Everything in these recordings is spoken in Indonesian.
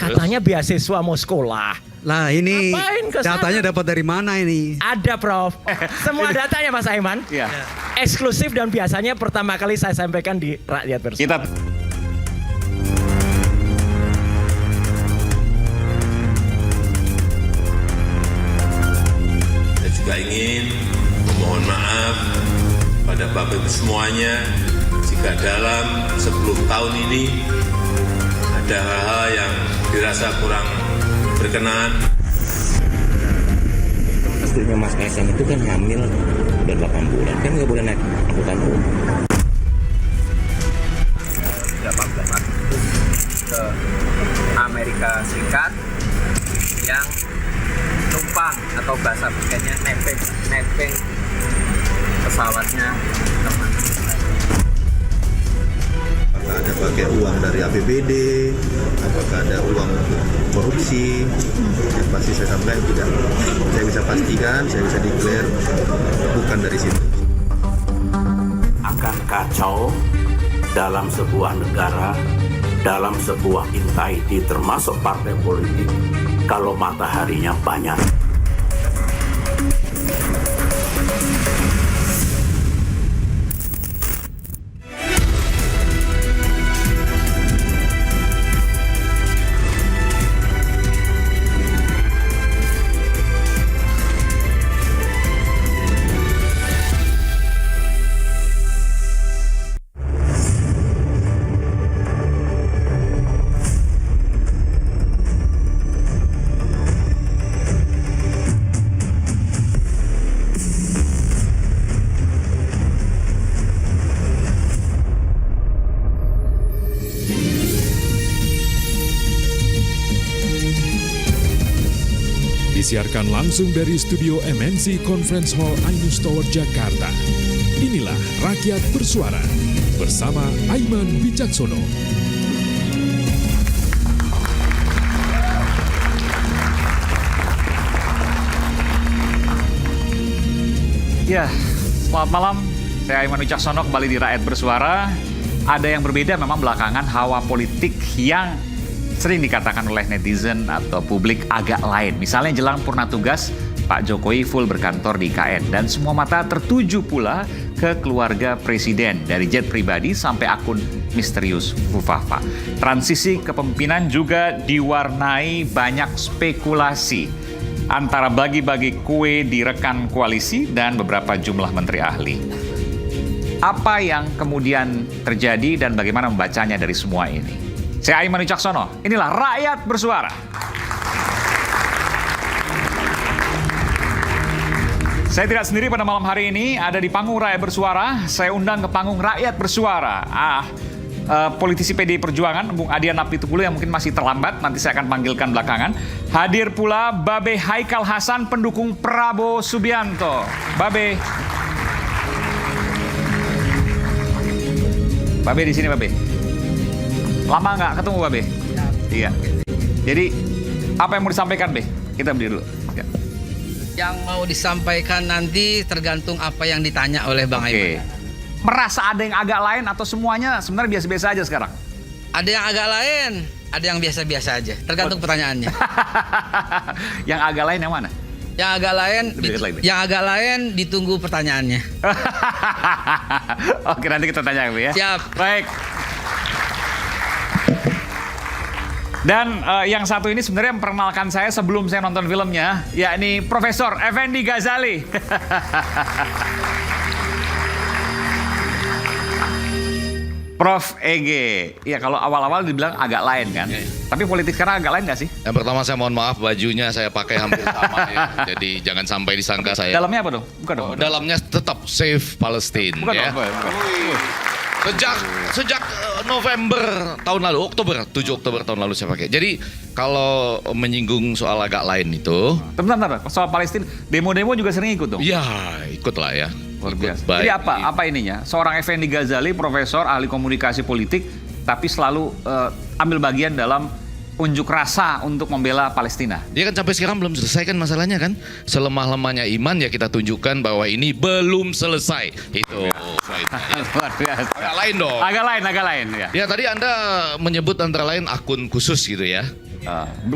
Katanya beasiswa mau sekolah. Lah ini Ngapain ke sana? datanya dapat dari mana ini? Ada Prof. Semua datanya Mas Aiman. Iya. Eksklusif dan biasanya pertama kali saya sampaikan di Rakyat Bersama. Kita Saya juga ingin memohon maaf pada Bapak Ibu semuanya jika dalam 10 tahun ini ada hal-hal yang dirasa kurang berkenan. Istrinya Mas Kaisang itu kan hamil udah 8 bulan, kan nggak boleh naik angkutan umum. 18 Agustus ke Amerika Serikat yang numpang atau bahasa bukannya nepeng pesawatnya teman. Apakah ada pakai uang dari APBD, apakah ada uang korupsi, yang pasti saya sampaikan tidak. Saya bisa pastikan, saya bisa declare bukan dari situ. Akan kacau dalam sebuah negara, dalam sebuah entity termasuk partai politik kalau mataharinya banyak. Disiarkan langsung dari studio MNC Conference Hall Ainus Tower, Jakarta. Inilah Rakyat Bersuara bersama Aiman Wicaksono. Ya, selamat malam. Saya Aiman Wicaksono kembali di Rakyat Bersuara. Ada yang berbeda memang belakangan hawa politik yang sering dikatakan oleh netizen atau publik agak lain. Misalnya jelang purna tugas, Pak Jokowi full berkantor di IKN. Dan semua mata tertuju pula ke keluarga presiden. Dari jet pribadi sampai akun misterius Fufafa. Transisi kepemimpinan juga diwarnai banyak spekulasi antara bagi-bagi kue di rekan koalisi dan beberapa jumlah menteri ahli. Apa yang kemudian terjadi dan bagaimana membacanya dari semua ini? Saya Aiman Wicaksono, inilah Rakyat Bersuara. Saya tidak sendiri pada malam hari ini, ada di panggung Rakyat Bersuara. Saya undang ke panggung Rakyat Bersuara. Politisi PDI Perjuangan, Bung Adian Apitupulu yang mungkin masih terlambat, nanti saya akan panggilkan belakangan. Hadir pula Babe Haikal Hasan, pendukung Prabowo Subianto. Babe di sini Babe. Lama nggak ketemu Babe? Iya. Jadi apa yang mau disampaikan Be? Kita berdiri dulu. Ya. Yang mau disampaikan nanti tergantung apa yang ditanya oleh Bang Aiman. Merasa ada yang agak lain atau semuanya sebenarnya biasa-biasa aja sekarang? Ada yang agak lain, ada yang biasa-biasa aja. Tergantung pertanyaannya. Yang agak lain yang mana? Yang agak lain ditunggu pertanyaannya. Oke, nanti kita tanya ya. Siap. Baik. Dan yang satu ini sebenarnya memperkenalkan saya sebelum saya nonton filmnya, yakni Profesor Effendi Ghazali. Prof. EG, ya kalau awal-awal dibilang agak lain kan, tapi politik sekarang agak lain nggak sih? Yang pertama saya mohon maaf, bajunya saya pakai hampir sama ya, jadi jangan sampai disangka saya. Dalamnya apa dong? Bukan dong. Dalamnya tetap Save Palestine. Bukan ya. dong. Bukan. Sejak November tahun lalu, 7 Oktober tahun lalu saya pakai. Jadi kalau menyinggung soal agak lain itu. Bentar, soal Palestina, demo-demo juga sering ikut dong? Ya, ikutlah ya. Luar biasa. Baik. Jadi apa ininya? Seorang Effendi Ghazali, profesor, ahli komunikasi politik, tapi selalu ambil bagian dalam unjuk rasa untuk membela Palestina. Dia kan sampai sekarang belum selesai kan masalahnya kan. Selemah-lemahnya iman ya kita tunjukkan bahwa ini belum selesai. Itu. Luar biasa. Agak lain dong. Agak lain ya. Ya tadi Anda menyebut antara lain akun khusus gitu ya.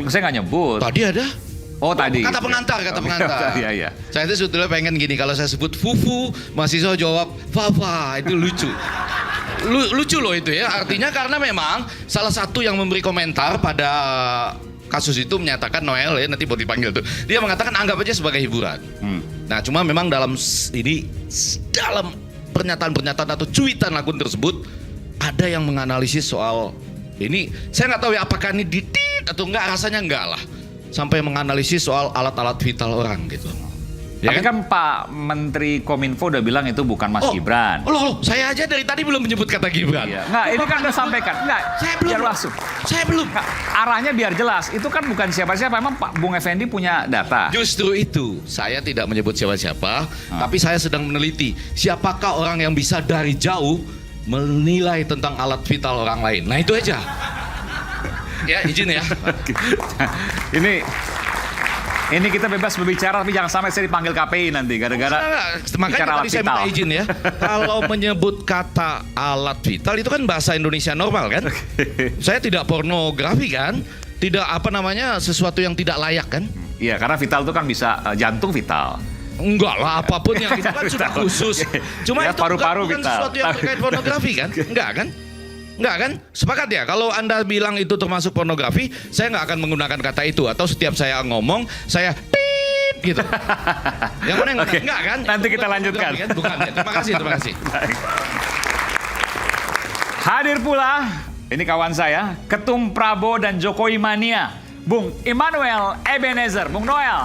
Saya nggak nyebut. Tadi ada. Oh tadi. Kata pengantar. Iya. Saya itu sebetulnya pengen gini, kalau saya sebut Fufu, mahasiswa jawab Fafa, itu lucu. Lucu loh itu ya, artinya karena memang salah satu yang memberi komentar pada kasus itu menyatakan Noel ya, nanti buat dipanggil tuh. Dia mengatakan anggap aja sebagai hiburan. Nah cuma memang dalam pernyataan-pernyataan atau cuitan akun tersebut ada yang menganalisis soal ini. Saya nggak tahu ya apakah ini ditit atau enggak, rasanya enggak lah. Sampai menganalisis soal alat-alat vital orang gitu. Ya Tapi kan Pak Menteri Kominfo udah bilang itu bukan Mas Gibran. Loh, saya aja dari tadi belum menyebut kata Gibran. Iya. Nggak, ini kan udah sampaikan. Nggak, saya belum. biar langsung. Saya belum. Nggak, arahnya biar jelas. Itu kan bukan siapa-siapa. Emang Pak Bung Effendi punya data. Justru itu, saya tidak menyebut siapa-siapa, tapi saya sedang meneliti siapakah orang yang bisa dari jauh menilai tentang alat vital orang lain. Nah itu aja. Ya, izin ya. Ini kita bebas berbicara, tapi jangan sampai saya dipanggil KPI nanti gara-gara makanya tadi saya minta izin ya. Kalau menyebut kata alat vital itu kan bahasa Indonesia normal kan. Saya tidak pornografi kan, tidak sesuatu yang tidak layak kan. Iya, karena vital itu kan bisa jantung vital. Enggak lah, apapun yang itu kan sudah khusus. Cuma ya, itu paru-paru bukan vital. Sesuatu yang terkait pornografi kan. Enggak kan? Sepakat ya? Kalau Anda bilang itu termasuk pornografi, saya nggak akan menggunakan kata itu. Atau setiap saya ngomong, saya tit gitu. Yang mana yang enggak kan? Nanti kita lanjutkan. Kan? Bukan ya. Terima kasih. Hadir pula, ini kawan saya, Ketum Prabowo dan Jokowi Mania, Bung Immanuel Ebenezer. Bung Noel.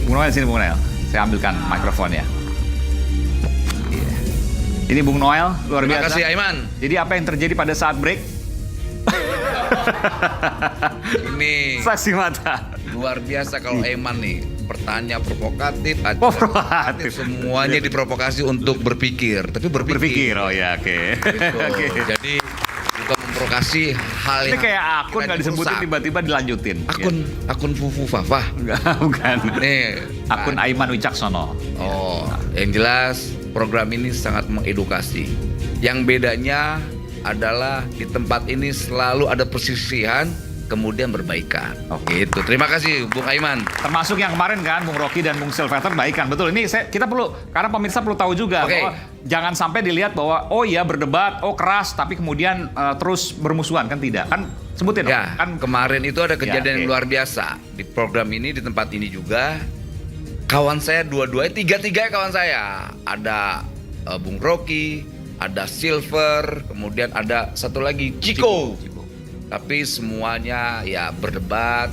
Bung Noel sini, Bung Noel. Saya ambilkan mikrofonnya. Ini Bung Noel, luar biasa. Terima kasih Aiman. Jadi apa yang terjadi pada saat break? Ini saksi mata. Luar biasa kalau Aiman nih. Pertanyaan provokatif, provokatif. Semuanya diprovokasi untuk berpikir. Tapi berpikir. Oh ya, oke. Jadi bukan memprovokasi hal ini yang kayak akun nggak disebutin tiba-tiba dilanjutin. Akun Fufu Fafa. Bukan. Nih, akun Aiman Wicaksono. Oh, yang jelas program ini sangat mengedukasi. Yang bedanya adalah di tempat ini selalu ada persisihan, kemudian berbaikan. Oke, itu. Terima kasih Bung Aiman. Termasuk yang kemarin kan Bung Rocky dan Bung Sylvester baikan. Betul. Ini kita perlu, karena pemirsa perlu tahu juga bahwa jangan sampai dilihat bahwa oh iya berdebat, oh keras, tapi kemudian terus bermusuhan, kan tidak. Kan sebutin ya, kan kemarin itu ada kejadian yang luar biasa di program ini, di tempat ini juga. Kawan saya tiga kawan saya. Ada Bung Rocky, ada Silver, kemudian ada satu lagi Ciko. Tapi semuanya ya berdebat.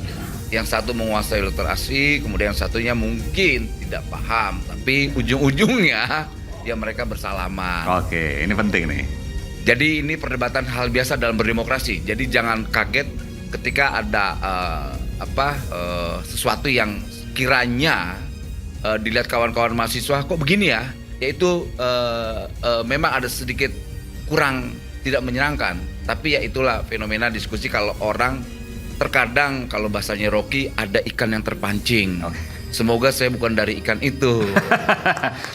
Yang satu menguasai literasi, kemudian yang satunya mungkin tidak paham. Tapi ujung-ujungnya ya mereka bersalaman. Oke, ini penting nih. Jadi ini perdebatan hal biasa dalam berdemokrasi. Jadi jangan kaget ketika ada sesuatu yang kiranya dilihat kawan-kawan mahasiswa kok begini ya. Yaitu memang ada sedikit kurang tidak menyenangkan. Tapi ya itulah fenomena diskusi kalau orang terkadang kalau bahasanya Rocky ada ikan yang terpancing. Semoga saya bukan dari ikan itu.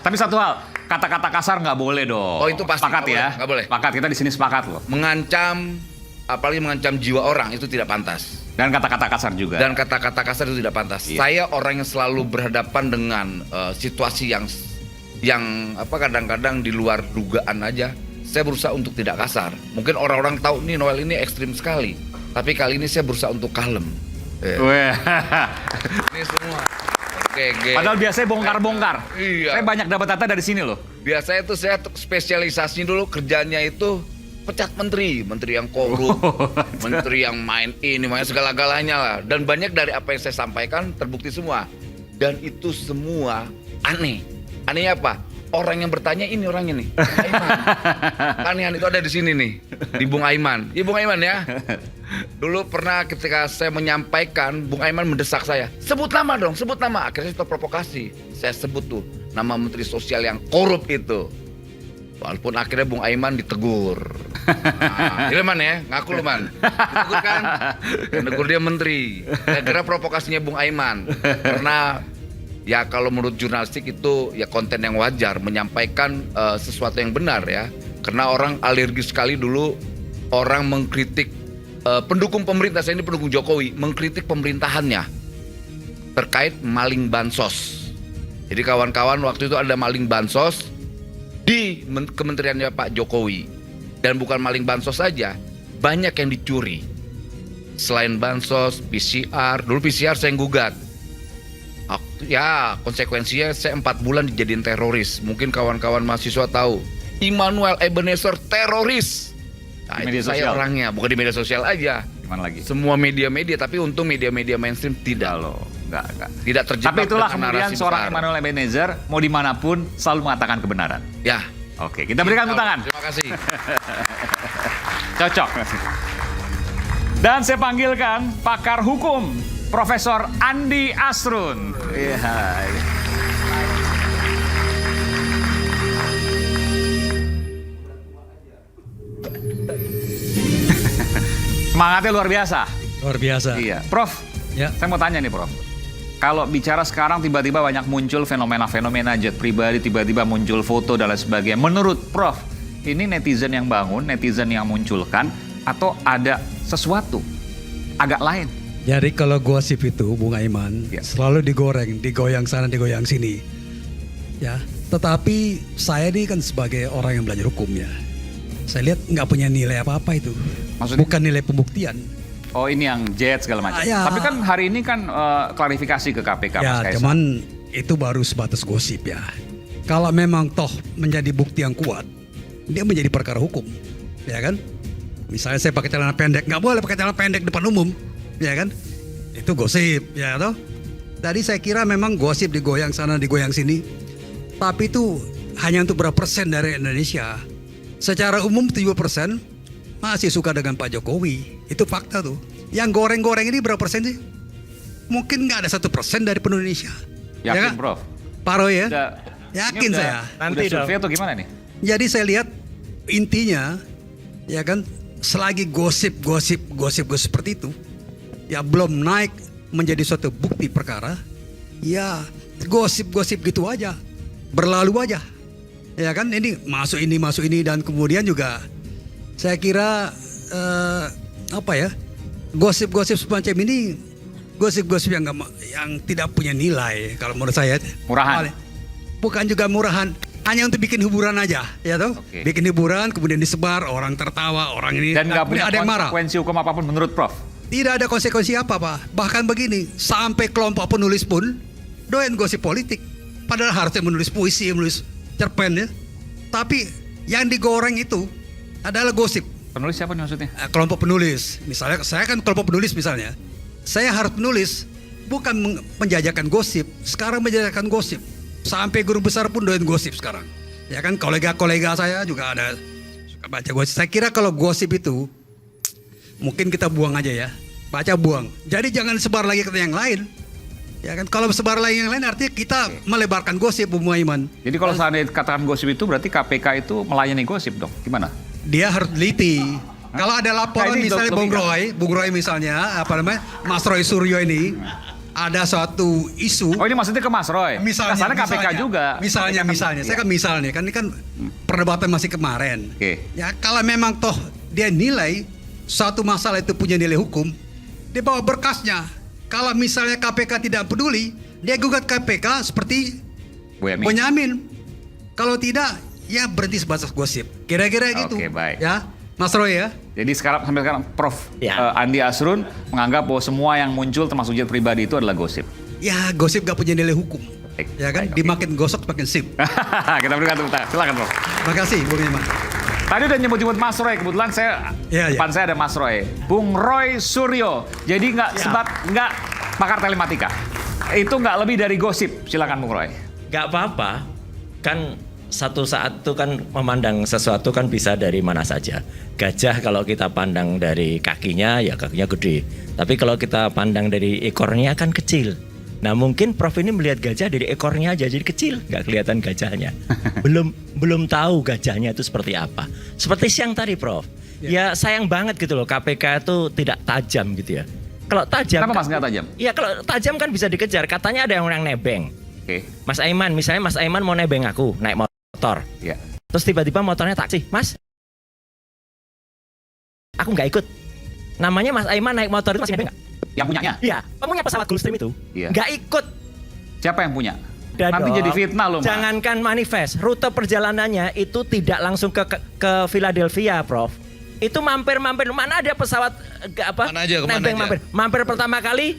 Tapi satu hal, kata-kata kasar nggak boleh dong. Oh itu pasti sepakat ya. Nggak boleh. Sepakat, kita di sini sepakat loh. Mengancam, apalagi mengancam jiwa orang itu tidak pantas. Dan kata-kata kasar juga. Dan kata-kata kasar itu tidak pantas. Iya. Saya orang yang selalu berhadapan dengan situasi yang kadang-kadang di luar dugaan aja. Saya berusaha untuk tidak kasar. Mungkin orang-orang tahu nih Noel ini ekstrim sekali. Tapi kali ini saya berusaha untuk kalem. Ini semua. Padahal biasanya bongkar-bongkar. Iya. Saya banyak dapat data dari sini loh. Biasanya itu saya spesialisasi dulu kerjanya itu pecat menteri yang korup, menteri yang main ini, main segala-galanya lah. Dan banyak dari apa yang saya sampaikan terbukti semua. Dan itu semua aneh. Anehnya apa? Orang yang bertanya ini orangnya nih, Aiman. Keanehan itu ada di sini nih, di Bung Aiman. Iya Bung Aiman ya. Dulu pernah ketika saya menyampaikan, Bung Aiman mendesak saya, sebut nama dong, sebut nama. Akhirnya saya provokasi. Saya sebut tuh nama Menteri Sosial yang korup itu. Walaupun akhirnya Bung Aiman ditegur. Nah, ini Man ya, ngaku lu Man. Ditegur kan? Ditegur dia menteri. Saya kira provokasinya Bung Aiman. Karena ya kalau menurut jurnalistik itu ya konten yang wajar, menyampaikan sesuatu yang benar ya. Karena orang alergis sekali dulu orang mengkritik pendukung pemerintah, saya ini pendukung Jokowi, mengkritik pemerintahannya terkait maling bansos. Jadi kawan-kawan waktu itu ada maling bansos di kementeriannya Pak Jokowi. Dan bukan maling bansos saja, banyak yang dicuri. Selain bansos, PCR, dulu PCR saya yang gugat. Ya konsekuensinya saya 4 bulan dijadiin teroris. Mungkin kawan-kawan mahasiswa tahu, Immanuel Ebenezer teroris. Nah, itu saya orangnya, bukan di media sosial aja. Gimana lagi? Semua media-media, tapi untung media-media mainstream tidak loh. Enggak. Tidak terjebak. Tapi itulah dengan kemudian narasi seorang besar. Immanuel Ebenezer mau dimanapun selalu mengatakan kebenaran. Ya. Oke, kita berikan tepuk tangan. Terima kasih. Cocok. Dan saya panggilkan pakar hukum, Profesor Andi Asrun. Iya. Semangatnya luar biasa. Luar biasa. Iya, Prof. Ya. Saya mau tanya nih, Prof. Kalau bicara sekarang tiba-tiba banyak muncul fenomena-fenomena jet pribadi, tiba-tiba muncul foto dan lain sebagainya. Menurut Prof, ini netizen yang bangun, netizen yang munculkan, atau ada sesuatu agak lain? Jadi kalau gosip itu, Bung Aiman, selalu digoreng, digoyang sana, digoyang sini. Ya, tetapi saya ini kan sebagai orang yang belajar hukum ya, saya lihat nggak punya nilai apa-apa itu. Maksudnya? Bukan nilai pembuktian. Oh, ini yang jet segala macam. Ya. Tapi kan hari ini kan klarifikasi ke KPK, Mas Ya, Kaisang. cuman itu baru sebatas gosip ya. Kalau memang toh menjadi bukti yang kuat, dia menjadi perkara hukum, ya kan? Misalnya saya pakai celana pendek, nggak boleh pakai celana pendek depan umum, ya kan? Itu gosip, ya toh. Tadi saya kira memang gosip digoyang sana, digoyang sini, tapi itu hanya untuk berapa persen dari Indonesia. Secara umum 70% masih suka dengan Pak Jokowi. Itu fakta tuh. Yang goreng-goreng ini berapa persen sih? Mungkin nggak ada 1% dari penduduk Indonesia. Yakin, Ya kan? Prof? Pak Roy ya? ini Yakin udah, saya. Nanti udah survei atau gimana nih? Jadi saya lihat intinya, ya kan, selagi gosip seperti itu, ya belum naik menjadi suatu bukti perkara, ya gosip gitu aja, berlalu aja, ya kan. Ini masuk ini dan kemudian juga saya kira gosip semacam ini, gosip yang tidak punya nilai kalau menurut saya. Murahan. Bukan juga murahan, hanya untuk bikin hiburan aja, ya toh. Oke. Bikin hiburan kemudian disebar, orang tertawa, orang ini. Dan nggak punya ada yang marah. konsekuensi hukum apapun menurut Prof? Tidak ada konsekuensi apa, Pak. Bahkan begini, sampai kelompok penulis pun doyan gosip politik. Padahal harusnya menulis puisi, menulis cerpen ya. Tapi yang digoreng itu adalah gosip. Penulis siapa nih maksudnya? Kelompok penulis. Misalnya saya kan kelompok penulis misalnya. Saya harus menulis bukan menjajakan gosip. Sekarang menjajakan gosip. Sampai guru besar pun doyan gosip sekarang. Ya kan, kolega-kolega saya juga ada suka baca gosip. Saya kira kalau gosip itu mungkin kita buang aja ya. Baca buang. Jadi jangan sebar lagi ke yang lain. Ya kan, kalau sebar lagi yang lain artinya kita melebarkan gosip, Bung Aiman. Jadi kalau seandainya katakan gosip itu berarti KPK itu melayani gosip dong? Gimana? Dia harus teliti. Kalau ada laporan ini misalnya logika. Bung Roy misalnya, Mas Roy Suryo ini ada suatu isu. Oh, ini maksudnya ke Mas Roy? Misalnya, Sana KPK juga. Misalnya, saya kan misalnya, kan ini kan perdebatan masih kemarin. Oke. Ya kalau memang toh dia nilai suatu masalah itu punya nilai hukum, dia bawa berkasnya. Kalau misalnya KPK tidak peduli, dia gugat KPK seperti Bonyamin. Kalau tidak, ya berhenti sebatas gosip. Kira-kira gitu. Oke, baik. Ya, Mas Roy ya. Jadi sampai sekarang Prof Ya. Andi Asrun menganggap bahwa semua yang muncul termasuk jet pribadi itu adalah gosip. Ya, gosip gak punya nilai hukum. Baik, Ya kan, baik, dimakin gosok makin sip. Kita berikan tepuk tangan. Silakan, Prof. Terima kasih, Bung Iman. Tadi udah nyebut-nyebut Mas Roy, kebetulan saya depan saya ada Mas Roy, Bung Roy Suryo. Jadi nggak pakar telematika. Itu nggak lebih dari gosip. Silakan Bung Roy. Gak apa-apa, kan satu saat itu kan memandang sesuatu kan bisa dari mana saja. Gajah kalau kita pandang dari kakinya, ya kakinya gede. Tapi kalau kita pandang dari ekornya kan kecil. Nah mungkin Prof ini melihat gajah dari ekornya aja, jadi kecil, nggak kelihatan gajahnya. belum tahu gajahnya itu seperti apa. Seperti siang tadi Prof, ya sayang banget gitu loh KPK itu tidak tajam gitu ya. Kalau tajam, Kenapa Mas nggak tajam? Iya kalau tajam kan bisa dikejar. Katanya ada yang nebeng. Oke. Mas Aiman, misalnya Mas Aiman mau nebeng aku naik motor. Iya. Terus tiba-tiba motornya taksi, Mas. Aku nggak ikut. Namanya Mas Aiman naik motor itu masih nebeng nggak? Yang punyanya? Iya, punya pesawat Gulfstream itu. Iya. Nggak ikut. Siapa yang punya? Udah Nanti dong. jadi fitnah loh, Mas. Jangankan manifest, rute perjalanannya itu tidak langsung ke Philadelphia, Prof. Itu mampir-mampir. Mana ada pesawat Mana aja, kemana nebeng aja? mampir pertama kali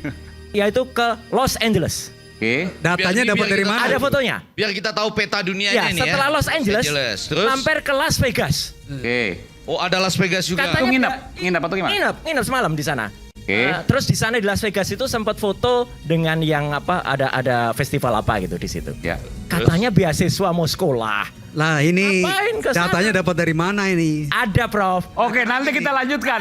yaitu ke Los Angeles. Oke. Datanya dapat dari mana? Ada fotonya. Biar kita tahu peta Ya, dunianya nih ya. setelah Los Angeles, Terus? mampir ke Las Vegas. Oke. Oh ada Las Vegas juga. Itu nginep atau gimana? Nginep semalam di sana. Oke. Terus di sana di Las Vegas itu sempat foto dengan yang ada festival apa gitu di situ. Ya. Katanya beasiswa mau sekolah. Lah ini Ngapain ke sana? datanya dapat dari mana ini? Ada Prof. Oke, nanti kita lanjutkan.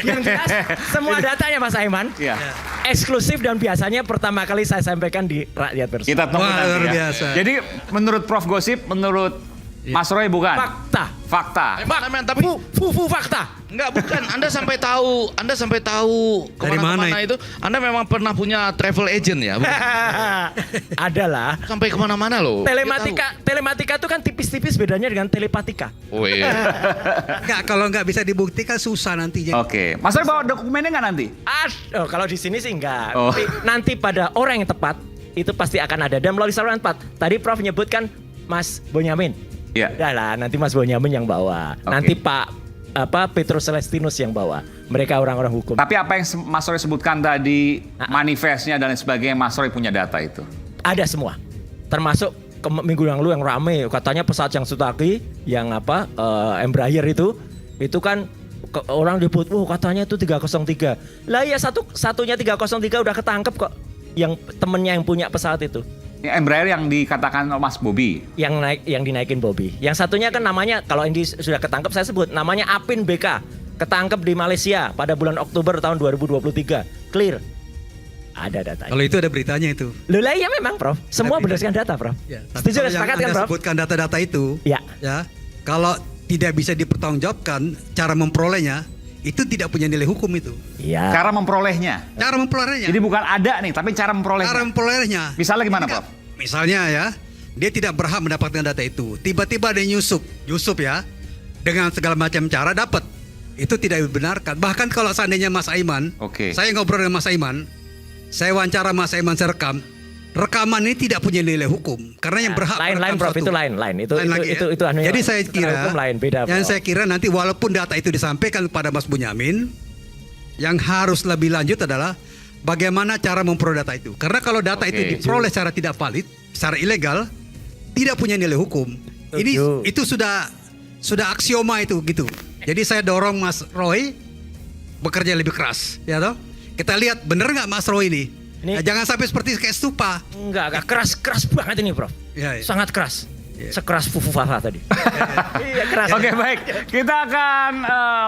Yang jelas semua datanya Mas Aiman Iya. eksklusif dan biasanya pertama kali saya sampaikan di Rakyat Bersama. Kita tunggu Wah, nanti luar ya. biasa. Jadi menurut Prof Gosip, menurut Mas Roy bukan? Fakta. Emang, tapi Fakta. enggak bukan. Anda sampai tahu Dari mana kemana-mana itu. Anda memang pernah punya travel agent ya? Bukan? Ada lah. Sampai kemana-mana loh. Telematika itu kan tipis-tipis bedanya dengan telepatika. Oh iya. Enggak, kalau nggak bisa dibuktikan susah nantinya. Oke. Mas Roy bawa dokumennya nggak nanti? Kalau di sini sih enggak. Oh. Tapi nanti pada orang yang tepat itu pasti akan ada dan melalui saluran tepat. Tadi Prof menyebutkan Mas Bonyamin. Iya. Udah lah, nanti Mas Bonyamin yang bawa. Oke. Nanti Pak Petrus Celestinus yang bawa. Mereka orang-orang hukum. Tapi apa yang Mas Roy sebutkan tadi, manifestnya dan lain sebagainya, Mas Roy punya data itu? Ada semua. Termasuk minggu yang lalu yang rame katanya pesawat yang Sutaki yang Embraer itu kan orang disebut, katanya itu 303. Lah ya satunya 303 udah ketangkep kok. Yang temennya yang punya pesawat itu. Yang Embraer yang dikatakan Mas Bobby. Yang dinaikin Bobby. Yang satunya kan namanya, kalau ini sudah ketangkep saya sebut, namanya Apin BK. Ketangkep di Malaysia pada bulan Oktober tahun 2023. Clear. Ada datanya. Kalau itu ada beritanya itu. Loh lah iya memang Prof. Semua Tapi- berdasarkan data Prof. Ya, tapi Setuju kalau dan yang sepakat kan Anda Prof? sebutkan data-data itu, Ya. kalau tidak bisa dipertanggungjawabkan cara memperolehnya, itu tidak punya nilai hukum itu. Iya. Cara memperolehnya. Cara memperolehnya. Jadi bukan ada nih, tapi cara memperolehnya. Cara memperolehnya. Misalnya gimana, Ini kan, Prof? Misalnya ya, dia tidak berhak mendapatkan data itu. Tiba-tiba ada Yusuf ya, dengan segala macam cara dapat. Itu tidak dibenarkan. Bahkan kalau seandainya Mas Aiman, Oke. saya ngobrol dengan Mas Aiman, saya wawancara Mas Aiman, saya rekam. Rekaman ini tidak punya nilai hukum karena yang berhak lain merekam Prof, suatu- itu lain. Itu lain lagi ya. itu anunya. Jadi saya secara kira hukum lain, beda. yang Prof. saya kira nanti walaupun data itu disampaikan kepada Mas Bunyamin, yang harus lebih lanjut adalah bagaimana cara memperoleh data itu. Karena kalau data itu Oke. diperoleh secara tidak valid, secara ilegal, tidak punya nilai hukum. Ini Setuju. itu sudah aksioma itu gitu. Jadi saya dorong Mas Roy bekerja lebih keras, ya toh. Kita lihat bener nggak Mas Roy ini. Ini- Nah, jangan sampai seperti kayak stupa. Enggak keras banget ini Prof. Ya, ya. Sangat keras. Sekeras Fufu Fafa tadi. Iya keras. Oke, baik. Kita akan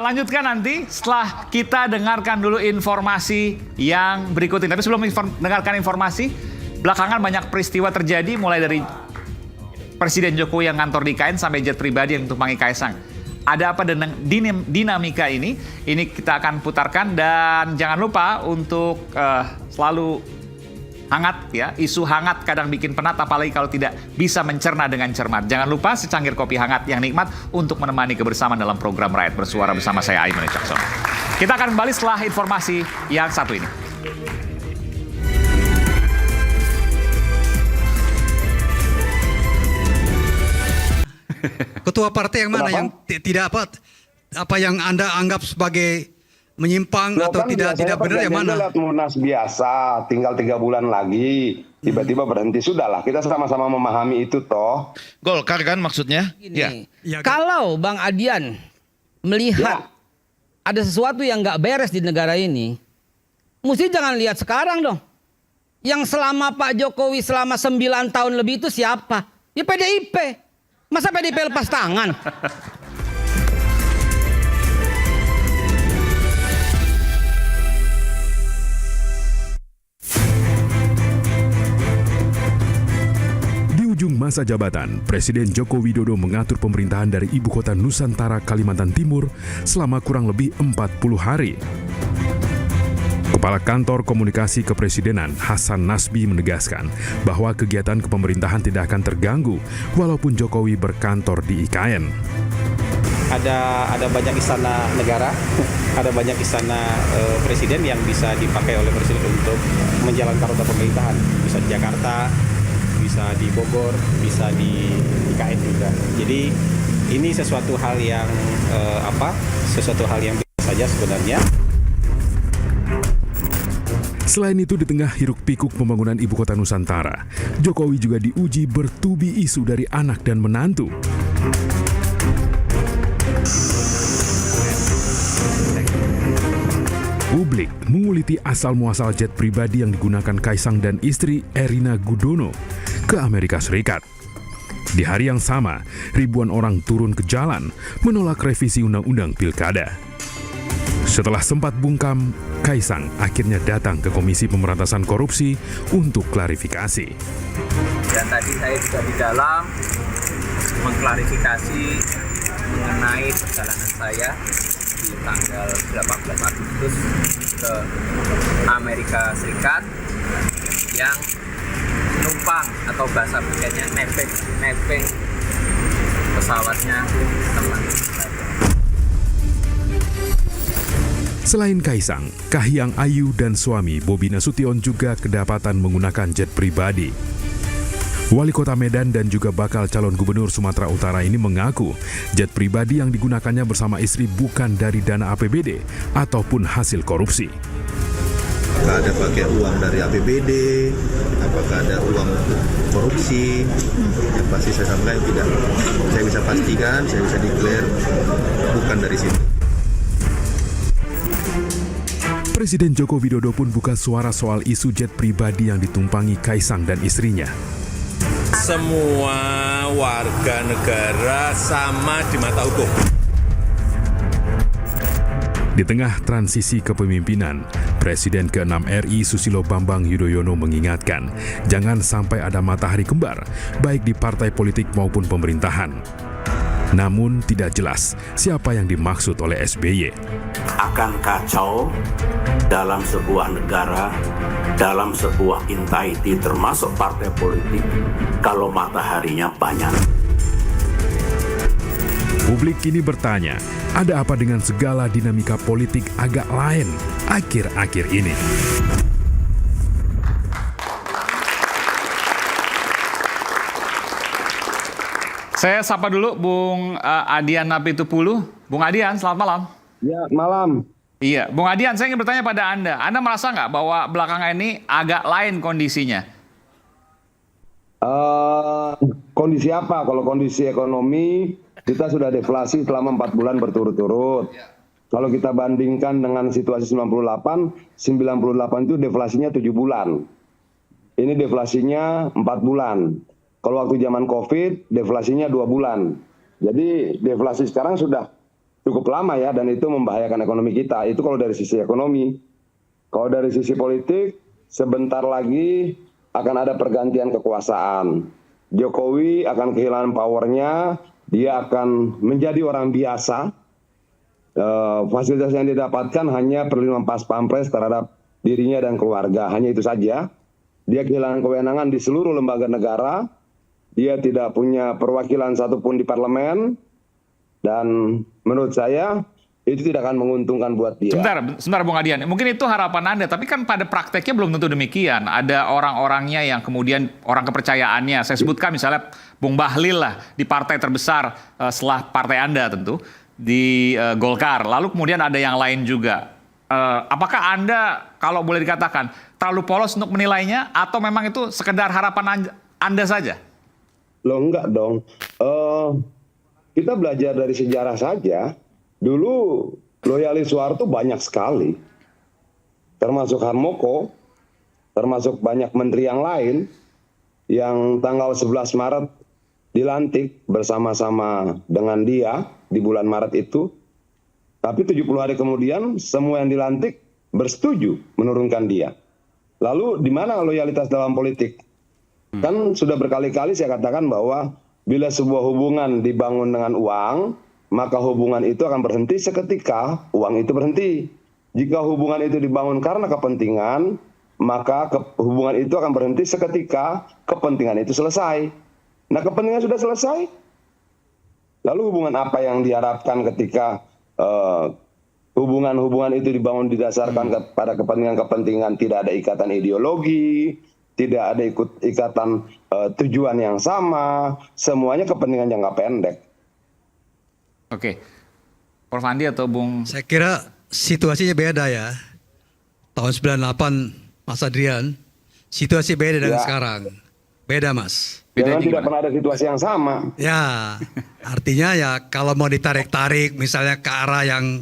lanjutkan nanti setelah kita dengarkan dulu informasi yang berikut ini. Tapi sebelum dengarkan informasi, belakangan banyak peristiwa terjadi mulai dari Presiden Jokowi yang kantor di IKN sampai jet pribadi yang tumpangi Kaisang. Ada apa dengan dinamika ini? Ini kita akan putarkan dan jangan lupa untuk selalu hangat ya. Isu hangat kadang bikin penat apalagi kalau tidak bisa mencerna dengan cermat. Jangan lupa secangkir kopi hangat yang nikmat untuk menemani kebersamaan dalam program Rakyat Bersuara bersama saya Aiman Wicaksono. Kita akan kembali setelah informasi yang satu ini. Ketua partai yang mana yang tidak apa yang Anda anggap sebagai menyimpang atau tidak benar yang mana? Munas biasa, tinggal 3 bulan lagi, tiba-tiba berhenti. Sudahlah, kita sama-sama memahami itu toh. Golkar kan maksudnya? Gini, Ya. kalau Bang Adian melihat ada sesuatu yang nggak beres di negara ini, mesti jangan lihat sekarang dong. Yang selama Pak Jokowi selama 9 tahun lebih itu siapa? Ya PDIP. Masa PDIP lepas tangan? masa jabatan, Presiden Joko Widodo mengatur pemerintahan dari Ibu Kota Nusantara, Kalimantan Timur selama kurang lebih 40 hari. Kepala Kantor Komunikasi Kepresidenan Hasan Nasbi menegaskan bahwa kegiatan kepemerintahan tidak akan terganggu walaupun Jokowi berkantor di IKN. Ada banyak istana negara, ada banyak istana presiden yang bisa dipakai oleh presiden untuk menjalankan roda pemerintahan. Bisa di Jakarta, bisa di Bogor, bisa di IKN juga. Jadi ini sesuatu hal yang biasa saja sebenarnya. Selain itu, di tengah hiruk-pikuk pembangunan Ibu Kota Nusantara, Jokowi juga diuji bertubi isu dari anak dan menantu. Publik menguliti asal-muasal jet pribadi yang digunakan Kaisang dan istri Erina Gudono ke Amerika Serikat. Di hari yang sama, ribuan orang turun ke jalan menolak revisi Undang-Undang Pilkada. Setelah sempat bungkam, Kaisang akhirnya datang ke Komisi Pemberantasan Korupsi untuk klarifikasi. Dan tadi saya juga di dalam mengklarifikasi mengenai perjalanan saya di tanggal 18 Agustus ke Amerika Serikat yang numpang atau bahasa bukannya nebeng pesawatnya teman saya. Selain Kaisang, Kahiyang Ayu dan suami Bobi Nasution juga kedapatan menggunakan jet pribadi. Wali Kota Medan dan juga bakal calon gubernur Sumatera Utara ini mengaku jet pribadi yang digunakannya bersama istri bukan dari dana APBD ataupun hasil korupsi. Apakah ada pakai uang dari APBD, apakah ada uang korupsi, yang pasti saya sampaikan tidak. Saya bisa pastikan, saya bisa declare bukan dari situ. Presiden Joko Widodo pun buka suara soal isu jet pribadi yang ditumpangi Kaisang dan istrinya. Semua warga negara sama di mata hukum. Di tengah transisi kepemimpinan, Presiden ke-6 RI Susilo Bambang Yudhoyono mengingatkan jangan sampai ada matahari kembar, baik di partai politik maupun pemerintahan. Namun tidak jelas siapa yang dimaksud oleh SBY. Akan kacau dalam sebuah negara, dalam sebuah entity termasuk partai politik kalau mataharinya banyak. Publik kini bertanya, ada apa dengan segala dinamika politik agak lain akhir-akhir ini? Saya sapa dulu Bung Adian Napitupulu. Bung Adian, selamat malam. Ya, malam. Iya, Bung Adian, saya ingin bertanya pada Anda. Anda merasa nggak bahwa belakangan ini agak lain kondisinya? Kondisi apa? Kalau kondisi ekonomi, kita sudah deflasi selama 4 bulan berturut-turut. Kalau kita bandingkan dengan situasi 98 itu deflasinya 7 bulan. Ini deflasinya 4 bulan. Kalau waktu zaman COVID, deflasinya 2 bulan. Jadi deflasi sekarang sudah cukup lama ya, dan itu membahayakan ekonomi kita. Itu kalau dari sisi ekonomi. Kalau dari sisi politik, sebentar lagi akan ada pergantian kekuasaan. Jokowi akan kehilangan powernya, dia akan menjadi orang biasa. Fasilitas yang didapatkan hanya perlindungan pas pampres terhadap dirinya dan keluarga. Hanya itu saja. Dia kehilangan kewenangan di seluruh lembaga negara. Dia tidak punya perwakilan satupun di parlemen. Dan menurut saya itu tidak akan menguntungkan buat dia. Sebentar Bung Adian. Mungkin itu harapan Anda, tapi kan pada prakteknya belum tentu demikian. Ada orang-orangnya yang kemudian orang kepercayaannya. Saya sebutkan misalnya Bung Bahlil lah di partai terbesar setelah partai Anda tentu di Golkar. Lalu kemudian ada yang lain juga. Apakah Anda kalau boleh dikatakan terlalu polos untuk menilainya atau memang itu sekedar harapan Anda saja? Loh enggak dong. Kita belajar dari sejarah saja. Dulu loyalis Soeharto banyak sekali. Termasuk Harmoko, termasuk banyak menteri yang lain yang tanggal 11 Maret dilantik bersama-sama dengan dia di bulan Maret itu. Tapi 70 hari kemudian semua yang dilantik bersetuju menurunkan dia. Lalu di mana loyalitas dalam politik? Kan sudah berkali-kali saya katakan bahwa bila sebuah hubungan dibangun dengan uang, maka hubungan itu akan berhenti seketika uang itu berhenti. Jika hubungan itu dibangun karena kepentingan, maka hubungan itu akan berhenti seketika kepentingan itu selesai. Nah, kepentingan sudah selesai, lalu hubungan apa yang diharapkan ketika hubungan-hubungan itu dibangun didasarkan pada kepentingan-kepentingan, tidak ada ikatan ideologi, tidak ada ikatan tujuan yang sama, semuanya kepentingan jangka pendek. Oke, Prof. Andi atau Bung? Saya kira situasinya beda ya. Tahun 98 Mas Adrian, situasi beda dengan sekarang. Beda Mas. Jangan tidak pernah ada situasi yang sama. Ya, artinya ya kalau mau ditarik-tarik misalnya ke arah yang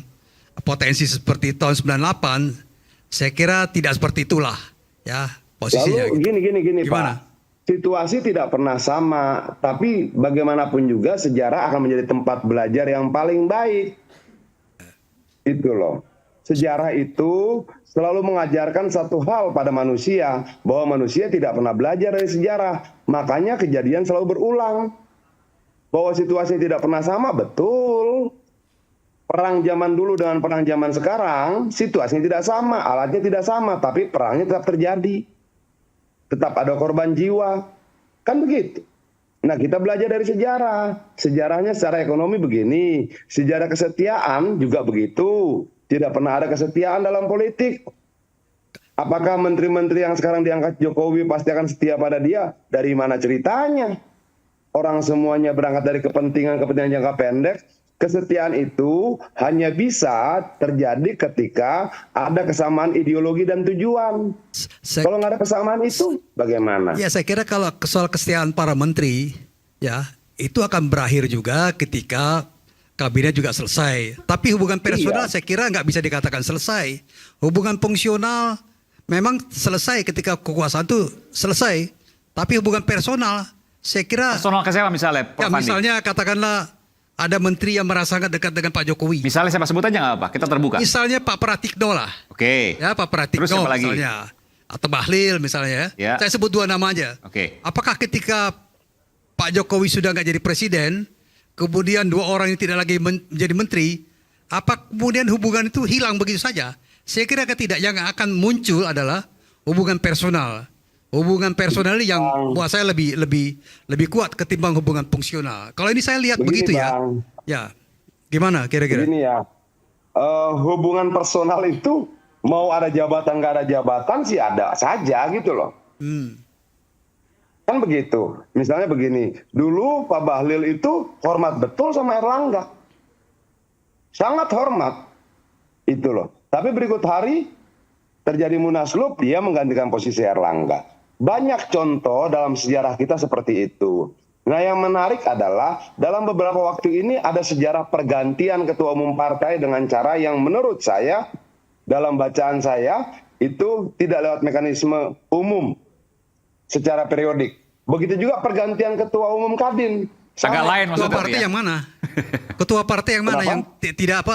potensi seperti tahun 98, saya kira tidak seperti itulah ya posisinya. Lalu gini Gimana? Pak, situasi tidak pernah sama, tapi bagaimanapun juga sejarah akan menjadi tempat belajar yang paling baik. Itu loh. Sejarah itu selalu mengajarkan satu hal pada manusia, bahwa manusia tidak pernah belajar dari sejarah. Makanya kejadian selalu berulang. Bahwa situasi tidak pernah sama, betul. Perang zaman dulu dengan perang zaman sekarang, situasinya tidak sama, alatnya tidak sama, tapi perangnya tetap terjadi. Tetap ada korban jiwa. Kan begitu. Nah, kita belajar dari sejarah. Sejarahnya secara ekonomi begini. Sejarah kesetiaan juga begitu. Tidak pernah ada kesetiaan dalam politik. Apakah menteri-menteri yang sekarang diangkat Jokowi pasti akan setia pada dia? Dari mana ceritanya? Orang semuanya berangkat dari kepentingan jangka pendek. Kesetiaan itu hanya bisa terjadi ketika ada kesamaan ideologi dan tujuan. Kalau nggak ada kesamaan itu, bagaimana? Ya, saya kira kalau soal kesetiaan para menteri, ya itu akan berakhir juga ketika kabinet juga selesai. Tapi hubungan personal saya kira nggak bisa dikatakan selesai. Hubungan fungsional memang selesai ketika kekuasaan itu selesai. Tapi hubungan personal saya kira... Personal ke siapa misalnya? Ya, misalnya katakanlah ada menteri yang merasa sangat dekat dengan Pak Jokowi. Misalnya siapa sebut aja nggak apa? Kita terbuka. Misalnya Pak Pratikno lah. Oke. Ya, Pak Pratikno Terus siapa lagi? misalnya. Atau Bahlil misalnya. Ya. Saya sebut dua nama aja. Oke. Apakah ketika Pak Jokowi sudah nggak jadi presiden, kemudian dua orang yang tidak lagi menjadi menteri, apa kemudian hubungan itu hilang begitu saja? Saya kira ketidak, yang akan muncul adalah hubungan personal. Hubungan personal yang buat saya lebih kuat ketimbang hubungan fungsional. Kalau ini saya lihat begitu ya. Ya, gimana kira-kira? Begini ya, hubungan personal itu mau ada jabatan nggak ada jabatan sih ada saja gitu loh. Kan begitu. Misalnya begini, dulu Pak Bahlil itu hormat betul sama Erlangga. Sangat hormat. Itu loh. Tapi berikut hari terjadi munaslup, dia menggantikan posisi Erlangga. Banyak contoh dalam sejarah kita seperti itu. Nah, yang menarik adalah dalam beberapa waktu ini ada sejarah pergantian ketua umum partai dengan cara yang menurut saya, dalam bacaan saya, itu tidak lewat mekanisme umum secara periodik. Begitu juga pergantian ketua umum Kadin. Agak lain ketua partai yang mana? Ketua partai yang mana? Yang tidak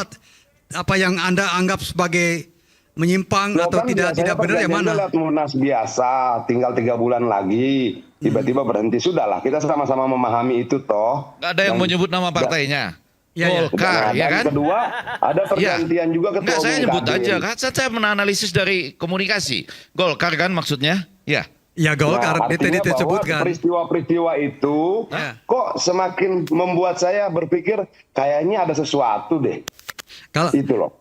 apa yang Anda anggap sebagai menyimpang atau tidak benar yang mana? Lewat Munas biasa, tinggal 3 bulan lagi, tiba-tiba berhenti. Sudahlah, kita sama-sama memahami itu toh. Nggak ada yang menyebut nama partainya. Golkar, ya kan? Kedua, ada pergantian juga ketua umum. Saya nyebut aja kan, saya menganalisis dari komunikasi. Golkar kan maksudnya? Ya. Ya, Golkar, artinya disebutkan. Peristiwa-peristiwa itu kok semakin membuat saya berpikir kayaknya ada sesuatu deh. Itu loh.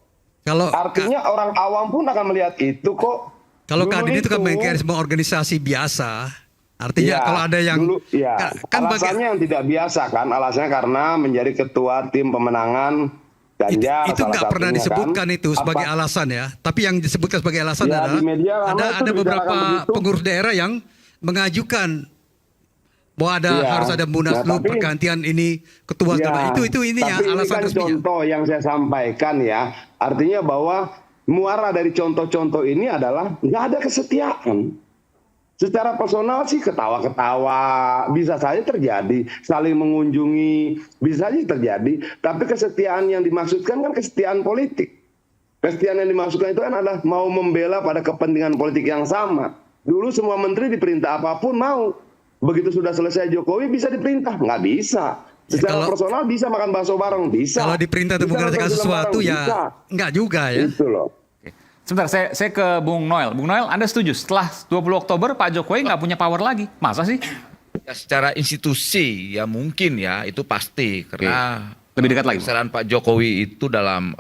Artinya orang awam pun akan melihat itu kok. Kalau Kadin itu kan mekanisme organisasi biasa. Artinya kalau ada yang alasannya yang tidak biasa kan, alasannya karena menjadi ketua tim pemenangan Ganjar. Itu nggak pernah disebutkan itu sebagai alasan ya. Tapi yang disebutkan sebagai alasan adalah ada beberapa pengurus daerah yang mengajukan bahwa harus ada munaslup pergantian ini ketua itu ini ya alasan resminya. Contoh yang saya sampaikan ya, artinya bahwa muara dari contoh-contoh ini adalah nggak ada kesetiaan. Secara personal sih ketawa-ketawa bisa saja terjadi, saling mengunjungi bisa saja terjadi, tapi kesetiaan yang dimaksudkan kan kesetiaan politik. Kesetiaan yang dimaksudkan itu kan adalah mau membela pada kepentingan politik yang sama. Dulu semua menteri diperintah apapun mau. begitu sudah selesai Jokowi bisa diperintah? Nggak bisa. Secara personal bisa makan bakso bareng, bisa. Kalau diperintah untuk Bisa mengerjakan nonton film sesuatu bareng, ya bisa. enggak juga ya. Itu loh. Sebentar, saya ke Bung Noel. Bung Noel, Anda setuju setelah 20 Oktober Pak Jokowi nggak punya power lagi? Masa sih? Ya, secara institusi ya mungkin ya itu pasti karena lebih dekat lagi. Kesalahan Pak Jokowi itu dalam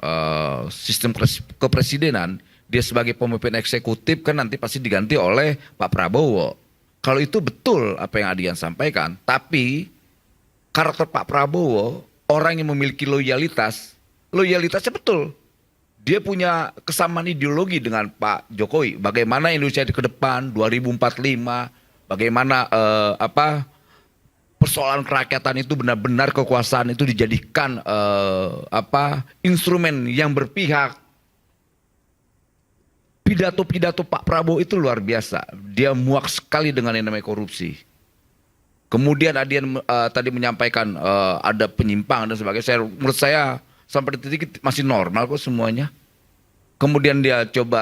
sistem kepresidenan, dia sebagai pemimpin eksekutif kan nanti pasti diganti oleh Pak Prabowo. Kalau itu betul apa yang Adian sampaikan, tapi karakter Pak Prabowo orang yang memiliki loyalitasnya betul. Dia punya kesamaan ideologi dengan Pak Jokowi. Bagaimana Indonesia ke depan 2045, bagaimana persoalan kerakyatan itu benar-benar kekuasaan itu dijadikan instrumen yang berpihak. Pidato-pidato Pak Prabowo itu luar biasa. Dia muak sekali dengan yang namanya korupsi. Kemudian Adian tadi menyampaikan ada penyimpangan dan sebagainya. Menurut saya sampai detik masih normal kok semuanya. Kemudian dia coba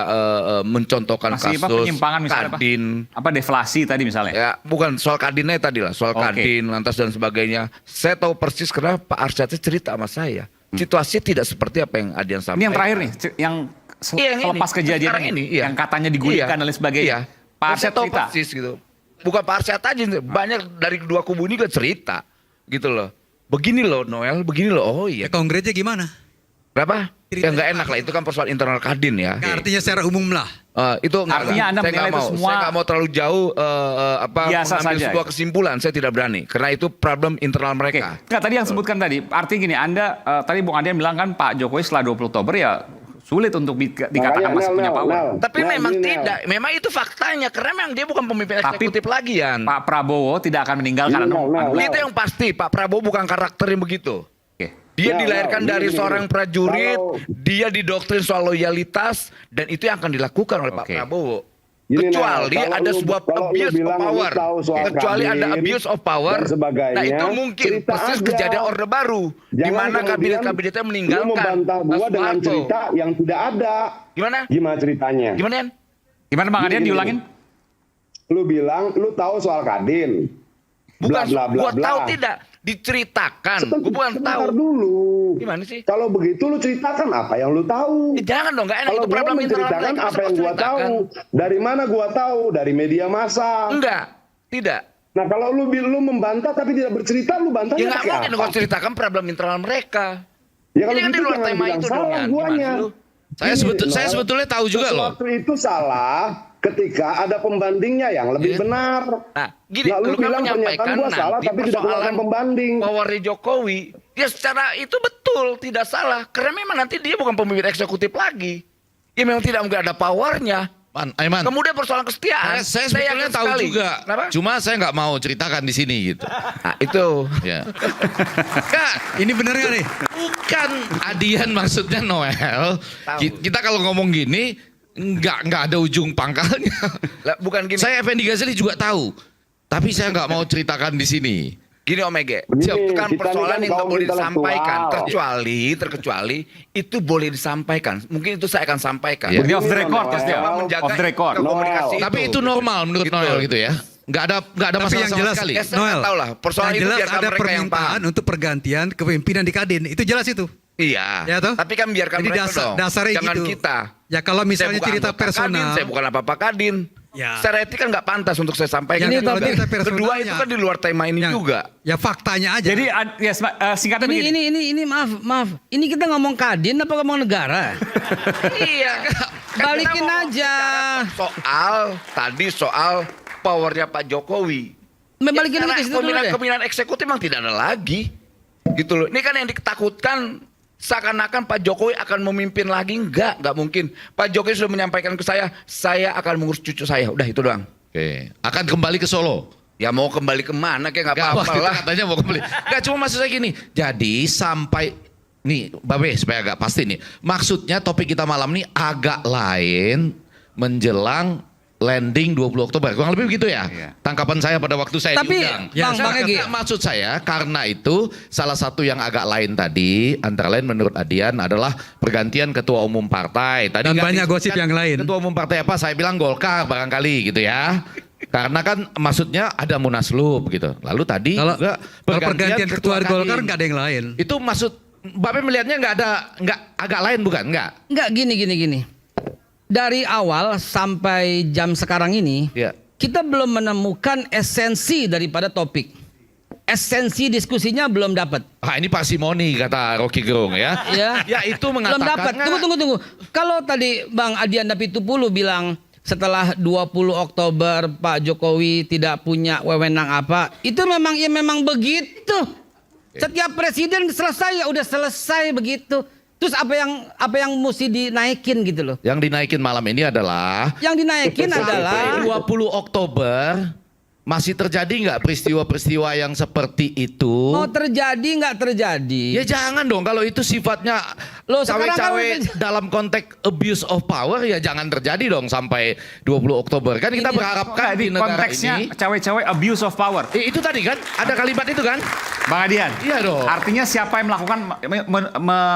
mencontohkan Masih kasus penyimpangan misalnya Kadin. apa deflasi tadi misalnya? Ya, bukan soal Kadinnya tadi lah, soal Kadin, lantas dan sebagainya. Saya tahu persis karena Pak Arsyad cerita sama saya. Situasinya tidak seperti apa yang Adian sampaikan. Ini yang terakhir nih, yang selepas kejadian Sekarang ini, iya. yang katanya digulingkan dan lain sebagainya. Pak Saya Arsyad tahu cerita. persis gitu. Bukan Pak Arsyad aja, banyak dari kedua kubu ini kan cerita gitu loh. Begini loh Noel, begini loh. Oh iya. Kongresnya gimana? Berapa? Ya nggak enak lah, itu kan persoalan internal Kadin ya. Artinya secara umum lah. Itu enggak, Artinya Anda saya menilai nggak itu mau. semua Saya nggak mau terlalu jauh biasa mengambil saja. sebuah kesimpulan. Saya tidak berani karena itu problem internal mereka. Enggak, tadi yang sebutkan tadi, artinya gini, Anda tadi Bung Adian bilang kan Pak Jokowi setelah 20 Oktober ya sulit untuk dikatakan masih punya power. Tapi memang tidak, memang itu faktanya karena memang dia bukan pemimpin eksekutif lagi ya. Pak Prabowo tidak akan meninggalkan Itu yang pasti, Pak Prabowo bukan karakter yang begitu. Dia dilahirkan dari seorang prajurit, dia didoktrin soal loyalitas, dan itu yang akan dilakukan oleh Pak Prabowo. Kecuali ada sebuah abuse of power. Kecuali ada abuse of power. Nah itu mungkin persis kejadian Orde Baru. Di mana kabinet-kabinetnya meninggalkan. Lu membantah gua dengan cerita yang tidak ada. Gimana? Gimana ceritanya? Gimana Yan? Gimana Bang Adian diulangin? Lu bilang lu tahu soal Kadin. Bukan, gua tahu tidak. Diceritakan. Gue bukan tahu. Dulu. Gimana sih? Kalau begitu lu ceritakan apa yang lu tahu. Jangan dong, nggak enak. Kalau Itu gua problem internal menceritakan mereka, apa yang gua tahu. Dari mana gua tahu? Dari media massa. Enggak, tidak. Nah kalau lu membantah tapi tidak bercerita, lu bantah Ya nggak mungkin gue ceritakan problem internal mereka. Ya kalau ini kan gitu di luar jangan tema bilang itu salah dong. guanya. Saya sebetulnya tahu juga loh. Sesuatu itu salah ketika ada pembandingnya yang lebih benar. Nah, gini, lu lu kan bilang menyampaikan pernyataan gua salah nanti tapi tidak keluarkan persoalan pembanding. powernya Jokowi. Ya secara itu betul, tidak salah. Karena memang nanti dia bukan pemimpin eksekutif lagi. Ya memang tidak mungkin ada powernya. Aiman. Kemudian persoalan kesetiaan. Saya sebetulnya yakin tahu sekali. juga. Kenapa? Cuma saya nggak mau ceritakan di sini gitu. Nah, itu. Ya. Kak, ini benar nggak nih? Bukan Adian maksudnya Noel. Kita kalau ngomong gini nggak ada ujung pangkalnya. Lah, bukan gini. Saya Effendi Ghazali juga tahu. Tapi saya nggak mau ceritakan di sini. Gini Om Ege, Begini, kan kita persoalan ini yang kan nggak boleh kaum disampaikan, intelektual. terkecuali itu boleh disampaikan. Mungkin itu saya akan sampaikan. Ya. Ini off the record, Noel. ya. Coba menjaga Off the record. komunikasi Tapi itu normal menurut Gitu. Noel gitu ya. Nggak ada Tapi masalah yang sama jelas, sekali. Ya, saya Noel, tahu lah. Persoalan yang itu jelas biarkan ada mereka yang permintaan paham. untuk pergantian kepemimpinan di Kadin. Itu jelas itu. Iya. Ya toh? Tapi kan biarkan Jadi mereka dong. dasarnya Jangan gitu. kita. Ya kalau misalnya Saya bukan cerita anggota personal. Kadin, saya bukan apa-apa Kadin. Ya. Secara etik kan nggak pantas untuk saya sampaikan. Ya, Ini kalau cerita Kedua personalnya. itu kan di luar tema ini juga. Ya faktanya aja. Jadi ya singkatnya begini. Ini maaf. Ini kita ngomong Kadin apa ngomong negara? Iya. Kan Balikin kita mau aja. Soal powernya Pak Jokowi. Balikin Ya, ke situ dulu deh. Kepemimpinan eksekutif memang tidak ada lagi. Gitu loh. Ini kan yang ditakutkan seakan-akan Pak Jokowi akan memimpin lagi. Enggak mungkin. Pak Jokowi sudah menyampaikan ke saya akan mengurus cucu saya. Udah itu doang. Oke. Akan kembali ke Solo. Ya mau kembali kemana kayak nggak Nggak, apa-apa waktu itu lah. katanya mau kembali. Nggak, cuma maksud saya gini. Jadi sampai nih, Babe supaya agak pasti nih. Maksudnya topik kita malam nih agak lain menjelang landing 20 Oktober. Kurang lebih begitu ya. Tangkapan saya pada waktu saya Tapi, diundang. Bang Egy. Maksud saya karena itu salah satu yang agak lain tadi antara lain menurut Adian adalah pergantian ketua umum partai. Tadi Dan nggak banyak disebutkan gosip yang lain. Ketua umum partai apa? Saya bilang Golkar barangkali gitu ya. Karena kan maksudnya ada munaslup gitu. Lalu tadi Kalau juga pergantian ketua Golkar Kadin. nggak ada yang lain. Itu maksud Bapak melihatnya nggak agak lain bukan? Enggak, gini. Dari awal sampai jam sekarang ini, Ya. kita belum menemukan esensi daripada topik. Esensi diskusinya belum dapat. Ah ini parsimoni kata Rocky Gerung ya. Ya itu mengatakan. Belum dapat. Tunggu. Kalau tadi Bang Adian Dapitupulu bilang setelah 20 Oktober Pak Jokowi tidak punya wewenang apa, itu memang begitu. Setiap presiden selesai ya udah selesai begitu. Terus apa yang mesti dinaikin gitu loh. Yang dinaikin malam ini adalah Yang dinaikin adalah 20 Oktober masih terjadi nggak peristiwa-peristiwa yang seperti itu? mau terjadi nggak terjadi. Ya jangan dong kalau itu sifatnya Loh, sekarang cawe-cawe kan- dalam konteks abuse of power ya jangan terjadi dong sampai 20 Oktober. Kan kita berharapkan di negara konteksnya ini cawe-cawe abuse of power. itu tadi kan ada kalimat itu kan? Bang Adian. Iya dong. Artinya siapa yang melakukan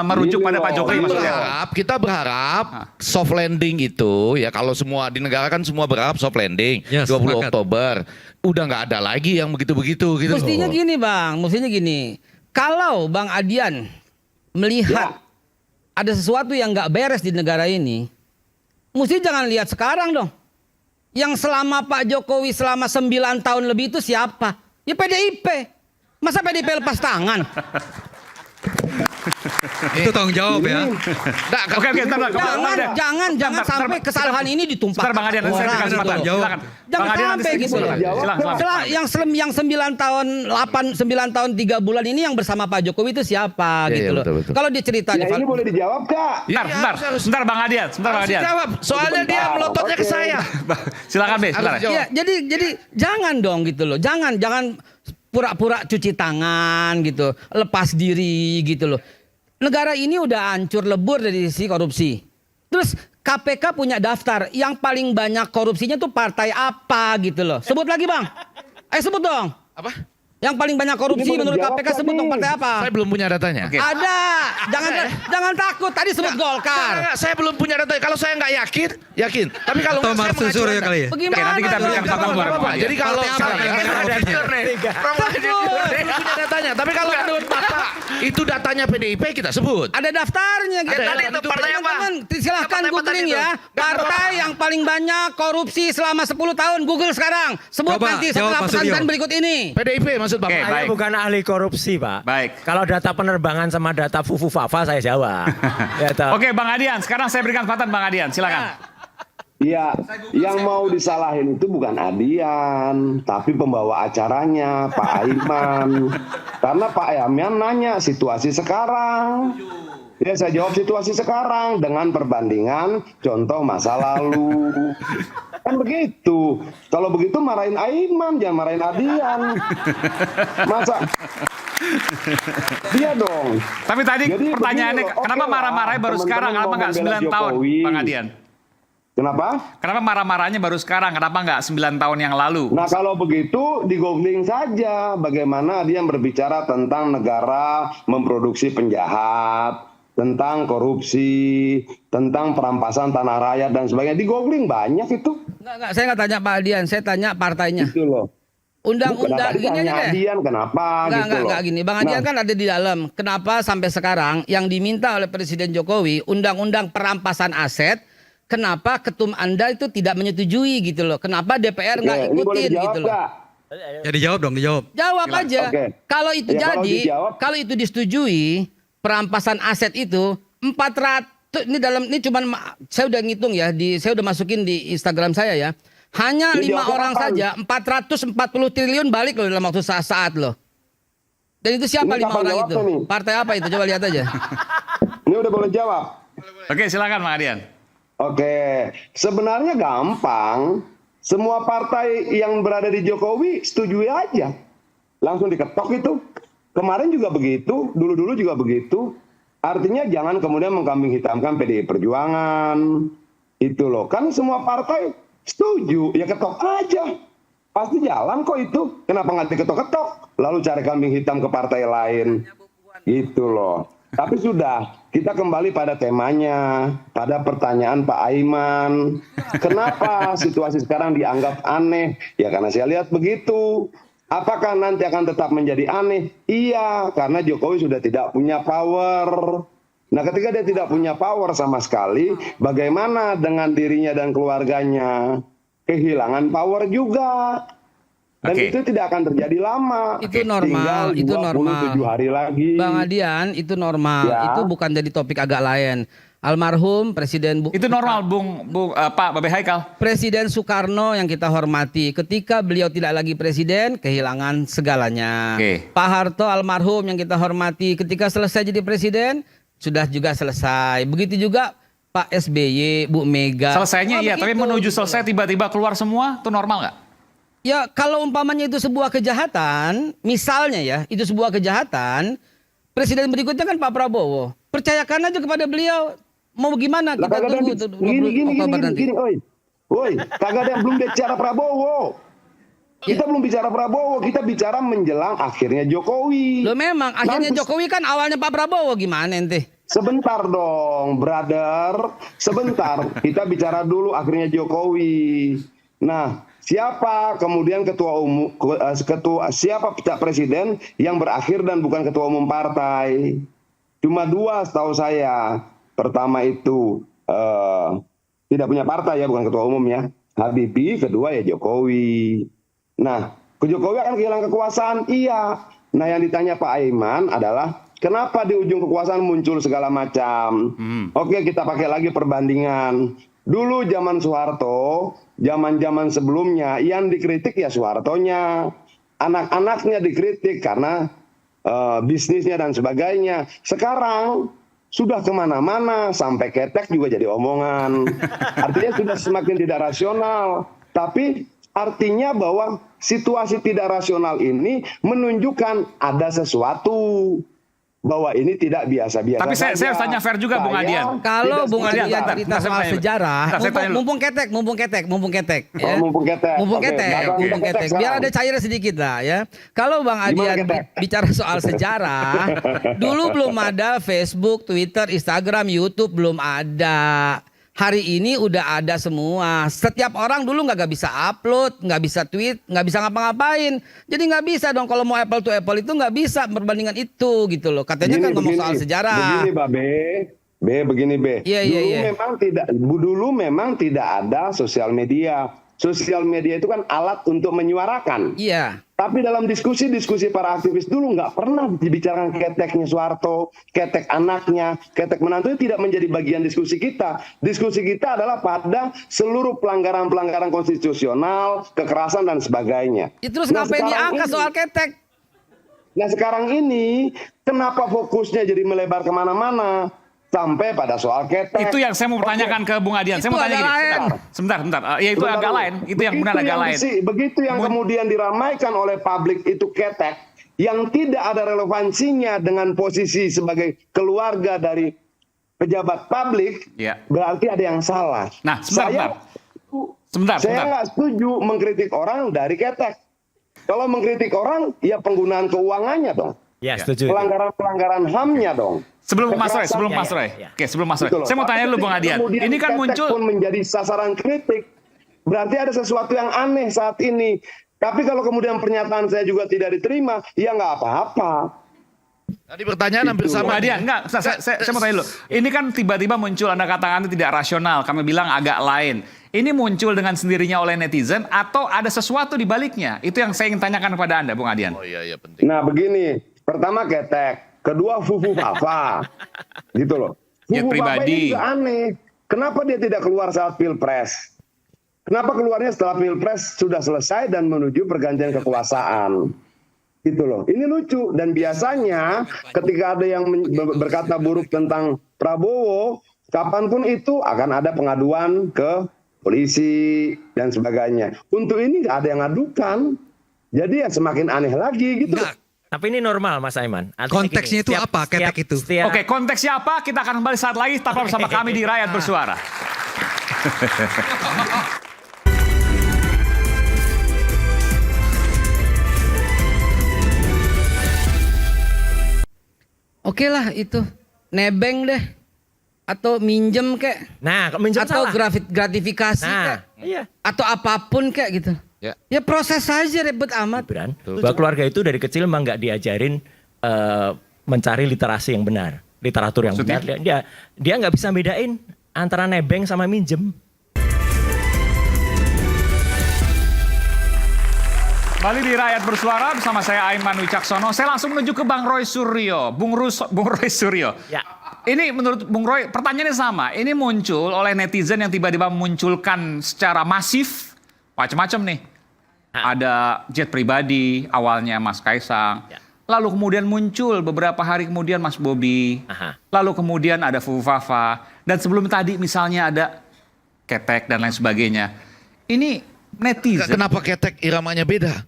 merujuk pada Pak Jokowi maksudnya? Kita berharap soft landing itu ya kalau semua di negara kan semua berharap soft landing Yes, 20 sepakat. Oktober. Udah nggak ada lagi yang begitu-begitu gitu Mestinya loh. gini Bang, mestinya gini. Kalau Bang Adian melihat ada sesuatu yang nggak beres di negara ini, mesti jangan lihat sekarang dong. Yang selama Pak Jokowi selama 9 tahun lebih itu siapa? Ya PDIP. Masa PDIP lepas tangan? Itu tanggung jawab ya. Oke, bentar. Jangan sampai kesalahan ini ditumpahkan. Sebentar Bang Adian, nanti saya berikan kesempatan. Silakan. Jangan Bang Adian, nanti sampai sedikit gitu loh. Silakan. Yang 9 tahun 3 bulan ini yang bersama Pak Jokowi itu siapa Iya, gitu loh. betul. Kalau dia cerita Ya ini boleh dijawab Kak? Sebentar Bang Adian. Harus dijawab. Soalnya dia melototnya ke saya. Silakan Be, sebentar. Harus Ya, jadi jangan dong gitu loh. Jangan pura-pura cuci tangan gitu, lepas diri gitu loh. Negara ini udah hancur lebur dari sisi korupsi. Terus KPK punya daftar yang paling banyak korupsinya tuh partai apa gitu loh. Sebut lagi Bang. Sebut dong. Apa? Yang paling banyak korupsi Ini boleh menurut dijawab KPK kan sebut nih? dong partai apa? Saya belum punya datanya. Ada. Jangan takut. Tadi sebut Golkar. Enggak, saya belum punya data. Kalau saya nggak yakin. Tapi kalau Atau nggak, saya Martin mengacu Surya data. kali ya. Bagaimana? Oke, nanti kita berikan dong? kesempatan Apa-apa. Bang Adian. Jadi kalau Partai apa? saya Sebut. punya datanya. Tapi kalau menurut Bapak itu datanya PDIP kita sebut. Ada daftarnya. Ada. Tadi Itu partai apa? teman-teman, silahkan Partai apa googling tadi ya. itu? Partai yang paling banyak korupsi selama 10 tahun. Google sekarang. Sebut Coba, nanti jawab, setelah Pak Suryo. pesan berikut ini. PDIP maksud Bapak. Oke, Saya baik. bukan ahli korupsi, Pak. Baik. Kalau data penerbangan sama data Fufu Fafa saya jawab. Ya, toh. Oke, Bang Adian. Sekarang saya berikan kesempatan Bang Adian. Silakan. Iya, yang mau disalahin itu bukan Adian, tapi pembawa acaranya, Pak Aiman. Karena Pak Aiman nanya situasi sekarang. Ya saya jawab situasi sekarang dengan perbandingan contoh masa lalu. Kan begitu. Kalau begitu marahin Aiman, jangan marahin Adian. Masa? Iya dong. Tapi tadi Jadi pertanyaannya, begini loh, kenapa oke lah, marah-marahnya baru teman-teman sekarang? Kenapa mau nggak membela 9 tahun, Jokowi. Bang Adian? Kenapa? Kenapa marah-marahnya baru sekarang? Kenapa nggak 9 tahun yang lalu? Nah kalau begitu di googling saja bagaimana dia berbicara tentang negara memproduksi penjahat, tentang korupsi, tentang perampasan tanah rakyat dan sebagainya. Di googling banyak itu. Enggak, saya nggak tanya Pak Adian, saya tanya partainya. Itu loh. Undang-undang Bukan, gini tanya aja deh. Adian kenapa Enggak gini. Bang Adian kan ada di dalam. Kenapa sampai sekarang yang diminta oleh Presiden Jokowi, undang-undang perampasan aset, kenapa ketum Anda itu tidak menyetujui gitu loh. Kenapa DPR nggak ini boleh ikutin dijawab gitu loh. nggak? Ya dijawab dong, dijawab. Jawab aja. Oke. Kalau itu Ya, kalau jadi, dijawab. kalau itu disetujui, perampasan aset itu 400 ini cuman saya udah ngitung ya, saya udah masukin di Instagram saya ya. Hanya Ya, 5 jawab orang kapan? saja 440 triliun balik loh dalam waktu saat loh. Dan itu siapa Ini 5 kapan orang itu? jawabnya nih? Partai apa itu? Coba lihat aja. Ini udah boleh jawab. Oke, silakan Bang Adian. Oke, sebenarnya gampang. Semua partai yang berada di Jokowi setujui aja. Langsung diketok itu. Kemarin juga begitu, dulu-dulu juga begitu. Artinya jangan kemudian mengkambing hitamkan PDI Perjuangan. Itu loh, kan semua partai setuju, ya ketok aja. Pasti jalan kok itu. Kenapa nggak diketok-ketok? Lalu cari kambing hitam ke partai lain. Gitu loh. Tapi sudah, kita kembali pada temanya, pada pertanyaan Pak Aiman. Kenapa situasi sekarang dianggap aneh? Ya karena saya lihat begitu. Apakah nanti akan tetap menjadi aneh? Iya, karena Jokowi sudah tidak punya power. Nah, ketika dia tidak punya power sama sekali, bagaimana dengan dirinya dan keluarganya? Kehilangan power juga. Dan itu tidak akan terjadi lama. Itu normal, itu normal. 27 hari lagi. Bang Adian, itu normal. Ya. Itu bukan jadi topik agak lain. Almarhum Presiden Itu normal, Pak Babe Haikal. Presiden Soekarno yang kita hormati, ketika beliau tidak lagi presiden, kehilangan segalanya. Pak Harto almarhum yang kita hormati, ketika selesai jadi presiden, sudah juga selesai. Begitu juga Pak SBY, Bu Mega. Selesainya iya, tapi menuju selesai tiba-tiba keluar semua, itu normal nggak? Ya kalau umpamanya itu sebuah kejahatan, misalnya ya, itu sebuah kejahatan, presiden berikutnya kan Pak Prabowo. Percayakan aja kepada beliau. Mau gimana? Kita tunggu Oktober nanti. Woi, kagak ada yang belum bicara Prabowo. Kita belum bicara Prabowo, kita bicara menjelang akhirnya Jokowi. Loh memang, akhirnya Jokowi kan awalnya Pak Prabowo, gimana ente? Sebentar dong, brother. Sebentar, kita bicara dulu akhirnya Jokowi. Nah, siapa kemudian siapa presiden yang berakhir dan bukan ketua umum partai? Cuma 2 setahu saya. Pertama itu tidak punya partai ya, bukan ketua umum ya. Habibie, kedua ya Jokowi. Nah, Jokowi akan kehilangan kekuasaan? Iya. Nah, yang ditanya Pak Aiman adalah kenapa di ujung kekuasaan muncul segala macam? Oke, kita pakai lagi perbandingan. Dulu zaman Soeharto, zaman-zaman sebelumnya yang dikritik ya Soehartonya. Anak-anaknya dikritik karena bisnisnya dan sebagainya. Sekarang sudah kemana-mana, sampai ketek juga jadi omongan. Artinya sudah semakin tidak rasional. Tapi artinya bahwa situasi tidak rasional ini menunjukkan ada sesuatu. Bahwa ini tidak biasa-biasa. Tapi saya harus tanya fair juga, Bung Adian. Kalau Bung Adian cerita soal sejarah, mumpung ketek. Mumpung ketek. Biar ada cairnya sedikit lah ya. Kalau Bang Adian bicara soal sejarah, dulu belum ada Facebook, Twitter, Instagram, YouTube belum ada. Hari ini udah ada semua. Setiap orang dulu nggak bisa upload, nggak bisa tweet, nggak bisa ngapa-ngapain. Jadi nggak bisa dong kalau mau apple to apple itu nggak bisa perbandingan itu gitu loh. Katanya kan ngomong soal sejarah. Begini, begini, Iya. Dulu memang tidak ada sosial media. Sosial media itu kan alat untuk menyuarakan. Iya. Tapi dalam diskusi para aktivis dulu nggak pernah dibicarakan keteknya Soeharto, ketek anaknya, ketek menantu itu tidak menjadi bagian diskusi kita. Diskusi kita adalah pada seluruh pelanggaran-pelanggaran konstitusional, kekerasan dan sebagainya. Terus ngapain diangkat soal ketek? Nah sekarang ini kenapa fokusnya jadi melebar kemana-mana? Sampai pada soal ketek. Itu yang saya mau pertanyakan ke Bung Adian. Saya mau tanya gini. Sebentar. Ya itu agak lain. Itu yang benar agak lain. Begitu yang kemudian diramaikan oleh publik itu ketek. Yang tidak ada relevansinya dengan posisi sebagai keluarga dari pejabat publik. Berarti ada yang salah. Nah, sebentar. Saya nggak setuju mengkritik orang dari ketek. Kalau mengkritik orang, ya penggunaan keuangannya dong. Ya, setuju. Pelanggaran HAM-nya dong. Sebelum Mas Roy. Oke, sebelum Mas Roy. Saya mau tanya dulu Bung Adian. Ini kan muncul pun menjadi sasaran kritik. Berarti ada sesuatu yang aneh saat ini. Tapi kalau kemudian pernyataan saya juga tidak diterima, ya nggak apa-apa. Tadi pertanyaan hampir sama. Bung Adian, enggak. Saya mau tanya dulu. Ini kan tiba-tiba muncul, Anda katakan tidak rasional. Kami bilang agak lain. Ini muncul dengan sendirinya oleh netizen atau ada sesuatu di baliknya? Itu yang saya ingin tanyakan kepada Anda, Bung Adian. Oh iya, penting. Nah begini, pertama ketek. Kedua Fufu Fafa, gitu loh. Fufu Fafa ini juga aneh. Kenapa dia tidak keluar saat pilpres? Kenapa keluarnya setelah pilpres sudah selesai dan menuju pergantian kekuasaan? Gitu loh. Ini lucu dan biasanya ketika ada yang berkata buruk tentang Prabowo, kapanpun itu akan ada pengaduan ke polisi dan sebagainya. Untuk ini nggak ada yang ngadukan. Jadi ya semakin aneh lagi gitu. Tapi ini normal Mas Aiman. Konteksnya itu apa ketek itu? Oke, konteksnya apa? Kita akan kembali saat lagi tetaplah bersama kami di Rakyat Bersuara. Oke lah itu. nebeng deh, atau minjem kek, Nah, minjem atau salah. gratifikasi Nah, kek, iya. atau apapun kek gitu. Ya proses saja ribet amat. Gibran, bahwa keluarga itu dari kecil memang nggak diajarin mencari literasi yang benar, literatur yang Maksudnya? benar. Dia nggak bisa bedain antara nebeng sama minjem. Kembali di Rakyat Bersuara bersama saya Aiman Wicaksono. Saya langsung menuju ke Bang Roy Suryo. Bung Roy Suryo. Ya. Ini menurut Bung Roy, pertanyaannya sama. Ini muncul oleh netizen yang tiba-tiba memunculkan secara masif macam-macam nih. Ada jet pribadi, awalnya Mas Kaisang. Ya. Lalu kemudian muncul beberapa hari kemudian Mas Bobi. Lalu kemudian ada Fufu Fafa. Dan sebelum tadi misalnya ada Ketek dan lain sebagainya. Ini netizen. Kenapa Ketek iramanya beda?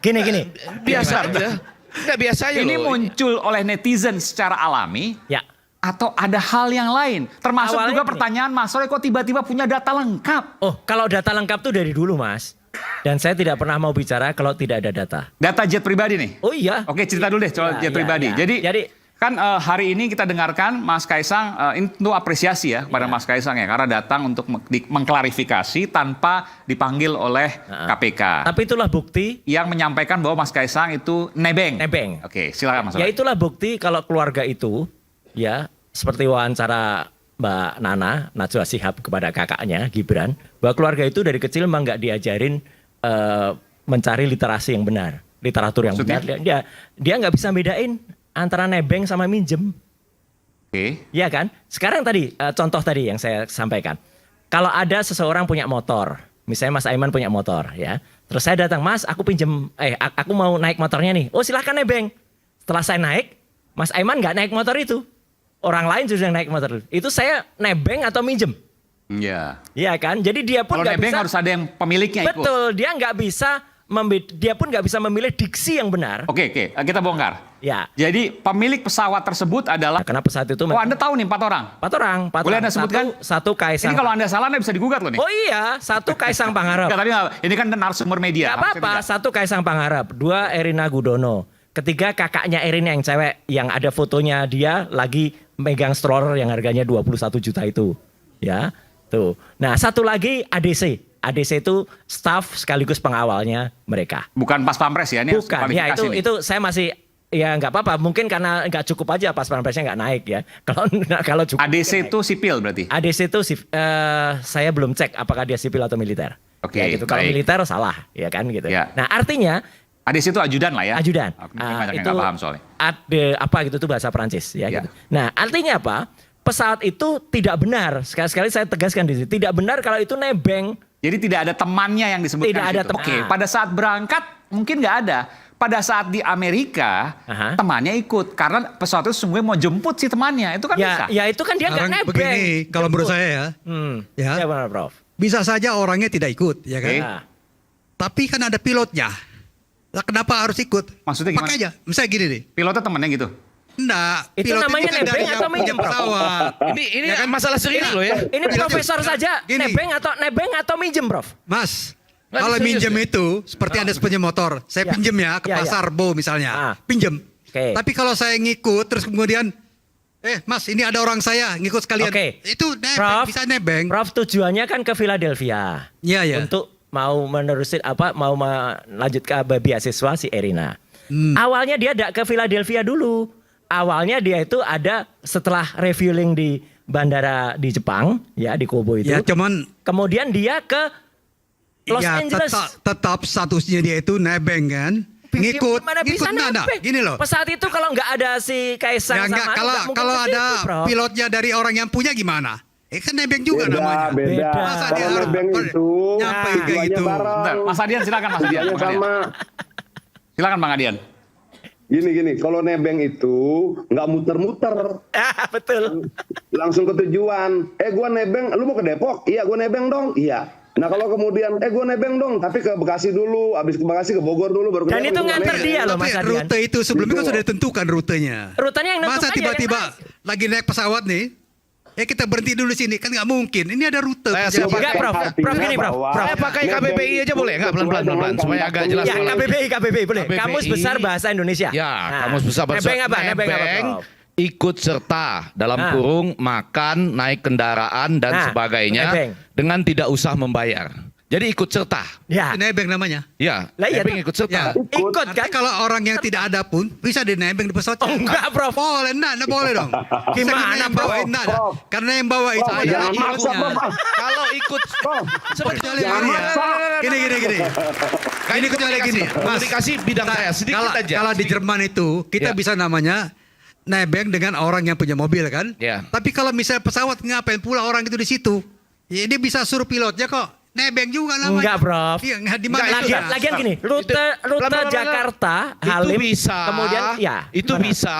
Gini. Biasa aja. Nggak biasa aja Ini loh. muncul oleh netizen secara alami. Ya. Atau ada hal yang lain. Termasuk Awalnya juga gini. pertanyaan Mas Roy kok tiba-tiba punya data lengkap. Oh, kalau data lengkap tuh dari dulu, Mas. Dan saya tidak pernah mau bicara kalau tidak ada data. Data jet pribadi nih. Oh iya. Oke, cerita dulu deh soal jet pribadi. Jadi kan hari ini kita dengarkan Mas Kaisang, ini tentu apresiasi ya kepada Mas Kaisang ya. Karena datang untuk mengklarifikasi tanpa dipanggil oleh KPK. Tapi itulah bukti. Yang menyampaikan bahwa Mas Kaisang itu nebeng. Nebeng. Oke, silakan Mas Ya Roy. itulah bukti kalau keluarga itu, ya seperti wawancara Mbak Nana, Najwa Shihab kepada kakaknya, Gibran, bahwa keluarga itu dari kecil memang nggak diajarin mencari literasi yang benar, literatur yang Maksudnya? benar. Dia nggak bisa bedain antara nebeng sama minjem. Oke. Iya kan? Sekarang tadi, contoh tadi yang saya sampaikan. Kalau ada seseorang punya motor, misalnya Mas Aiman punya motor, ya. Terus saya datang, Mas, aku aku mau naik motornya nih. Oh silahkan nebeng. Setelah saya naik, Mas Aiman nggak naik motor itu. Orang lain justru yang naik motor. Itu saya nebeng atau minjem. Iya. Iya kan? Jadi dia pun Kalau nggak nebeng bisa. harus ada yang pemiliknya ikut. Betul, dia nggak bisa. Dia pun nggak bisa memilih diksi yang benar. Oke, kita bongkar. Ya. Jadi pemilik pesawat tersebut adalah. Karena pesawat itu. Oh, Anda tahu nih 4 orang. 4 orang. Boleh Anda sebutkan? Satu Kaisang. Ini kalau Anda salah Anda bisa digugat loh nih. Oh iya, satu Kaisang Pangarep. Enggak, tadi ini kan narasumber media. Gak apa-apa, satu Kaisang Pangarep, 2 Erina Gudono, 3 kakaknya Erina yang cewek, yang ada fotonya dia lagi megang stroller yang harganya 21 juta itu. Ya, tuh. Nah, satu lagi ADC. ADC itu staff sekaligus pengawalnya mereka. Bukan pas pampres ya? Ini Bukan, ya itu saya masih ya nggak apa-apa. Mungkin karena nggak cukup aja pas pampresnya nggak naik ya. Kalau cukup. ADC itu sipil berarti? ADC itu saya belum cek apakah dia sipil atau militer. Oke, Ya gitu. Kalau baik. militer salah, ya kan gitu. Ya. Nah artinya ADC itu ajudan lah ya? Ajudan. Banyak yang nggak paham soalnya. Apa gitu tuh bahasa Perancis ya. Gitu. Nah artinya apa? Pesawat itu tidak benar. Sekali-sekali saya tegaskan di sini. Tidak benar kalau itu nebeng. Jadi tidak ada temannya yang disebutkan. Tidak ada di situ. teman. Oke, pada saat berangkat mungkin nggak ada. Pada saat di Amerika temannya ikut karena pesawat itu sungguhnya mau jemput si temannya. Itu kan bisa. Ya itu kan dia nggak Sekarang nebeng. begini, kalau menurut saya ya, Ya benar Prof. bisa saja orangnya tidak ikut, ya kan? Oke. Tapi kan ada pilotnya. Lah kenapa harus ikut? Maksudnya gimana? Makanya, misalnya gini nih. Pilotnya temennya gitu? Enggak, Itu pilot namanya kan nebeng dari atau yang punya minjem, Prof? pesawat. Ini kan masalah serius loh ya. Ini profesor saja nebeng atau minjem Prof? Mas, Nggak kalau serius minjem ya? itu seperti Anda pinjam motor, saya Ya. pinjem ya ke Ya, ya. pasar Bo misalnya, pinjem. Oke. Tapi kalau saya ngikut terus kemudian, Mas ini ada orang saya ngikut sekalian, Oke. itu nebeng, Prof, bisa nebeng. Prof tujuannya kan ke Philadelphia. Iya ya. Untuk mau menerusin mau melanjut ke beasiswa si Erina. Awalnya dia tidak ke Philadelphia dulu. Awalnya dia itu ada setelah refueling di bandara di Jepang, ya di Kobe itu. Ya cuman Kemudian dia ke Los ya, Angeles. tetap statusnya dia itu nebeng kan. Ngikut, Mana bisa nada. nebeng? Gini loh. Pesawat itu kalau nggak ada si Kaisang Ya enggak, sama kalau nggak mungkin kalau ke ada situ, Prof. pilotnya dari orang yang punya gimana? Kan nebeng juga namanya. Beda. Masa dia Kalau harus nebeng itu nyampe kayak tujuannya gitu. bareng. Bentar, Mas Adian silakan Mas Adian. Tujuannya Bang Adian. sama. Silakan Bang Adian. Gini, kalau nebeng itu nggak muter-muter, Betul. langsung ke tujuan. Gua nebeng, lu mau ke Depok? Iya, gua nebeng dong. Iya. Nah kalau kemudian, gua nebeng dong, tapi ke Bekasi dulu, abis ke Bekasi ke Bogor dulu, baru ke Dan Depok, itu nggak nganter nebeng. dia loh Mas Tapi Adian. rute itu sebelumnya kan sudah ditentukan rutenya. Rutenya yang nentukan Masa dia tiba-tiba yang naik. lagi naik pesawat nih, kita berhenti dulu sini, kan nggak mungkin. Ini ada rute. Enggak Prof, Prof gini Prof. Saya pakai KBBI aja boleh nggak pelan-pelan supaya agak jelas. Ya KBBI boleh. KBBI. Kamus Besar Bahasa Indonesia. Ya, Kamus Besar Bahasa Nebeng apa? Nebeng apa Nebeng Prof? ikut serta dalam kurung makan, naik kendaraan dan sebagainya nebeng. dengan tidak usah membayar. Jadi ikut serta. Ya. Nebeng namanya. Ya, Lah iya nebeng ikut serta. Ikut Artinya kan? kalau orang yang tidak ada pun bisa dinebeng di pesawat. Oh, enggak, Prof. Boleh, enggak boleh dong. Gimana, yang bawa, Prof? enggak. Karena yang bawa itu Prof, ada jangan maksa, pilotnya. Prof. Kalau ikut Kecuali Jangan gini ya. maksa. Gini. Ini kecuali gini. Mas, komunikasi bidang saya sedikit aja. Kalau di Jerman itu kita Ya. bisa namanya nebeng dengan orang yang punya mobil kan. Ya. Tapi kalau misalnya pesawat ngapain pula orang itu di situ, ya dia bisa suruh pilotnya kok. Nebeng juga namanya. Enggak, Prof. Iya, di mana itu? Lagian gini, rute Jakarta, Halim, itu bisa, kemudian ya. itu Mana? bisa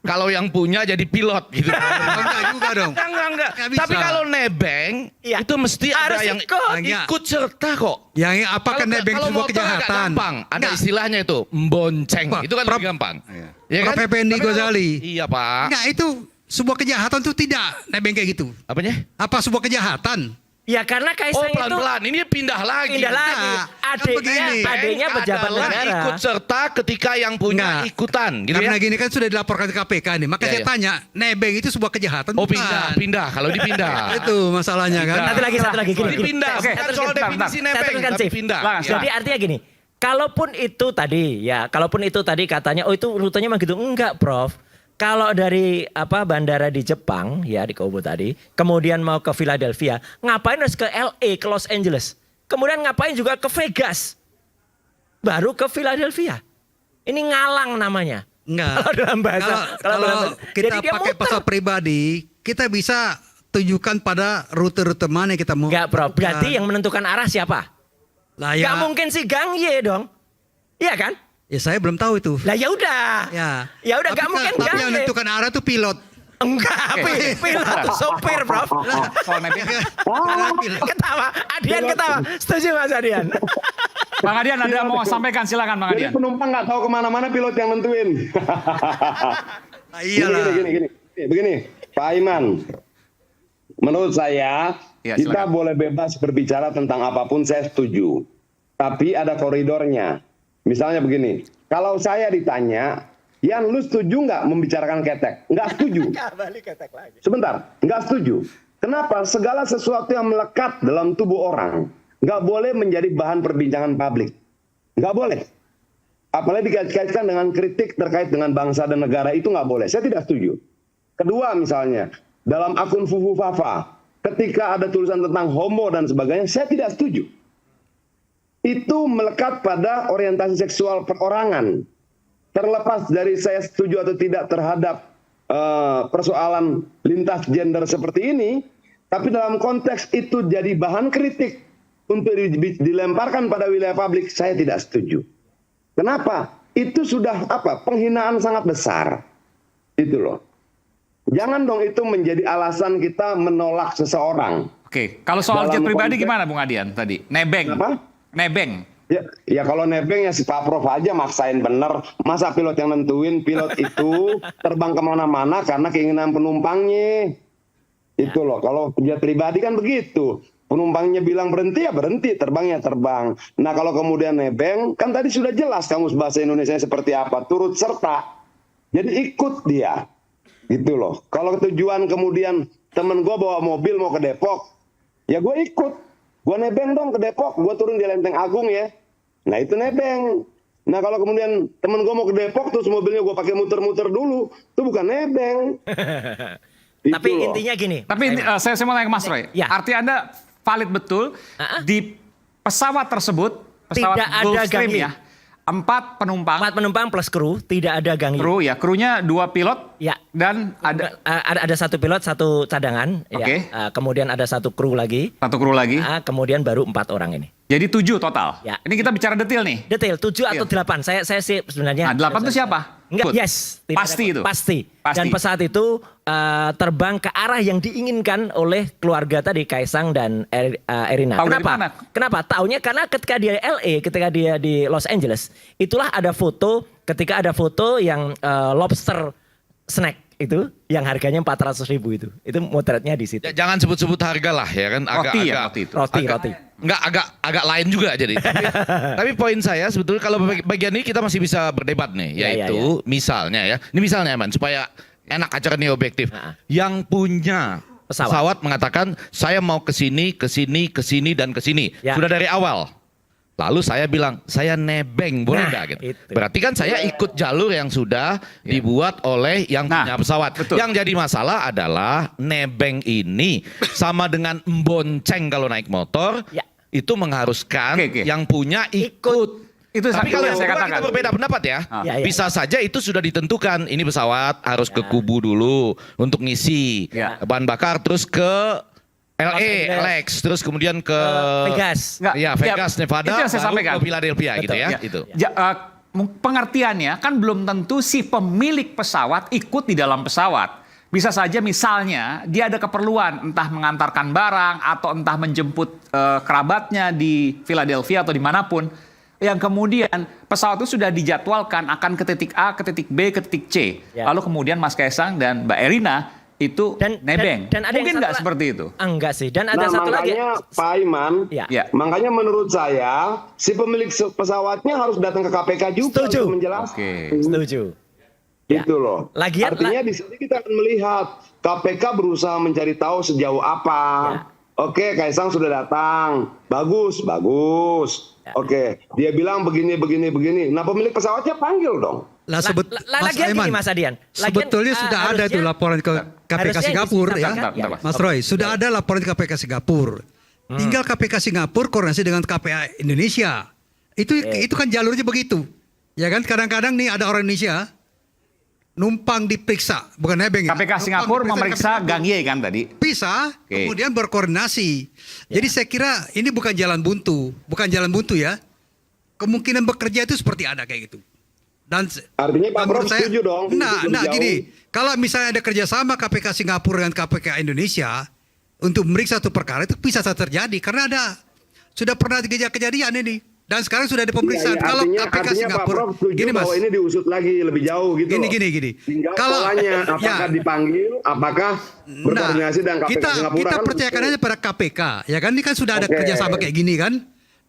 kalau yang punya jadi pilot gitu. Enggak juga dong. Enggak. Nggak bisa. Tapi kalau nebeng Iya. itu mesti Harus ada yang ikut. ikut serta kok. Yang apakah nebeng kalau sebuah motor agak kejahatan? gampang, ada Enggak. istilahnya itu bonceng. Pak, Itu kan Prof- lebih gampang. Ya Prof. Effendi Tapi kalau- Ghazali. Iya, Pak. Enggak, itu sebuah kejahatan tuh tidak nebeng kayak gitu. Apanya? Apa sebuah kejahatan? Ya karena Oh, Kaisang itu pelan-pelan. Ini pindah lagi. pindah lagi. Nah, kan begini. Adiknya pejabat adalah negara. ikut serta ketika yang punya Enggak. ikutan gitu Karena ya. gini kan sudah dilaporkan ke KPK nih. Maka Ya, saya ya. tanya, nebeng itu sebuah kejahatan Oh, bukan? pindah. Kalau dipindah. Itu masalahnya kan. Satu lagi gini. Dipindah. Oke, Bukan terus soal bentar, definisi bentar. nebeng, Saya teruskan, tapi Chief. pindah. Jadi artinya gini, kalaupun itu tadi katanya, oh itu rutenya mah gitu. Enggak, Prof. Kalau dari bandara di Jepang ya di Kobe tadi, kemudian mau ke Philadelphia, ngapain harus ke LA, ke Los Angeles, kemudian ngapain juga ke Vegas, baru ke Philadelphia. Ini ngalang namanya. Enggak. Kalau dalam bahasa, Kalau kita Jadi dia pakai muter. pesawat pribadi, kita bisa tunjukkan pada rute-rute mana yang kita mau. Enggak, Prof. lakukan. Berarti yang menentukan arah siapa? Lah Enggak ya, mungkin si Gang Ye dong. Iya kan? ya saya belum tahu itu. Lah ya udah. Ya udah Tapi enggak mungkin tapi Gang yang Ye. menentukan arah itu pilot. Enggak, pilot tuh sopir, Prof. Soal nebeng. Ketawa, Adian ketawa. Setuju Mas Adian? Bang Adian, ada mau sampaikan, silakan Bang Jadi Adian. penumpang nggak tahu kemana-mana, pilot yang nentuin. Nah, iyalah. Begini, Pak Aiman. Menurut saya, Ya, kita silakan. boleh bebas berbicara tentang apapun, saya setuju. Tapi ada koridornya. Misalnya begini, kalau saya ditanya, Yan, lu setuju nggak membicarakan ketek? Nggak setuju. Sebentar, nggak setuju. Kenapa? Segala sesuatu yang melekat dalam tubuh orang nggak boleh menjadi bahan perbincangan publik. Nggak boleh. Apalagi dikaitkan dengan kritik terkait dengan bangsa dan negara, itu nggak boleh. Saya tidak setuju. Kedua misalnya, dalam akun Fufu Fafa, ketika ada tulisan tentang homo dan sebagainya, saya tidak setuju. Itu melekat pada orientasi seksual perorangan. Terlepas dari saya setuju atau tidak terhadap persoalan lintas gender seperti ini, tapi dalam konteks itu jadi bahan kritik untuk dilemparkan pada wilayah publik, saya tidak setuju. Kenapa? Itu sudah penghinaan sangat besar. Itu loh. Jangan dong itu menjadi alasan kita menolak seseorang. Oke, kalau soal jet Dalam pribadi konteks- gimana Bung Adian tadi? Nebeng. Apa? Nebeng. Ya kalau nebeng ya si Pak Prof aja maksain bener. Masa pilot yang nentuin? Pilot itu terbang kemana-mana karena keinginan penumpangnya. Itu loh. Kalau jet pribadi kan begitu. Penumpangnya bilang berhenti ya berhenti, terbangnya terbang. Nah kalau kemudian nebeng, kan tadi sudah jelas kamus bahasa Indonesia seperti apa. Turut serta. Jadi ikut dia. Gitu loh. Kalau tujuan kemudian temen gue bawa mobil mau ke Depok, ya gue ikut. Gue nebeng dong ke Depok, gue turun di Lenteng Agung ya. Nah itu nebeng. Nah kalau kemudian temen gue mau ke Depok terus mobilnya gue pakai muter-muter dulu, itu bukan nebeng. Itu Tapi loh. intinya gini. Tapi saya mau tanya ke Mas Roy. Ya. Arti Anda valid betul di pesawat tersebut, pesawat Tidak ada Gulfstream Gang Yi. ya. 4 penumpang. 4 penumpang plus kru, tidak ada Gang Yi. Kru ya, krunya 2 pilot Ya. dan ada Ada 1 pilot, 1 cadangan. Oke. Ya. Kemudian ada 1 kru lagi. 1 kru lagi. Kemudian baru 4 orang ini. Jadi 7 total. Ya. Ini kita bicara detail nih. Detail 7 atau 8. Saya sih sebenarnya. Nah, 8 itu siapa? Enggak, Ikut. yes. Tidak Pasti ada- itu. Pasti. Pasti. Dan pesawat itu terbang ke arah yang diinginkan oleh keluarga tadi, Kaisang dan Erina. Tahu dari Kenapa? mana? Kenapa? Taunya karena ketika dia LA, ketika dia di Los Angeles, itulah ada foto, ketika ada foto yang lobster snack itu, yang harganya 400.000 itu. Itu motretnya di situ. Jangan sebut-sebut harga lah ya kan. Roti ya, roti itu. Roti. Enggak agak lain juga jadi. Tapi poin saya sebetulnya kalau bagian ini kita masih bisa berdebat nih, Ya, yaitu misalnya ya. Ini misalnya Man supaya enak acara ini objektif. Yang punya pesawat mengatakan saya mau ke sini, dan ke sini. Ya. Sudah dari awal. Lalu saya bilang, saya nebeng, boleh nggak? Gitu. Berarti kan saya ikut jalur yang sudah dibuat oleh yang punya pesawat. Betul. Yang jadi masalah adalah nebeng ini sama dengan bonceng kalau naik motor, itu mengharuskan yang punya ikut. Itu Tapi kalau yang saya katakan. kita berbeda pendapat ya, Ya, ya. bisa saja itu sudah ditentukan. Ini pesawat harus ke Kubu dulu untuk ngisi bahan bakar, terus ke LX, terus kemudian ke Vegas. Ya, Vegas, Nevada, Itu yang saya baru sampaikan. ke Philadelphia gitu ya. Ya. Itu. Pengertiannya kan belum tentu si pemilik pesawat ikut di dalam pesawat. Bisa saja misalnya dia ada keperluan entah mengantarkan barang atau entah menjemput kerabatnya di Philadelphia atau dimanapun. Yang kemudian pesawat itu sudah dijadwalkan akan ke titik A, ke titik B, ke titik C. Lalu kemudian Mas Kaisang dan Mbak Erina itu nebeng. dan ada yang Mungkin satu nggak lagi. seperti itu? Enggak sih. Dan ada satu lagi. makanya Pak Iman, makanya menurut saya si pemilik pesawatnya harus datang ke KPK juga untuk menjelaskan. Setuju. Itu loh. Artinya di sini kita akan melihat KPK berusaha mencari tahu sejauh apa. Oke, Kaisang sudah datang. Bagus. Oke, dia bilang begini. Nah, pemilik pesawatnya panggil dong. Mas Lagian Aiman, gini Mas Adian. sebetulnya sudah ada tuh laporan ke KPK harusnya Singapura ya. diceritakan. Mas Roy, sudah ada laporan ke KPK Singapura. Tinggal KPK Singapura koordinasi dengan KPA Indonesia. Itu kan jalurnya begitu. Ya kan, kadang-kadang nih ada orang Indonesia numpang diperiksa, bukan nebeng ya. KPK Singapura memeriksa Gang Ye kan tadi? Bisa, kemudian berkoordinasi. Jadi saya kira ini bukan jalan buntu ya. Kemungkinan bekerja itu seperti ada kayak gitu. Dan artinya Pak Prof setuju dong. Nah gini, kalau misalnya ada kerjasama KPK Singapura dengan KPK Indonesia untuk memeriksa satu perkara itu bisa saja terjadi karena sudah pernah kejadian ini. Dan sekarang sudah ada pemeriksaan. Kalau KPK Singapura, Pak Prof setuju gini Mas, bahwa ini diusut lagi lebih jauh gitu. Gini. Tinggal Kalau polanya apakah dipanggil, apakah berkoordinasi dengan KPK Singapura. Kita kan percayakan aja pada KPK, ya kan? Ini kan sudah ada kerjasama kayak gini kan?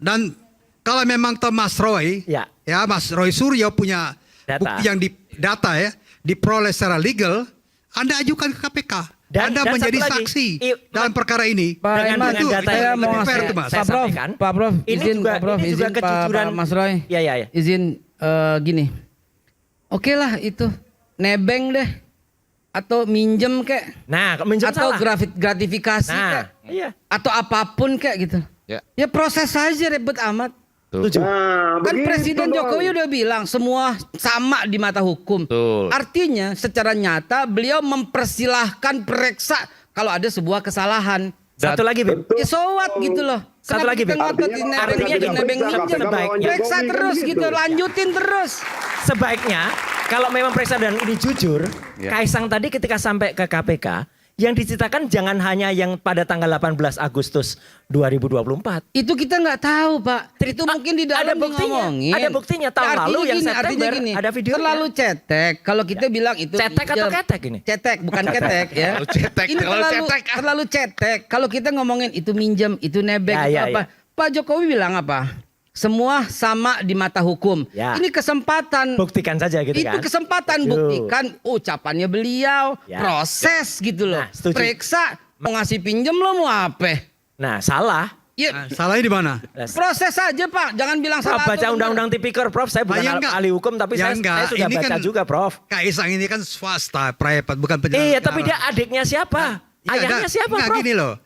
Dan kalau memang Mas Roy, Mas Roy Suryo punya bukti yang diperoleh secara legal, Anda ajukan ke KPK. Anda menjadi saksi dalam perkara ini. Pak Iman, saya mau ngasih Pak Prof, izin Pak Mas Roy. Ya. Izin gini. Oke lah itu nebeng deh atau minjem kek. Nah, minjem atau salah. gratifikasi kek. Iya. Atau apapun kek gitu. Ya proses saja ribet amat. Kan Presiden Jokowi udah bilang semua sama di mata hukum. Artinya secara nyata beliau mempersilahkan periksa kalau ada sebuah kesalahan. Satu lagi, Beb. Ya so what gitu loh. Satu lagi, Beb. Artinya periksa terus gitu, lanjutin terus. Sebaiknya kalau memang periksa dan ini jujur, Kaisang tadi ketika sampai ke KPK, yang diceritakan jangan hanya yang pada tanggal 18 Agustus 2024. Itu kita nggak tahu, Pak. Itu mungkin di dalam ngomongin. Ada buktinya tahun lalu yang September ada videonya. Terlalu cetek. Kalau kita bilang itu cetek atau ketek ini? Cetek, bukan ketek ya. Ini terlalu cetek. Kalau kita ngomongin itu minjem, itu nebeng, itu apa? Pak Jokowi bilang apa? Semua sama di mata hukum. Ini kesempatan. Buktikan saja gitu kan. Itu kesempatan buktikan ucapannya beliau. Proses gitu loh. Periksa. Mau ngasih pinjem lo mau apa? Nah salah. Salahnya di mana? Proses saja Pak. Jangan bilang salah. Prof baca undang-undang tipikor Prof. Saya bukan ahli hukum tapi saya sudah ini baca kan, juga Prof. Kaisang ini kan swasta, private, bukan penyelenggara. Iya tapi dia adiknya siapa? Ayahnya siapa Prof? Gini loh.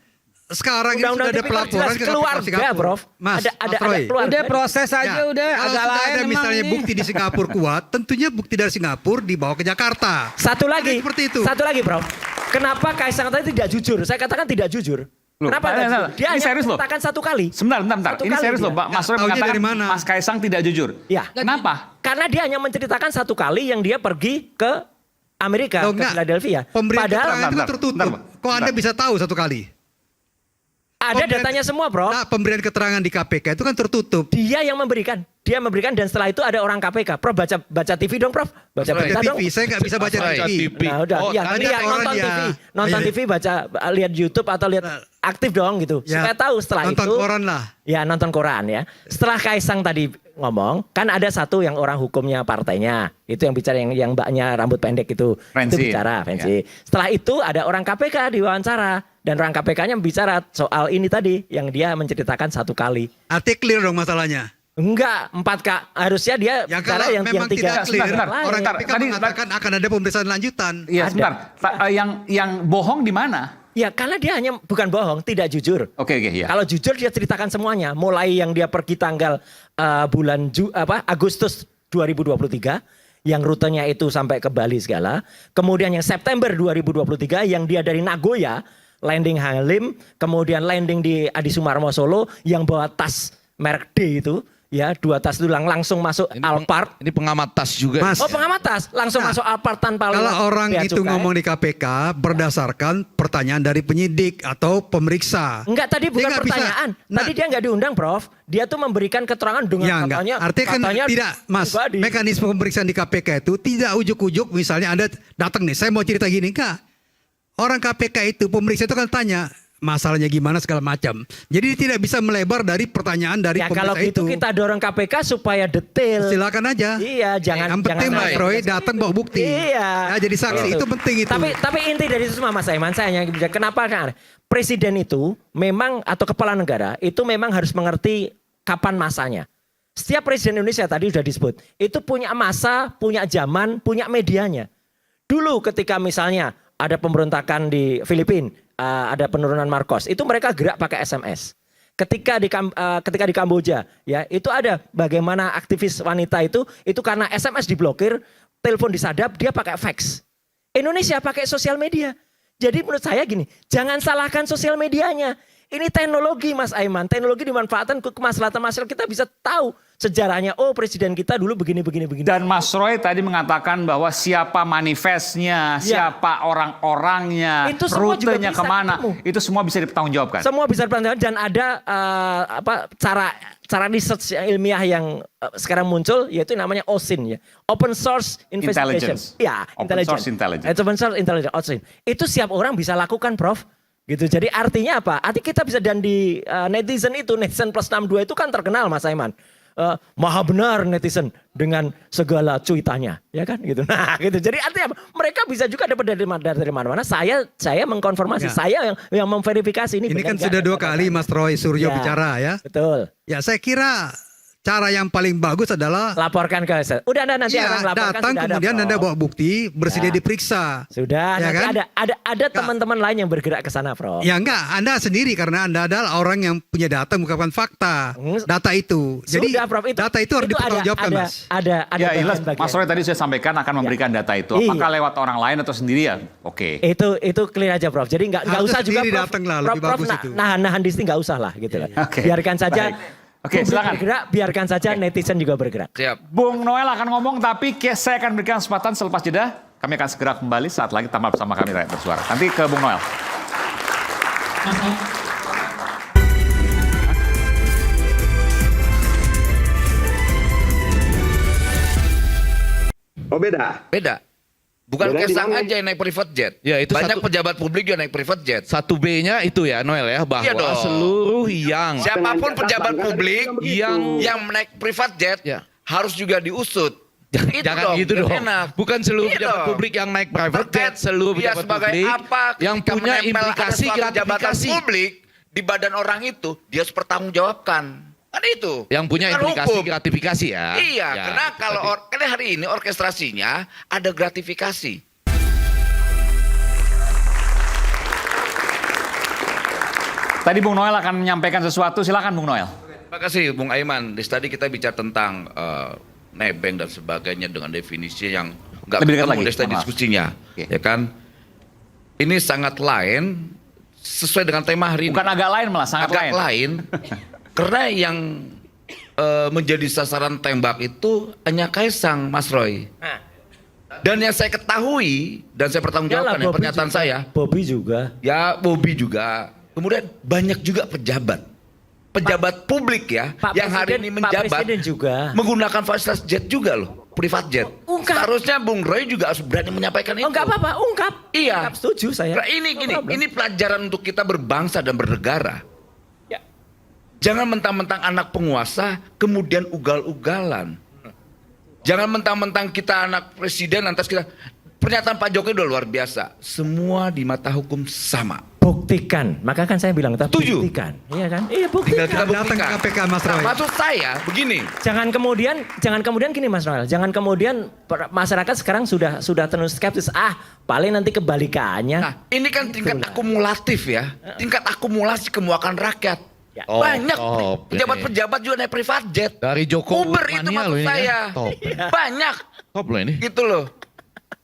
Sekarang ini sudah ada pelaporan ke keluarga, Prof. Mas, ada keluarga. Udah proses aja udah kalau agak lain ada misalnya bukti di Singapura kuat, tentunya bukti dari Singapura dibawa ke Jakarta. Satu lagi. Seperti itu. Satu lagi, Prof. Kenapa Kaisang tadi tidak jujur? Saya katakan tidak jujur. Kenapa? Dia hanya menceritakan satu kali. Sebentar. Ini serius loh, Pak. Mas Roy mengatakan Mas Kaisang tidak jujur. Ya. Kenapa? Karena dia hanya menceritakan satu kali yang dia pergi ke Amerika, ke Philadelphia. Padahal itu tertutup. Kok Anda bisa tahu satu kali? Ada datanya semua, Bro. Nah, pemberian keterangan di KPK itu kan tertutup. Dia yang memberikan. Dia memberikan dan setelah itu ada orang KPK. Prof baca TV dong, Prof. Baca berita dong. Saya nggak bisa baca TV. Nah, udah. Nonton TV. Nonton TV, lihat YouTube atau lihat aktif dong gitu. Supaya tahu setelah nonton itu. Nonton koran lah. Ya, nonton koran ya. Setelah Kaisang tadi ngomong, kan ada satu yang orang hukumnya partainya, itu yang bicara yang mbaknya rambut pendek itu Frenzy. bicara, Frenzy. Ya. Setelah itu ada orang KPK diwawancara dan orang KPK-nya bicara soal ini tadi yang dia menceritakan 1 kali. Artinya clear dong masalahnya. Enggak, 4K. Harusnya dia Yang bicara kalau yang memang 3 tidak clear, Sebentar, orang sebentar. KPK Tadi- mengatakan akan ada pemeriksaan lanjutan. Iya, Ada. sebentar. Yang bohong di mana? Ya karena dia hanya bukan bohong, tidak jujur. Oke, ya. Kalau jujur dia ceritakan semuanya, mulai yang dia pergi tanggal Agustus 2023 yang rutenya itu sampai ke Bali segala. Kemudian yang September 2023 yang dia dari Nagoya landing Halim, kemudian landing di Adi Sumarmo Solo yang bawa tas merek D itu. Ya, 2 tas itu langsung masuk Alphard. Ini pengamat tas juga. Mas, Oh, pengamat tas, langsung masuk Alphard tanpa kalau lewat orang bea itu cukai. ngomong di KPK berdasarkan pertanyaan dari penyidik atau pemeriksa. Enggak, tadi bukan Dia nggak bisa. pertanyaan. Nah, Tadi dia nggak diundang, Prof. Dia tuh memberikan keterangan dengan ya enggak. katanya. Artinya kan katanya tidak, Mas. pribadi. Mekanisme pemeriksaan di KPK itu tidak ujuk-ujuk. Misalnya Anda datang nih, saya mau cerita gini, enggak. Orang KPK itu pemeriksa itu kan tanya masalahnya gimana segala macam. Jadi dia tidak bisa melebar dari pertanyaan dari Ya pemeriksa kalau gitu itu. kita dorong KPK supaya detail. Silakan aja. Iya, jangan. Yang penting jangan Mas Roy datang bawa bukti. Iya. Ya, jadi saksi Gitu. itu penting itu. Tapi inti dari itu semua Mas Aiman, saya hanya kenapa kan presiden itu memang atau kepala negara itu memang harus mengerti kapan masanya. Setiap presiden Indonesia tadi sudah disebut itu punya masa, punya zaman, punya medianya. Dulu ketika misalnya ada pemberontakan di Filipina, ada penurunan Marcos, itu mereka gerak pakai SMS. Ketika di Kamboja, ya itu ada bagaimana aktivis wanita itu karena SMS diblokir, telepon disadap, dia pakai fax. Indonesia pakai sosial media. Jadi menurut saya gini, jangan salahkan sosial medianya. Ini teknologi Mas Aiman, teknologi dimanfaatkan ke kemaslahatan masyarakat, kita bisa tahu sejarahnya. Oh presiden kita dulu begini. Dan Mas Roy tadi mengatakan bahwa siapa manifestnya, siapa orang-orangnya, Itu semua juga rutenya bisa kemana, ketemu. itu semua bisa dipertanggungjawabkan. Semua bisa dipertanggungjawabkan dan ada cara research yang ilmiah yang sekarang muncul yaitu namanya OSIN ya. Open Source Investigation. Intelligence. Ya, Open Source Intelligence. Open Source Intelligence OSIN. Itu siap orang bisa lakukan, Prof. Gitu. Jadi artinya apa? Artinya kita bisa dan di netizen itu netizen plus 62 itu kan terkenal Mas Aiman. Maha benar netizen dengan segala cuitannya, ya kan gitu. Nah, gitu. Jadi artinya apa? Mereka bisa juga dapat dari mana-mana. Saya mengkonfirmasi, Ya. saya yang memverifikasi ini. Ini benar kan nggak sudah ada 2 kali Mas Roy Suryo Ya, bicara ya. Betul. Ya saya kira cara yang paling bagus adalah Laporkan ke udah Anda nanti iya, orang laporkan datang sudah ada, kemudian Prof. Anda bawa bukti, bersedia Ya. diperiksa. Sudah, Ya nanti kan? ada teman-teman lain yang bergerak ke sana, Prof. Ya enggak, Anda sendiri karena Anda adalah orang yang punya data mengungkapkan fakta. Data itu. Jadi Sudah, Prof, data itu harus dipertanggungjawabkan, Mas. Ada Ya jelas, bagian-bagian. Mas Roy tadi sudah sampaikan akan memberikan data itu. Apakah lewat orang lain atau sendiri ya? Oke. Itu clear aja, Prof. Jadi nggak Harusnya usah juga sendiri Prof. datang lah, Prof, lebih bagus Prof, itu. nahan di sini nggak usah lah gitu lah. Oke. Biarkan saja. Baik. Oke, publik silakan. bergerak, biarkan saja netizen juga bergerak. Siap. Bung Noel akan ngomong, tapi saya akan berikan kesempatan selepas jeda. Kami akan segera kembali saat lagi tambah bersama kami Rakyat Bersuara. Nanti ke Bung Noel. Oh beda. Beda. Bukan Beda di Kaisang mana? aja yang naik private jet. Ya, itu Banyak satu- pejabat publik juga naik private jet. 1B-nya itu ya Noel ya, bahwa Iya dong. seluruh yang Siapapun pejabat publik yang yang naik private jet harus juga diusut. Itu jangan gitu biar dong. enak. Bukan seluruh Iya pejabat dong. publik yang naik private jet, Terkait seluruh dia pejabat sebagai publik apa yang ketika punya menempel ada implikasi suatu jabatan gratifikasi. publik di badan orang itu dia harus bertanggungjawabkan. Kan itu. Yang punya Kan implikasi hukum. gratifikasi ya. Iya, Ya, karena kalau berarti- karena hari ini orkestrasinya ada gratifikasi. Tadi Bung Noel akan menyampaikan sesuatu, silakan Bung Noel. Terima kasih Bung Aiman. Tadi kita bicara tentang nebeng dan sebagainya dengan definisi yang nggak Lebih dekat ketemu lagi, dari tadi maaf. diskusinya, ya kan? Ini sangat lain sesuai dengan tema hari ini. Bukan agak lain malah, sangat agak lain. lain. Karena yang menjadi sasaran tembak itu hanya Kaisang, Mas Roy. Dan yang saya ketahui dan saya pertanggungjawabkan ya, pernyataan saya. Bobby juga. Ya, Bobby juga. Kemudian banyak juga pejabat publik ya, Pak yang hari Presiden- ini Pak menjabat Presiden juga. menggunakan fasilitas jet juga loh, privat jet. Ungkap. Seharusnya Bung Roy juga harus berani menyampaikan itu. Oh enggak apa-apa, ungkap. Iya. Ungkap, setuju saya. Nah, ini No gini, problem. ini pelajaran untuk kita berbangsa dan bernegara. Ya. Jangan mentang-mentang anak penguasa kemudian ugal-ugalan. Jangan mentang-mentang kita anak presiden lantas kita. Pernyataan Pak Jokowi udah luar biasa. Semua di mata hukum sama. Buktikan. Maka kan saya bilang tadi Setuju. buktikan. Iya kan? Iya buktikan. Tinggal kita Datang ke buktikan. KPK, Mas Roy. Nah, maksud saya begini. Jangan kemudian gini Mas Noel, jangan kemudian masyarakat sekarang sudah terus skeptis. Paling nanti kebalikannya. Nah, ini kan tingkat akumulatif ya. Tingkat akumulasi kemuakan rakyat. Ya. Banyak top. pejabat-pejabat juga naik private jet. Dari Jokowi Uber itu mania maksud loh ini saya. ya. Top. Banyak. Top loh ini. Gitu loh.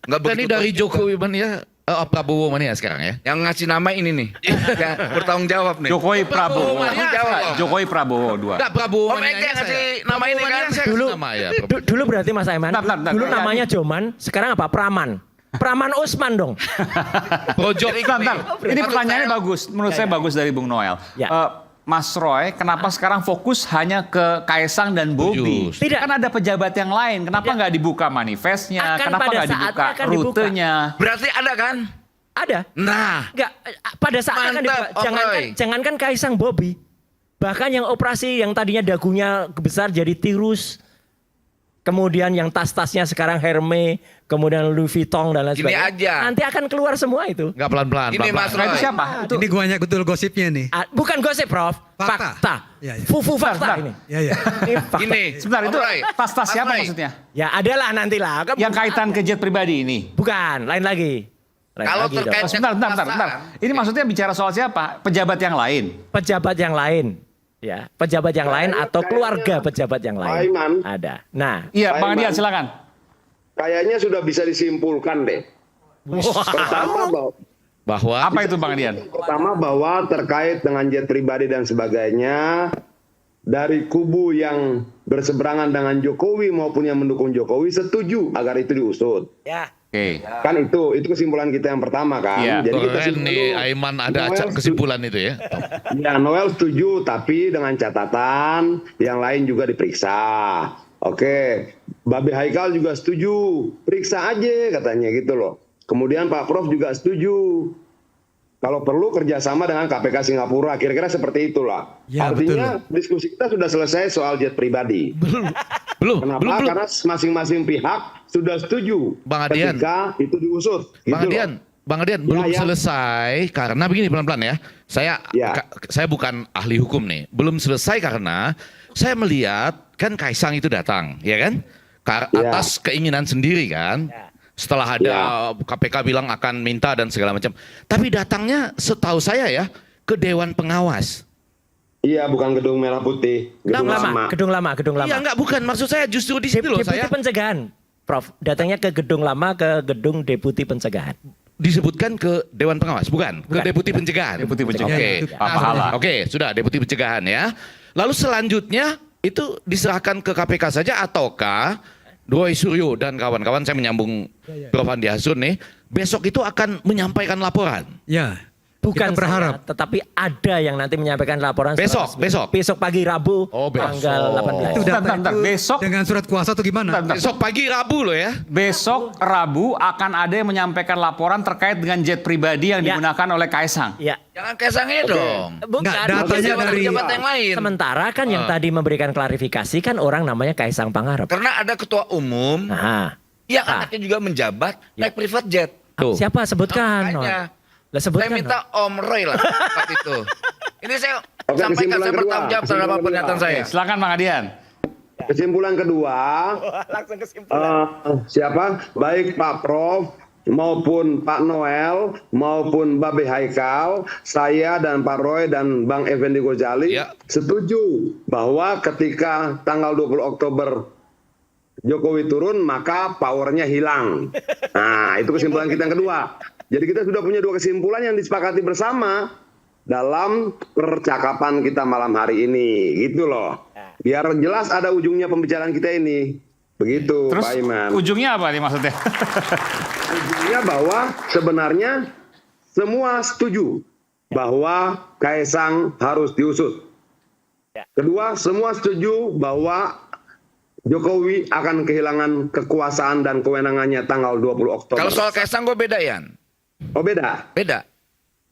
Nggak Dan ini begitu dari top Jokowi mania, Prabowo mania sekarang ya. juga. Yang ngasih nama ini nih. Ya, bertanggung jawab nih. Jokowi Prabowo. Bertanggung jawab. Jokowi Prabowo 2. Enggak, Prabowo Om manianya Ege ngasih saya. nama ini kan. Dulu, Nama ya. dulu berarti Mas Aiman, Bentar. dulu namanya Joman, sekarang apa? Praman. Praman Usman dong. Projok. Bentar. Ini Maksud pertanyaannya saya- bagus. Menurut saya bagus dari Bung Noel. Ya. Mas Roy, kenapa sekarang fokus hanya ke Kaisang dan Bobi? Tidak. Kan ada pejabat yang lain. Kenapa nggak dibuka manifestnya? Akan Kenapa pada nggak dibuka saatnya akan dibuka. rutenya? Berarti ada kan? Ada. Nah. Enggak, pada saat akan Mantap, dibuka. Om Roy. Jangankan Kaisang Bobi. Bahkan yang operasi yang tadinya dagunya besar jadi tirus. Kemudian yang tas-tasnya sekarang Hermes, kemudian Louis Vuitton dan lain Ini sebagainya. aja. Nanti akan keluar semua itu. Enggak pelan-pelan. Ini Mas Nah, itu Roy. siapa? Itu Ini banyak betul gosipnya nih. Bukan gosip, Prof. Fakta. Ya, ya. Fufu fakta Bentar. ini. Ya, ya. Ini fakta. Gini. sebentar, itu Om Roy. tas-tas Mas siapa Roy. maksudnya? Ya adalah nantilah. Yang kaitan ke jet pribadi ini? Bukan, lain lagi. Lain Kalau lagi dong. terkait- Sebentar. Ini maksudnya bicara soal siapa? Pejabat yang lain? Pejabat yang lain. Ya, pejabat yang lain atau keluarga pejabat yang lain. Aiman. Ada. Nah, Iya, Bang Aiman. Adian silakan. Kayaknya sudah bisa disimpulkan deh. Bahwa Apa itu Bang Adian? Pertama bahwa terkait dengan jet pribadi dan sebagainya, dari kubu yang berseberangan dengan Jokowi maupun yang mendukung Jokowi setuju agar itu diusut. ya. Oke. Kan itu kesimpulan kita yang pertama kan. Iya. Jadi kita keren simpulkan nih dulu. Aiman ada Noel kesimpulan itu ya. Ya, Noel setuju tapi dengan catatan yang lain juga diperiksa. Oke, Babe Haikal juga setuju, periksa aja katanya gitu loh. Kemudian Pak Prof juga setuju. Kalau perlu kerjasama dengan KPK Singapura, kira-kira seperti itulah. Ya, Artinya diskusi kita sudah selesai soal jet pribadi. Belum. Kenapa? Karena masing-masing pihak sudah setuju Bang Adian. ketika itu diusut. Bang gitu loh. Adian, belum ya. selesai karena begini pelan-pelan ya. Ya. Saya bukan ahli hukum nih. Belum selesai karena saya melihat kan Kaisang itu datang, ya kan? Ya. Atas keinginan sendiri kan. Setelah ada KPK bilang akan minta dan segala macam. Tapi datangnya setahu saya ya ke Dewan Pengawas. Iya, bukan gedung merah putih, gedung lama. Gedung lama. Iya enggak, bukan. Maksud saya justru di situ loh Deputi saya. pencegahan, Prof. Datangnya ke gedung lama, ke gedung deputi pencegahan. Disebutkan ke Dewan Pengawas, bukan? Ke Bukan. Deputi Pencegahan. Deputi Pencegahan. Oke. Ya, Pak Pahala. Oke, sudah Deputi Pencegahan ya. Lalu selanjutnya itu diserahkan ke KPK saja ataukah Roy Suryo dan kawan-kawan, saya menyambung Prof. Andi Hasrun nih, besok itu akan menyampaikan laporan. Ya. Bukan Kita berharap. saya, tetapi ada yang nanti menyampaikan laporan secara Besok, resmi. besok. Besok pagi Rabu, Oh, besok. tanggal 18. Itu data Bentar, itu besok. dengan surat kuasa atau gimana? Besok pagi Rabu loh ya. Besok Rabu akan ada yang menyampaikan laporan terkait dengan jet pribadi yang Ya. digunakan oleh Kaisang. Ya. Jangan Kaisangnya dong. Bukan. Nggak, datanya dari- pejabat yang lain. Sementara kan yang tadi memberikan klarifikasi kan orang namanya Kaisang Pangarep. Karena ada ketua umum Nah, yang anaknya juga menjabat naik private jet. Tuh. siapa sebutkan? Makanya. Lah Saya sebutkan. minta Om Roy lah saat itu. Ini saya Oke, sampaikan, kesimpulan saya kedua. bertanggung jawab terhadap Kesimpulan pernyataan kedua. saya. Silakan Bang Adian. Kesimpulan kedua, Langsung kesimpulan. siapa? Baik Pak Prof maupun Pak Noel maupun Babe Haikal, saya dan Pak Roy dan Bang Effendi Ghazali Ya. setuju bahwa ketika tanggal 20 Oktober Jokowi turun maka powernya hilang. Nah, itu kesimpulan kita yang kedua. Jadi kita sudah punya dua kesimpulan yang disepakati bersama dalam percakapan kita malam hari ini, gitu loh. Biar jelas ada ujungnya pembicaraan kita ini. Begitu, Terus Pak Iman. ujungnya apa nih maksudnya? Ujungnya bahwa sebenarnya semua setuju bahwa Kaisang harus diusut. Kedua, semua setuju bahwa Jokowi akan kehilangan kekuasaan dan kewenangannya tanggal 20 Oktober. Kalau soal Kaisang gue beda, Yan. Oh, beda. Beda.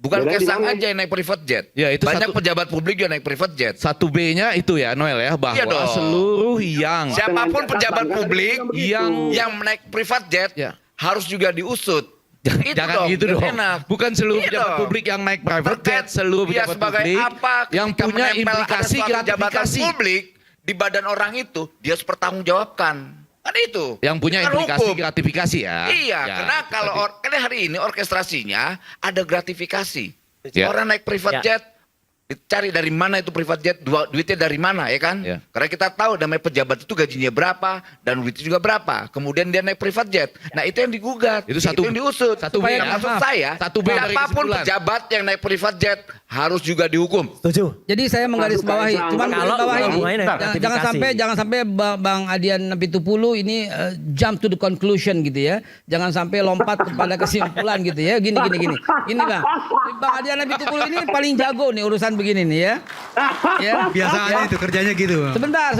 Bukan Beda di Kaisang mana? aja yang naik private jet. Ya, itu Banyak satu- pejabat publik juga naik private jet. 1B-nya itu ya Noel ya, bahwa Iya dong. seluruh yang Siapapun pejabat publik yang yang naik private jet harus juga diusut. Itu jangan dong, gitu biar dong. enak. Bukan seluruh Iya pejabat dong. publik yang naik private jet, seluruh Dia pejabat sebagai publik apa yang ketika punya menempel ada implikasi suatu jabatan gratifikasi. publik di badan orang itu, dia harus pertanggungjawabkan. Kan itu. Yang punya Kan implikasi hukum. gratifikasi ya. Iya, Ya, karena kalau karena hari ini orkestrasinya ada gratifikasi. Ya. Orang naik private jet, dicari dari mana itu private jet, duitnya dari mana ya kan? Ya. Karena kita tahu namanya pejabat itu gajinya berapa dan duitnya juga berapa. Kemudian dia naik private jet. Nah itu yang digugat, Itu satu- yang diusut. satu Supaya B, ya. maksud saya, Satu B dari siapapun kesimpulan. pejabat yang naik private jet harus juga dihukum. Setuju. Jadi saya menggarisbawahi, cuman Kalau bawahi hubungannya jangan gratifikasi. jangan sampai Bang Adian Pitupulu ini jump to the conclusion gitu ya. Jangan sampai lompat kepada kesimpulan gitu ya. Gini Bang. Bang Adian Pitupulu ini paling jago nih urusan begini nih ya. Ya. Biasa aja itu kerjanya gitu. Sebentar.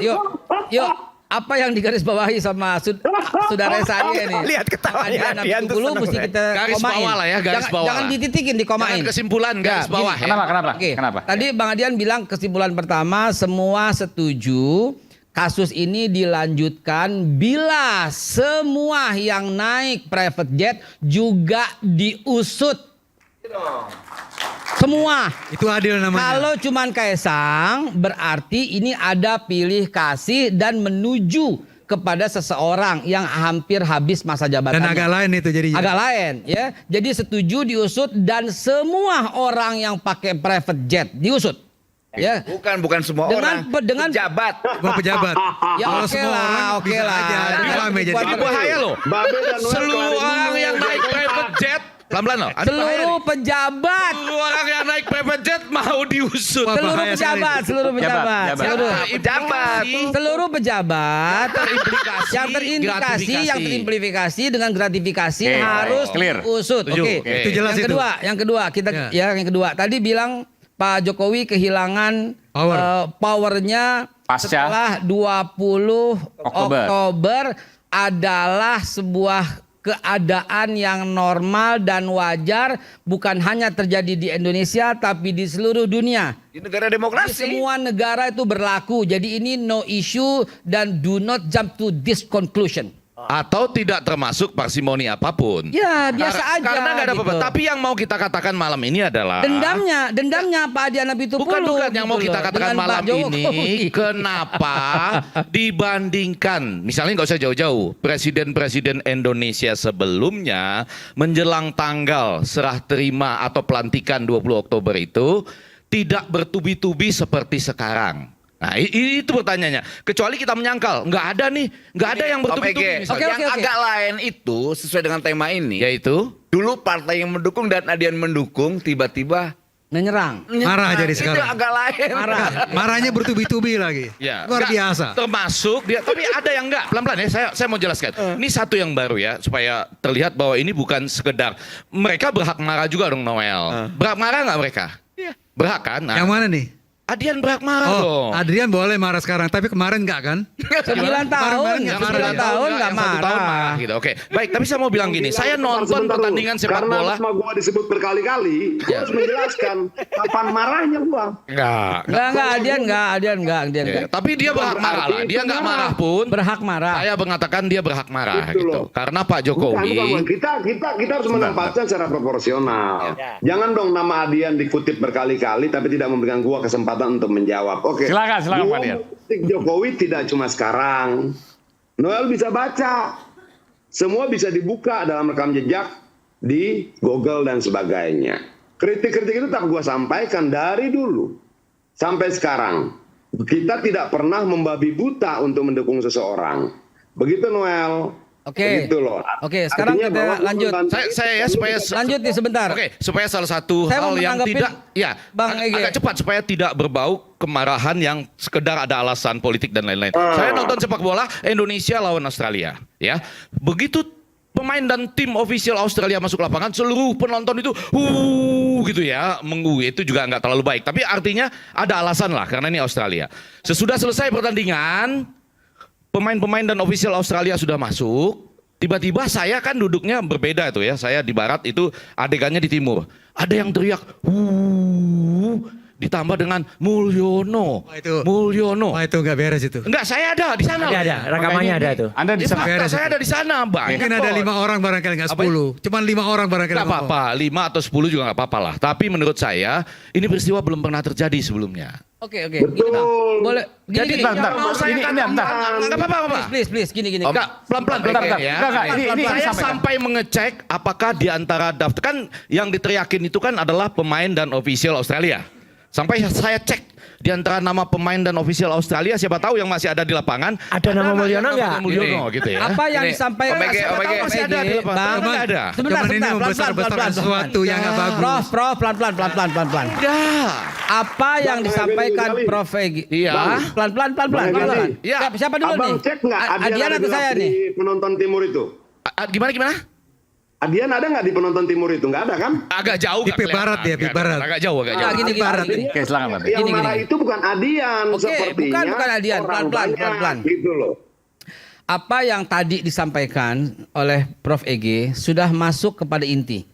Yuk. Apa yang digarisbawahi sama saudara saya nih? Lihat ketawanya Adian Adian tuh Pitupulu seneng mesti ya. kita Garis komain. bawah lah ya, garis bawah Jangan lah. dititikin, dikomain. Jangan kesimpulan, garis bawah ya. Kenapa? Oke. Kenapa? Tadi Bang Adian bilang kesimpulan pertama semua setuju kasus ini dilanjutkan bila semua yang naik private jet juga diusut. Semua. Itu adil namanya. Kalau cuman Kaisang berarti ini ada pilih kasih dan menuju kepada seseorang yang hampir habis masa jabatannya. Dan agak lain itu jadinya. Agak lain ya. Jadi setuju diusut dan semua orang yang pakai private jet diusut. Ya. Bukan semua Dengan- orang. dengan- pejabat. Gua pejabat. Ya Kalau oke semua lah, orang oke bisa lah. aja. Jadi Dengan rame jadi. kekuatan- Ini bahaya loh. Babe dan Noel Seluruh kemarin orang dulu, yang naik jangan private jet, pelan-pelan loh. Ada bahaya Seluruh nih. pejabat. Seluruh orang yang naik private jet mau diusut. Wah, Seluruh bahaya sekali. pejabat, seluruh pejabat, Jabat. seluruh Pejabat. seluruh pejabat Terimplikasi, yang terimplifikasi dengan gratifikasi Oke, harus clear. diusut. Setuju. Oke. Oke. Itu jelas itu. Yang kedua kita Ya. yang kedua tadi bilang Pak Jokowi kehilangan powernya Pasca setelah 20 Oktober. Oktober adalah sebuah keadaan yang normal dan wajar bukan hanya terjadi di Indonesia tapi di seluruh dunia. Di negara Di demokrasi. semua negara itu berlaku. Jadi ini no issue dan do not jump to this conclusion. Atau tidak termasuk parsimoni apapun. Ya, biasa aja Karena nggak ada apa-apa. gitu. Tapi yang mau kita katakan malam ini adalah Dendamnya Pak Adian Pitupulu. Bukan yang mau gitu kita loh, katakan dengan malam Pak Jokowi. ini kenapa dibandingkan misalnya nggak usah jauh-jauh presiden-presiden Indonesia sebelumnya menjelang tanggal serah terima atau pelantikan 20 Oktober itu tidak bertubi-tubi seperti sekarang. Nah itu pertanyaannya. Kecuali kita menyangkal nggak ada yang bertubi-tubi. misalnya. Yang agak lain itu sesuai dengan tema ini. Yaitu Dulu partai yang mendukung dan Adian mendukung tiba-tiba menyerang. Marah jadi Itu sekarang. agak lain. Marahnya bertubi-tubi lagi. Ya, Luar nggak, biasa. Termasuk dia, tapi ada yang enggak. Pelan-pelan ya, saya mau jelaskan. Ini satu yang baru ya, supaya terlihat bahwa ini bukan sekedar mereka berhak marah juga dong Noel. Berhak marah nggak mereka? Iya. Berhak kan? Nah, Yang mana nih? Adian berhak marah dong. Adrian boleh marah sekarang, tapi kemarin enggak kan? 9 tahun, nggak 9 tahun nggak yang 1 tahun marah. Gitu. Oke, baik. Tapi saya mau bilang gini, saya nonton Sebentar dulu. pertandingan sepak Karena bola. sama gua disebut berkali-kali, gua harus menjelaskan kapan marahnya gua. Enggak, Adian enggak. Tapi dia berhak marah lah. Dia nggak marah pun. Berhak marah. Saya mengatakan dia berhak marah Itu gitu. loh. Karena Pak Bukan. Jokowi. Kita harus menempatkan secara proporsional. Jangan dong nama Adian dikutip berkali-kali tapi tidak memberikan gua kesempatan untuk menjawab. Oke. Silakan, Pak Gua Adian. mengkritik Jokowi tidak cuma sekarang. Noel bisa baca. Semua bisa dibuka dalam rekam jejak di Google dan sebagainya. Kritik-kritik itu tak gua sampaikan dari dulu sampai sekarang. Kita tidak pernah membabi buta untuk mendukung seseorang. Begitu Noel. Oke. Begitu loh. Oke, sekarang Artinya kita bahwa lanjut. Saya ya supaya Lanjut nih sebentar. Oke, supaya salah satu Saya mau hal yang menanggapin tidak ya Bang Ege. agak cepat supaya tidak berbau kemarahan yang sekedar ada alasan politik dan lain-lain. Saya nonton sepak bola Indonesia lawan Australia, ya. Begitu pemain dan tim official Australia masuk lapangan, seluruh penonton itu gitu ya, itu juga nggak terlalu baik. Tapi artinya ada alasan lah karena ini Australia. Sesudah selesai pertandingan, pemain-pemain dan official Australia sudah masuk. Tiba-tiba saya kan duduknya berbeda tuh ya. Saya di barat, itu adegannya di timur. Ada yang teriak, ditambah dengan Mulyono. Mulyono. Wah, itu nggak beres itu. Enggak, saya ada di sana. Ada, rekamannya ada itu. Anda di sana. Saya ada di sana, Bang. Mungkin ada 5 orang barangkali nggak 10. Cuman 5 orang barangkali. Nggak apa-apa, 5 atau 10 juga nggak apa-apa lah. Tapi menurut saya, ini peristiwa belum pernah terjadi sebelumnya. Oke. Gini Bang. Boleh. Jadi Gini. bentar. Nggak apa-apa. Please. Gini. Pelan-pelan. Bentar. Ya. Enggak, ini Saya sampaikan. sampai mengecek apakah di antara daftar, kan yang diteriakin itu kan adalah pemain dan official Australia. Sampai saya cek di antara nama pemain dan official Australia, siapa tahu yang masih ada di lapangan. Ada nama Mulyono nggak? Mulyono gitu ya. Apa yang Ini, disampaikan OPG, siapa tahu masih ada di lapangan. Bang, Nggak ada. Sebentar, Cuman ini pelan-pelan. membesar-besarkan sesuatu yang nggak bagus. Prof, pelan-pelan. Apa yang disampaikan Prof Egy? Iya. Pelan-pelan. Iya. Siapa dulu nih? Abang cek nggak Adian atau saya nih? di penonton timur itu? Gimana? Adian ada nggak di penonton timur itu? Nggak ada kan? Agak jauh. Di Pip Barat ya, Pip Barat. Agak jauh. Gini. Oke, silakan Pak. Yang Gini. marah itu bukan Adian, Oke, sepertinya. bukan Adian. orang Pelan-pelan. banyak, Gitu loh. Apa yang tadi disampaikan oleh Prof Egy sudah masuk kepada inti.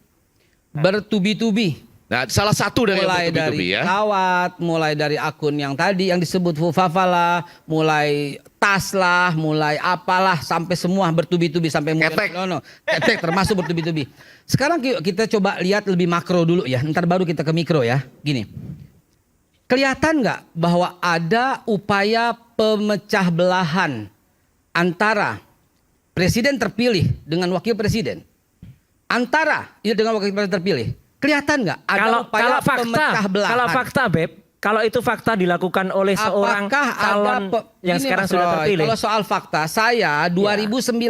Bertubi-tubi. Nah, salah satu dari Mulai yang bertubi-tubi dari ya. kawat, mulai dari akun yang tadi yang disebut Fufafa lah, mulai tas lah, mulai apalah, sampai semua bertubi-tubi sampai mulai ketek termasuk bertubi-tubi. Sekarang kita coba lihat lebih makro dulu ya, ntar baru kita ke mikro ya. Gini, kelihatan nggak bahwa ada upaya pemecah belahan antara presiden terpilih dengan wakil presiden, antara dengan wakil presiden terpilih? Kelihatan nggak ada upaya pemecah belahan? Kalau fakta, Beb, kalau itu fakta dilakukan oleh seorang calon yang Gini, sekarang Mas sudah Roy, terpilih. Kalau soal fakta, saya 2019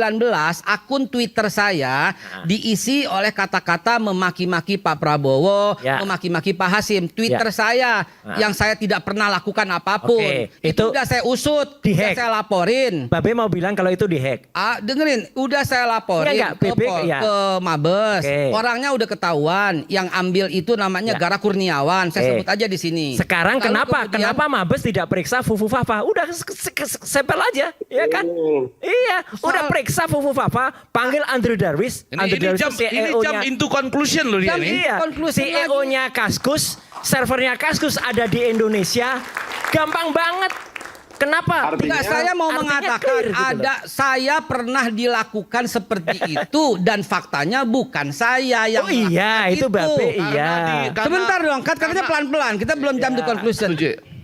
akun Twitter saya diisi oleh kata-kata memaki-maki Pak Prabowo, memaki-maki Pak Hasim. Twitter saya yang saya tidak pernah lakukan apapun. Itu udah saya usut, udah saya laporin. Babe mau bilang kalau itu dihack. Dengerin, udah saya laporin ke Mabes. Orangnya udah ketahuan. Yang ambil itu namanya Gara Kurniawan. Saya sebut aja di sini. Sekarang kenapa Mabes tidak periksa Fufu Fafa? Udah sepel aja, ya kan? Iya, udah periksa Fufu Fafa, panggil Andrew Darwis. Ini jam into conclusion loh dia ini. Iya, CEO-nya Kaskus, servernya Kaskus ada di Indonesia. Gampang banget. Kenapa? Enggak, saya mau mengatakan saya pernah dilakukan seperti itu dan faktanya bukan saya yang itu Babe, iya. Sebentar dong, katanya pelan-pelan, kita belum jam to conclusion.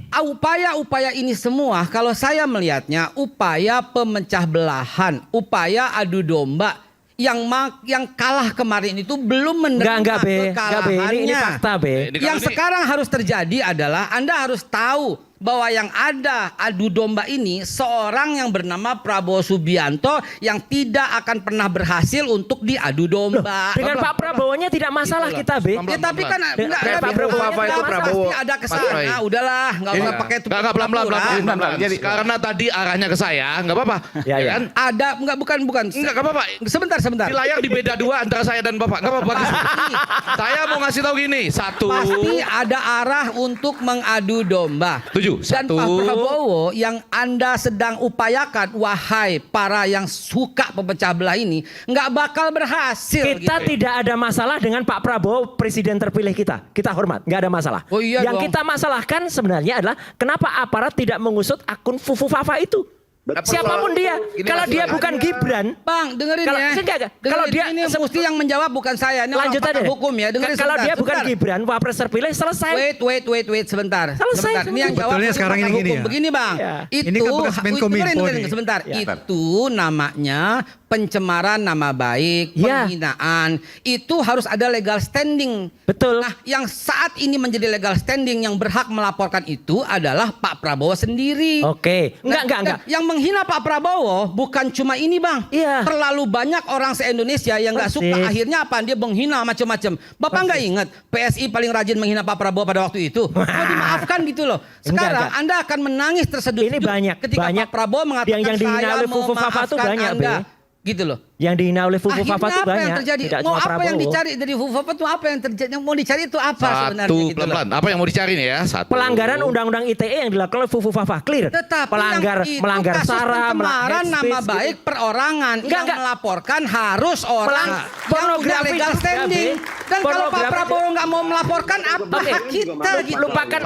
Upaya-upaya ini semua kalau saya melihatnya upaya pemecah belahan, upaya adu domba. Yang kalah kemarin itu belum menerima kekalahannya. Ini fakta, Be. Yang sekarang harus terjadi adalah Anda harus tahu bahwa yang ada adu domba ini seorang yang bernama Prabowo Subianto yang tidak akan pernah berhasil untuk diadu domba. Dengan Pak Prabowo-nya tidak masalah kita, Be. Ya tapi kan Pak Prabowo itu Prabowo. pasti ada kesana. Udahlah, nggak usah pakai itu. Enggak pelan-pelan. Jadi karena tadi arahnya ke saya, enggak apa-apa. Ya. Kan? Ada bukan. Enggak apa-apa. Sebentar. Di layar di beda 2 antara saya dan Bapak. Enggak apa-apa. Saya mau ngasih tahu gini, pasti ada arah untuk mengadu domba. Dan Pak Prabowo yang Anda sedang upayakan, wahai para yang suka pemecah belah ini, nggak bakal berhasil. Kita tidak ada masalah dengan Pak Prabowo presiden terpilih kita. Kita hormat, nggak ada masalah. Yang kita masalahkan sebenarnya adalah kenapa aparat tidak mengusut akun Fufu Fafa itu. Siapapun dia, kalau dia bukan Gibran, Bang, dengerin ya. Kalau dia ini mesti yang menjawab bukan saya. Ini lanjut aja hukum ya. Dengerin kalau sebentar, dia bukan Gibran, Wapres terpilih selesai. Wait sebentar. Selesai. Ini yang jawab sekarang ini gini ya. Begini, Bang. Ini kan bekas Menkominfo nih. Sebentar. Itu namanya pencemaran nama baik, penghinaan. Itu harus ada legal standing. Betul. Nah, yang saat ini menjadi legal standing yang berhak melaporkan itu adalah Pak Prabowo sendiri. Oke. Enggak. Yang menghina Pak Prabowo bukan cuma ini, Bang. Iya. Terlalu banyak orang se-Indonesia yang nggak suka. Akhirnya apa? Dia menghina macam-macam. Bapak nggak ingat PSI paling rajin menghina Pak Prabowo pada waktu itu? Oh, dimaafkan gitu loh. Sekarang Anda akan menangis terseduh. Ini banyak. Ketika Pak Prabowo mengatakan yang dihina oleh Fufu Fafa itu banyak, Anda. gitu loh. Yang dihina oleh Fufu Akhirnya Fafa itu apa yang banyak. terjadi? Tidak Mau cuma apa yang Prabowo. dicari dari Fufu Fafa itu apa yang terjadi? Yang mau dicari itu apa sebenarnya? Satu, gitu loh. pelan-pelan. Apa yang mau dicari nih ya? Satu. Pelanggaran undang-undang ITE yang dilakukan oleh Fufu Fafa, clear. Tetapi melanggar kasus SARA, pencemaran hate nama speech, baik gitu. perorangan. Enggak. Melaporkan harus orang yang punya pornografi legal juga, standing. Be. Dan kalau Pak Pornografi Prabowo nggak mau melaporkan apa Oke, hak kita gitu. lupakan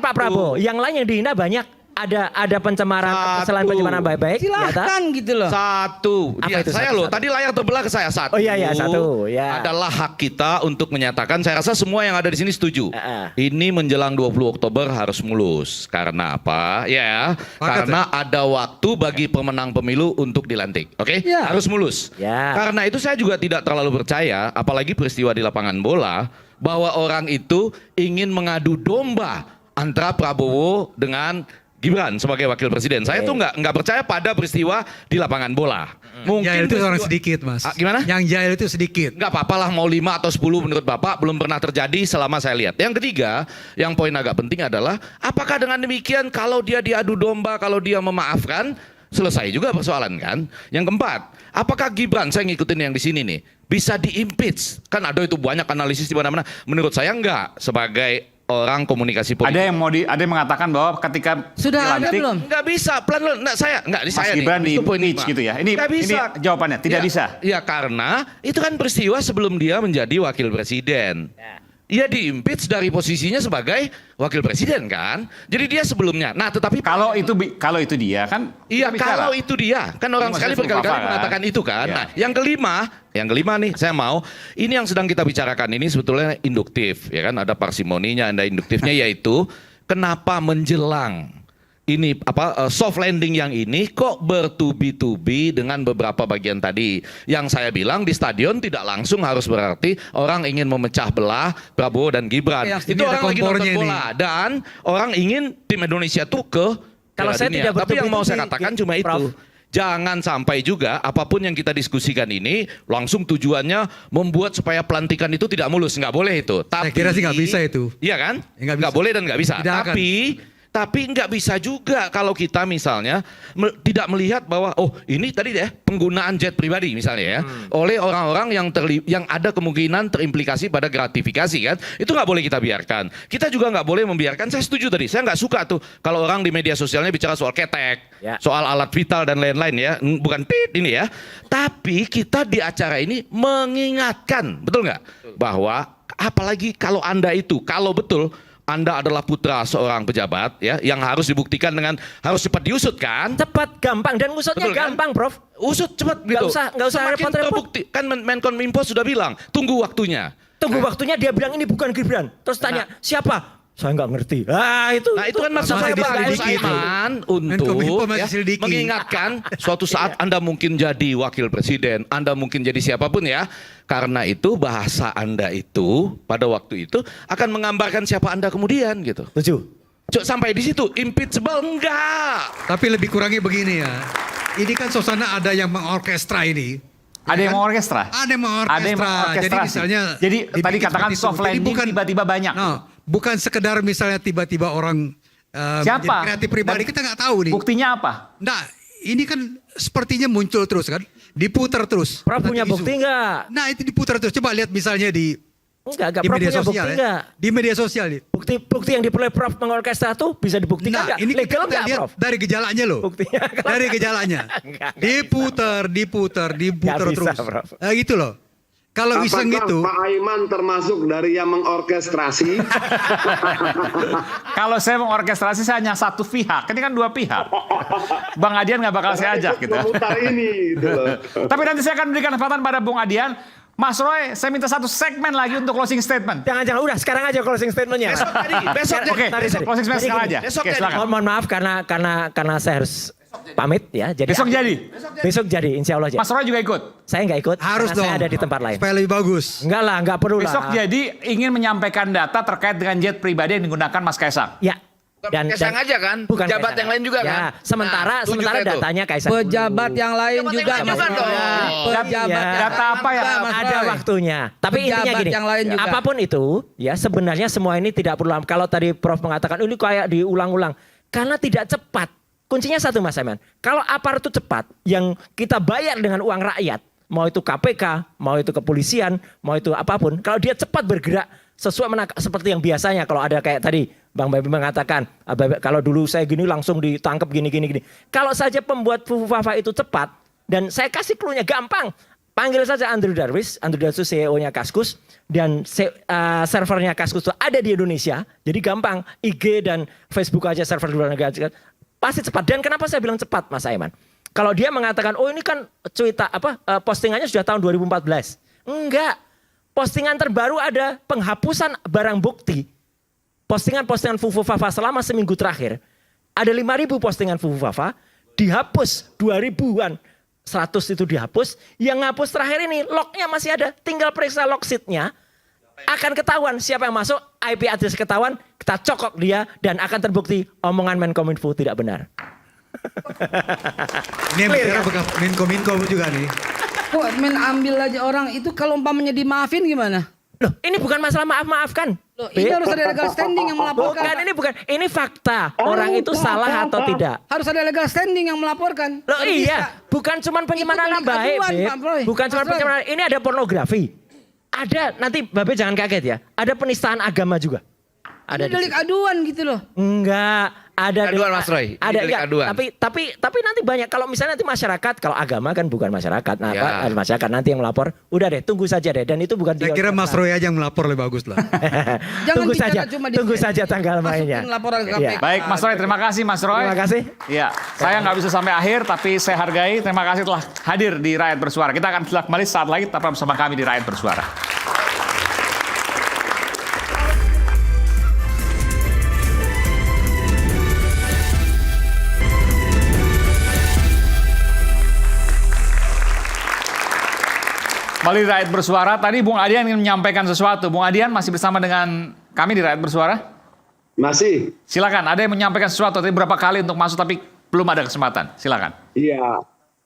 Pak Prabowo. Yang lain yang dihina banyak. Ada pencemaran, selain pencemaran baik-baik. Silahkan gitu loh. Satu. Apa Ya, itu saya satu, loh, satu? tadi layar terbelah ke saya. Satu. Oh iya, satu. Ya. Adalah hak kita untuk menyatakan, saya rasa semua yang ada di sini setuju. Ini menjelang 20 Oktober harus mulus. Karena apa? Ya, karena ada waktu bagi pemenang pemilu untuk dilantik. Oke? Ya. Harus mulus. Ya. Karena itu saya juga tidak terlalu percaya, apalagi peristiwa di lapangan bola, bahwa orang itu ingin mengadu domba antara Prabowo dengan Gibran sebagai wakil presiden. Saya tuh nggak percaya pada peristiwa di lapangan bola. Mungkin Jahil itu peristiwa- orang sedikit, Mas. Gimana? Yang jahil itu sedikit. Nggak apa-apa lah mau 5 atau 10 menurut Bapak belum pernah terjadi selama saya lihat. Yang ketiga, yang poin agak penting adalah apakah dengan demikian kalau dia diadu domba, kalau dia memaafkan, selesai juga persoalan kan? Yang keempat, apakah Gibran, saya ngikutin yang di sini nih, bisa di-impeach? Kan ada itu banyak analisis di mana-mana. Menurut saya enggak, sebagai orang komunikasi politik. Ada yang mengatakan bahwa ketika Sudah ada dilantik, belum? Nggak bisa, pelan-pelan. Nggak, Mas saya Gibran nih. Itu poin di-impeach lima. gitu ya. Ini Nggak bisa. jawabannya, tidak bisa. Ya karena itu kan peristiwa sebelum dia menjadi wakil presiden. Ia di-impeach dari posisinya sebagai wakil presiden kan. Jadi dia sebelumnya. Nah tetapi Kalau itu dia kan. iya kita bicara. kalau itu dia. Kan orang Ini sekali maksudnya berkali-kali Fufu Fafa, mengatakan itu kan. Ya. Nah yang kelima nih saya mau. Ini yang sedang kita bicarakan ini sebetulnya induktif. Ya kan ada parsimoninya, ada induktifnya yaitu kenapa menjelang ini soft landing yang ini kok bertubi-tubi dengan beberapa bagian tadi. Yang saya bilang di stadion tidak langsung harus berarti orang ingin memecah belah Prabowo dan Gibran. Yang Itu ini ada orang lagi nonton kompornya ini. bola dan orang ingin tim Indonesia tuh ke Kalau Piala saya Dunia. tidak Tapi yang mau bertubi-tubi, saya katakan cuma Prof. itu. Jangan sampai juga apapun yang kita diskusikan ini langsung tujuannya membuat supaya pelantikan itu tidak mulus. Nggak boleh itu. Saya kira sih nggak bisa itu. Iya kan? Nggak Nggak bisa. boleh dan nggak bisa. Tidak akan. Tapi nggak bisa juga kalau kita misalnya tidak melihat bahwa oh ini tadi deh penggunaan jet pribadi misalnya ya oleh orang-orang yang ada kemungkinan terimplikasi pada gratifikasi kan itu nggak boleh kita biarkan. Kita juga nggak boleh membiarkan. Saya setuju tadi. Saya nggak suka tuh kalau orang di media sosialnya bicara soal ketek, soal alat vital dan lain-lain ya. Bukan tit ini ya. Tapi kita di acara ini mengingatkan betul nggak bahwa apalagi kalau Anda itu kalau betul Anda adalah putra seorang pejabat ya yang harus dibuktikan dengan harus cepat diusut kan? Cepat, gampang dan ngusutnya Betul, kan? gampang, Prof. Usut cepat gitu. Nggak usah Semakin repot-repot. terbukti kan Menkominfo sudah bilang tunggu waktunya. Tunggu waktunya dia bilang ini bukan Gibran. Terus tanya siapa? Saya nggak ngerti. Nah itu kan maksud saya bagus diselidiki itu. Aiman Menkominfo untuk masih ya, selidiki. mengingatkan suatu saat Anda mungkin jadi wakil presiden, Anda mungkin jadi siapapun ya. Karena itu bahasa Anda itu pada waktu itu akan menggambarkan siapa Anda kemudian gitu. Setuju. Sampai di situ impeachable enggak. Tapi lebih kurangnya begini ya. Ini kan suasana ada yang mengorkestra ini. Ada yang mengorkestra? Ada yang mengorkestra. Ada yang mengorkestrasi. Jadi misalnya Jadi dibikin tadi katakan seperti itu. soft Jadi landing tiba-tiba banyak. Bukan sekedar misalnya tiba-tiba orang Siapa? menjadi kreatif pribadi, kita nggak tahu nih. Buktinya apa? Nah, ini kan sepertinya muncul terus kan, diputar terus. Prof punya Nanti isu. bukti nggak? Nah itu diputar terus. Coba lihat misalnya di Enggak, di Prof media punya sosial bukti ya. nggak? Di media sosial nih. Bukti yang diperoleh Prof mengorkestra tuh bisa dibuktikan nggak? Ini Legal kita nggak, lihat Prof? dari gejalanya loh. Buktinya. Dari gejalanya. Diputar Nggak bisa, terus. Prof. Nah, gitu loh. Kalau iseng gitu. Pak Aiman termasuk dari yang mengorkestrasi? Kalau saya mengorkestrasi saya hanya satu pihak. Ini kan dua pihak. Bang Adian nggak bakal saya ajak gitu. Memutar ini gitu loh. Tapi nanti saya akan berikan kesempatan pada Bung Adian. Mas Roy, saya minta satu segmen lagi untuk closing statement. Jangan udah sekarang aja closing statementnya. Besok Oke, closing statement sekarang aja. Oke, silakan. Mohon maaf karena saya harus pamit ya. Jadi Besok jadi? Besok jadi, insya Allah jadi. Mas Roy juga ikut? Saya nggak ikut. Harus karena dong. Saya ada di tempat lain. Supaya lebih bagus. Enggak lah, nggak perlu Besok lah. jadi ingin menyampaikan data terkait dengan jet pribadi yang digunakan Mas Kaisang. Ya. Kaisang aja kan? Bukan Pejabat Kaisang. yang lain juga Ya, kan? sementara Nah, tunjuk itu. datanya Kaisang. Pejabat yang lain Pejabat juga. yang lain juga Mas dong. Roy. Pejabat Iya. Data apa ya? Mas Ada Roy. waktunya. Tapi intinya Pejabat gini, yang lain juga. apapun itu, ya sebenarnya semua ini tidak perlu. Kalau tadi Prof mengatakan ini kayak diulang-ulang, karena tidak cepat. kuncinya satu Mas Aiman. Kalau aparat itu cepat, yang kita bayar dengan uang rakyat, mau itu KPK, mau itu kepolisian, mau itu apapun, kalau dia cepat bergerak sesuai seperti yang biasanya kalau ada kayak tadi Bang Babi mengatakan, kalau dulu saya gini langsung ditangkap gini. Kalau saja pembuat Fufu Fafa itu cepat, dan saya kasih clue-nya gampang. Panggil saja Andrew Darwis CEO-nya Kaskus, dan servernya Kaskus itu ada di Indonesia. Jadi gampang, IG dan Facebook aja server di luar negara. Pasti cepat. Dan kenapa saya bilang cepat Mas Aiman? Kalau dia mengatakan, oh ini kan postingannya sudah tahun 2014. Enggak. Postingan terbaru ada penghapusan barang bukti. Postingan-postingan Fufu Fafa selama seminggu terakhir. Ada 5.000 postingan Fufu Fafa, dihapus 2.000-an. 100 itu dihapus, yang ngapus terakhir ini lognya masih ada, tinggal periksa log sheet-nya, akan ketahuan siapa yang masuk, IP address ketahuan, kita cokok dia dan akan terbukti omongan Menkominfo tidak benar. Ini yang bicara Menkominfo juga nih. Kok ambil aja orang itu kalau umpamanya dimaafin gimana? Loh, ini bukan masalah maaf-maafkan. Loh, ini harus ada legal standing yang melaporkan. Ini fakta. Orang itu salah atau tidak. Harus ada legal standing yang melaporkan. Loh iya, bukan cuma pencemaran nama baik, bukan cuma pencemaran. Ini ada pornografi. Ada, nanti Babe jangan kaget ya. Ada penistaan agama juga. Ada delik aduan gitu loh. Enggak, ada aduan Mas Roy. Ada delik ya, aduan. Tapi nanti banyak. Kalau misalnya nanti masyarakat, kalau agama kan bukan masyarakat. Nah, Ya. masyarakat nanti yang melapor. Udah deh, tunggu saja deh. Dan itu bukan Saya kira Mas Roy aja yang melapor lebih bagus lah. Tunggu saja tanggal mainnya. Laporan ke Iya. KPK. Baik Mas Roy, terima kasih Mas Roy. Terima kasih. Iya, saya nggak bisa sampai akhir, tapi saya hargai. Terima kasih telah hadir di Rakyat Bersuara. Kita akan kembali saat lagi, tetap bersama kami di Rakyat Bersuara. Kembali di Rakyat Bersuara, tadi Bung Adian ingin menyampaikan sesuatu. Bung Adian masih bersama dengan kami di Rakyat Bersuara? Masih. Silakan, ada yang menyampaikan sesuatu. Tadi berapa kali untuk masuk, tapi belum ada kesempatan. Silakan. Iya.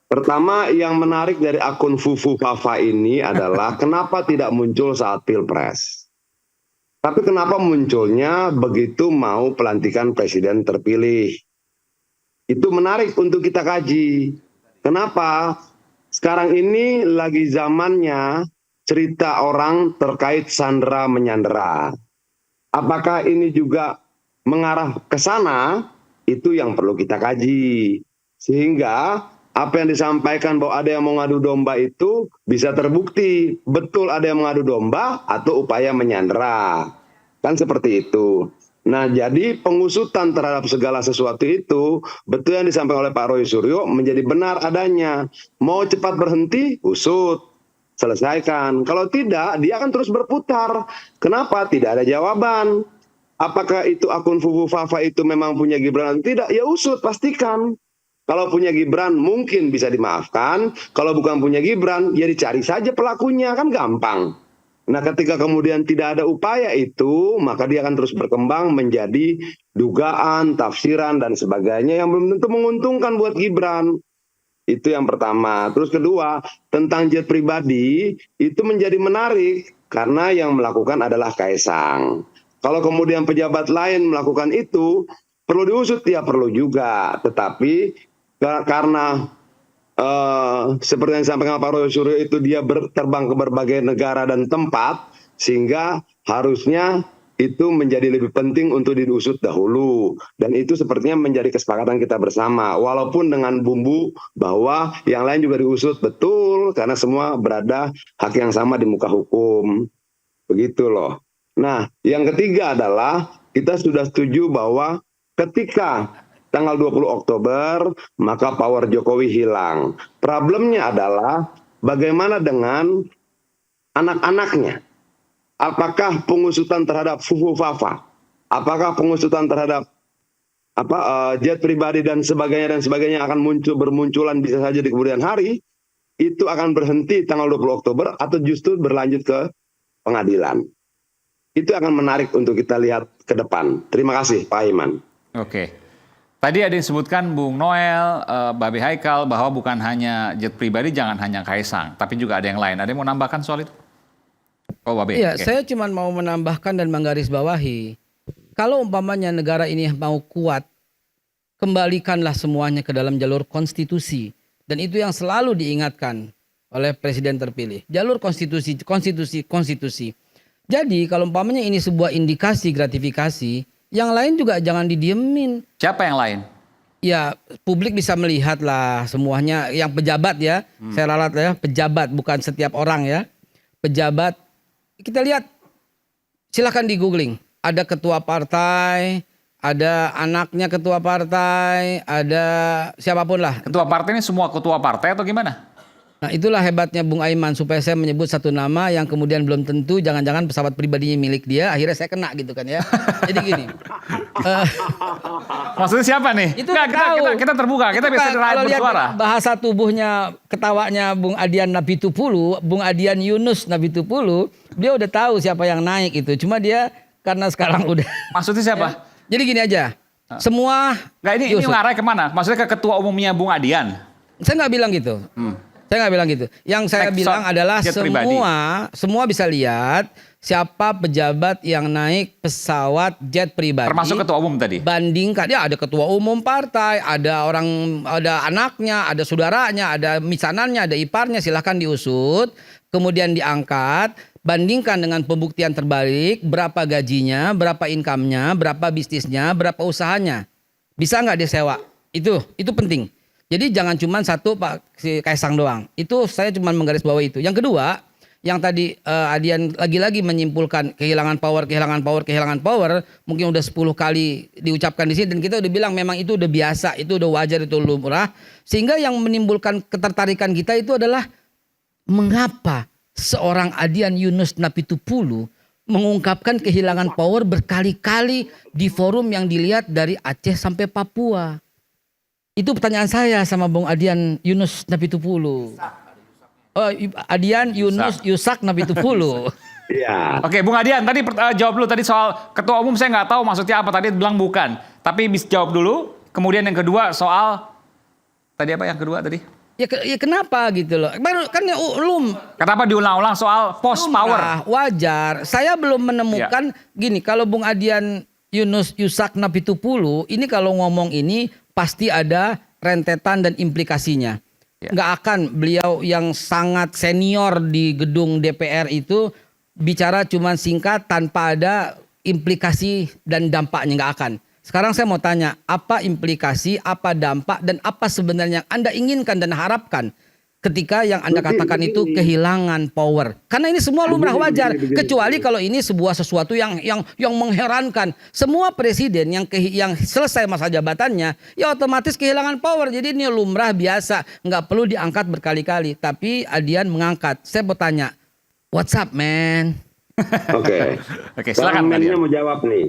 Pertama yang menarik dari akun Fufu Fafa ini adalah kenapa tidak muncul saat Pilpres. Tapi kenapa munculnya begitu mau pelantikan presiden terpilih. Itu menarik untuk kita kaji. Kenapa? Sekarang ini lagi zamannya cerita orang terkait sandera menyandera. Apakah ini juga mengarah ke sana? Itu yang perlu kita kaji. Sehingga apa yang disampaikan bahwa ada yang mau ngadu domba itu bisa terbukti. Betul ada yang mengadu domba atau upaya menyandera. Kan seperti itu. Nah, jadi pengusutan terhadap segala sesuatu itu, betul yang disampaikan oleh Pak Roy Suryo menjadi benar adanya. Mau cepat berhenti, usut, selesaikan. Kalau tidak, dia akan terus berputar. Kenapa? Tidak ada jawaban. Apakah itu akun Fufu Fafa itu memang punya Gibran atau tidak? Ya usut, pastikan. Kalau punya Gibran mungkin bisa dimaafkan. Kalau bukan punya Gibran, ya dicari saja pelakunya, kan gampang. Nah, ketika kemudian tidak ada upaya itu, maka dia akan terus berkembang menjadi dugaan, tafsiran, dan sebagainya yang belum tentu menguntungkan buat Gibran. Itu yang pertama. Terus kedua, tentang jet pribadi, itu menjadi menarik karena yang melakukan adalah Kaisang. Kalau kemudian pejabat lain melakukan itu, perlu diusut, ya perlu juga. Tetapi karena seperti yang disampaikan Pak Roy Suryo itu dia terbang ke berbagai negara dan tempat, sehingga harusnya itu menjadi lebih penting untuk diusut dahulu. Dan itu sepertinya menjadi kesepakatan kita bersama. Walaupun dengan bumbu bahwa yang lain juga diusut, betul, karena semua berada hak yang sama di muka hukum. Begitu loh. Nah, yang ketiga adalah kita sudah setuju bahwa ketika tanggal 20 Oktober, maka power Jokowi hilang. Problemnya adalah bagaimana dengan anak-anaknya. Apakah pengusutan terhadap Fufu Fafa? Apakah pengusutan terhadap jet pribadi dan sebagainya akan bermunculan bisa saja di kemudian hari? Itu akan berhenti tanggal 20 Oktober atau justru berlanjut ke pengadilan? Itu akan menarik untuk kita lihat ke depan. Terima kasih, Pak Iman. Oke. Tadi ada disebutkan Bung Noel, Babe Haikal, bahwa bukan hanya jet pribadi, jangan hanya Kaisang, tapi juga ada yang lain. Ada yang mau nambahkan soal itu? Oh, Babe. Iya, Oke. saya cuma mau menambahkan dan menggarisbawahi. Kalau umpamanya negara ini mau kuat, kembalikanlah semuanya ke dalam jalur konstitusi. Dan itu yang selalu diingatkan oleh presiden terpilih. Jalur konstitusi, konstitusi, konstitusi. Jadi kalau umpamanya ini sebuah indikasi gratifikasi, yang lain juga jangan didiemin. Siapa yang lain? Ya publik bisa melihat lah semuanya, yang pejabat ya, saya ralat ya, pejabat bukan setiap orang ya. Pejabat, kita lihat, silahkan di googling, ada ketua partai, ada anaknya ketua partai, ada siapapun lah. Ketua partai ini semua ketua partai atau gimana? Nah itulah hebatnya Bung Aiman, supaya saya menyebut satu nama yang kemudian belum tentu jangan-jangan pesawat pribadinya milik dia, akhirnya saya kena gitu kan ya. Jadi gini. Maksudnya siapa nih? Itu kita terbuka, kita bisa rakyat bersuara. Bahasa tubuhnya, ketawanya Bung Adian Nabitupulu, Bung Adian Yunus Nabitupulu, dia udah tahu siapa yang naik itu. Cuma dia karena sekarang udah. Maksudnya siapa? Jadi gini aja. Semua. Nggak, ini ngarah kemana? Maksudnya ke ketua umumnya Bung Adian? Saya nggak bilang gitu. Saya nggak bilang gitu. Yang saya bilang adalah semua bisa lihat siapa pejabat yang naik pesawat jet pribadi. Termasuk ketua umum tadi. Bandingkan, ya ada ketua umum partai, ada anaknya, ada saudaranya, ada misanannya, ada iparnya, silahkan diusut, kemudian diangkat, bandingkan dengan pembuktian terbalik, berapa gajinya, berapa income-nya, berapa bisnisnya, berapa usahanya. Bisa nggak dia sewa? Itu penting. Jadi jangan cuma satu Pak si Kaisang doang. Itu saya cuma menggarisbawahi itu. Yang kedua, yang tadi Adian lagi-lagi menyimpulkan kehilangan power, mungkin udah 10 kali diucapkan di sini dan kita udah bilang memang itu udah biasa, itu udah wajar, itu lumrah. Sehingga yang menimbulkan ketertarikan kita itu adalah mengapa seorang Adian Yunus Nabitupulu mengungkapkan kehilangan power berkali-kali di forum yang dilihat dari Aceh sampai Papua. Itu pertanyaan saya sama Bung Adian Yunus Nabitupulu. Oh, Adian Yunus Yusak Nabitupulu. Iya. Oke, Bung Adian, tadi jawab dulu tadi soal ketua umum, saya nggak tahu maksudnya apa, tadi bilang bukan. Tapi bisa jawab dulu. Kemudian yang kedua soal tadi apa yang kedua tadi? Ya kenapa gitu loh. Baru kan ya Kenapa diulang-ulang soal post power? Wajar. Saya belum menemukan gini, kalau Bung Adian Yunus Yusak Nabitupulu ini kalau ngomong ini pasti ada rentetan dan implikasinya. Nggak akan beliau yang sangat senior di gedung DPR itu bicara cuma singkat tanpa ada implikasi dan dampaknya, nggak akan. Sekarang saya mau tanya, apa implikasi, apa dampak, dan apa sebenarnya yang Anda inginkan dan harapkan ketika yang Anda katakan itu kehilangan power? Karena ini semua lumrah wajar, kecuali kalau ini sesuatu yang mengherankan. Semua presiden yang selesai masa jabatannya, ya otomatis kehilangan power. Jadi ini lumrah biasa, nggak perlu diangkat berkali-kali. Tapi Adian mengangkat. Saya mau tanya, what's up, man? Oke, silakan. Mennya mau jawab nih.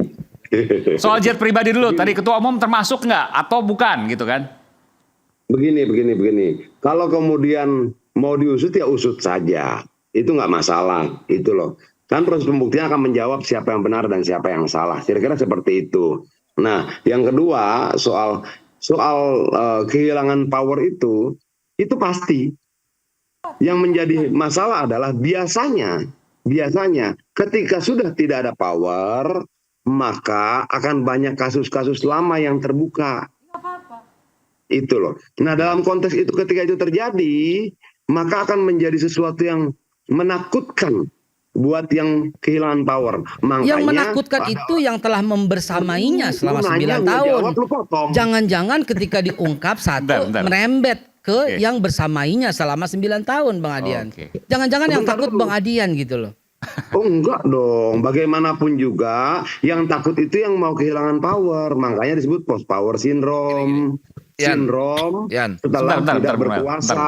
Soal jet pribadi dulu, tadi ketua umum termasuk nggak atau bukan gitu kan? Begini. Kalau kemudian mau diusut ya usut saja. Itu nggak masalah. Itu loh. Kan proses pembuktian akan menjawab siapa yang benar dan siapa yang salah. Kira-kira seperti itu. Nah, yang kedua soal kehilangan power itu pasti. Yang menjadi masalah adalah biasanya ketika sudah tidak ada power, maka akan banyak kasus-kasus lama yang terbuka. Itu loh. Nah, dalam konteks itu ketika itu terjadi, maka akan menjadi sesuatu yang menakutkan buat yang kehilangan power. Makanya, yang menakutkan itu yang telah membersamainya selama 9 tahun. Jangan-jangan ketika diungkap satu merembet ke yang bersamainya selama 9 tahun, Bang Adian. Jangan-jangan yang takut Bang Adian gitu loh. Oh enggak dong, bagaimanapun juga yang takut itu yang mau kehilangan power, makanya disebut post power syndrome. Setelah tidak berkuasa.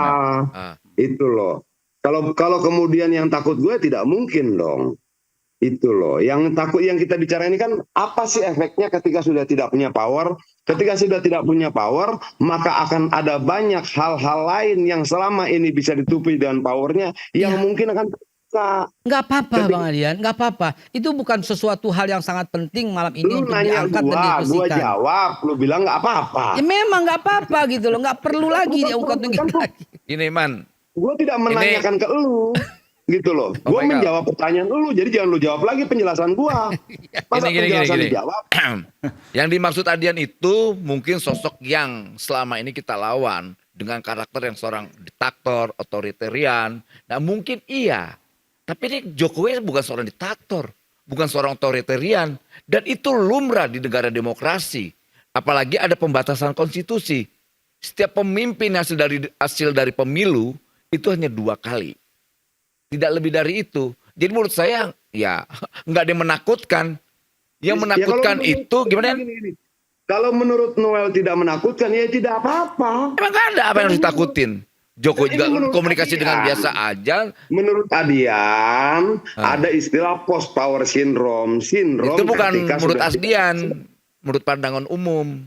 Itu loh. Kalau kemudian yang takut gue tidak mungkin dong. Itu loh. Yang takut yang kita bicara ini kan apa sih efeknya ketika sudah tidak punya power? Ketika sudah tidak punya power, maka akan ada banyak hal-hal lain yang selama ini bisa ditutupi dengan powernya yang mungkin akan nggak apa-apa Bang Adian, nggak apa-apa. Itu bukan sesuatu hal yang sangat penting malam ini lu untuk nanya diangkat dan didiskusikan. Gua jawab, lu bilang nggak apa-apa. Ya memang nggak apa-apa gitu loh, nggak perlu lagi diungkap lagi. Ini Man, gue tidak menanyakan ke lu. gitu loh. Gue menjawab pertanyaan lu, jadi jangan lu jawab lagi penjelasan gua. Masa penjelasan dijawab? Yang dimaksud Adian itu mungkin sosok yang selama ini kita lawan dengan karakter yang seorang diktator, otoritarian. Nah mungkin iya, tapi ini Jokowi bukan seorang diktator, bukan seorang otoritarian, dan itu lumrah di negara demokrasi. Apalagi ada pembatasan konstitusi. Setiap pemimpin hasil dari pemilu itu hanya 2 kali. Tidak lebih dari itu. Jadi menurut saya ya nggak ada yang menakutkan. Yang menakutkan itu gimana? Kalau menurut Noel tidak menakutkan ya tidak apa-apa. Emang nggak ada apa yang harus ditakutin. Jokowi juga komunikasi dengan biasa aja. Menurut Adian ada istilah post power syndrome. Itu bukan menurut Adian, menurut pandangan umum.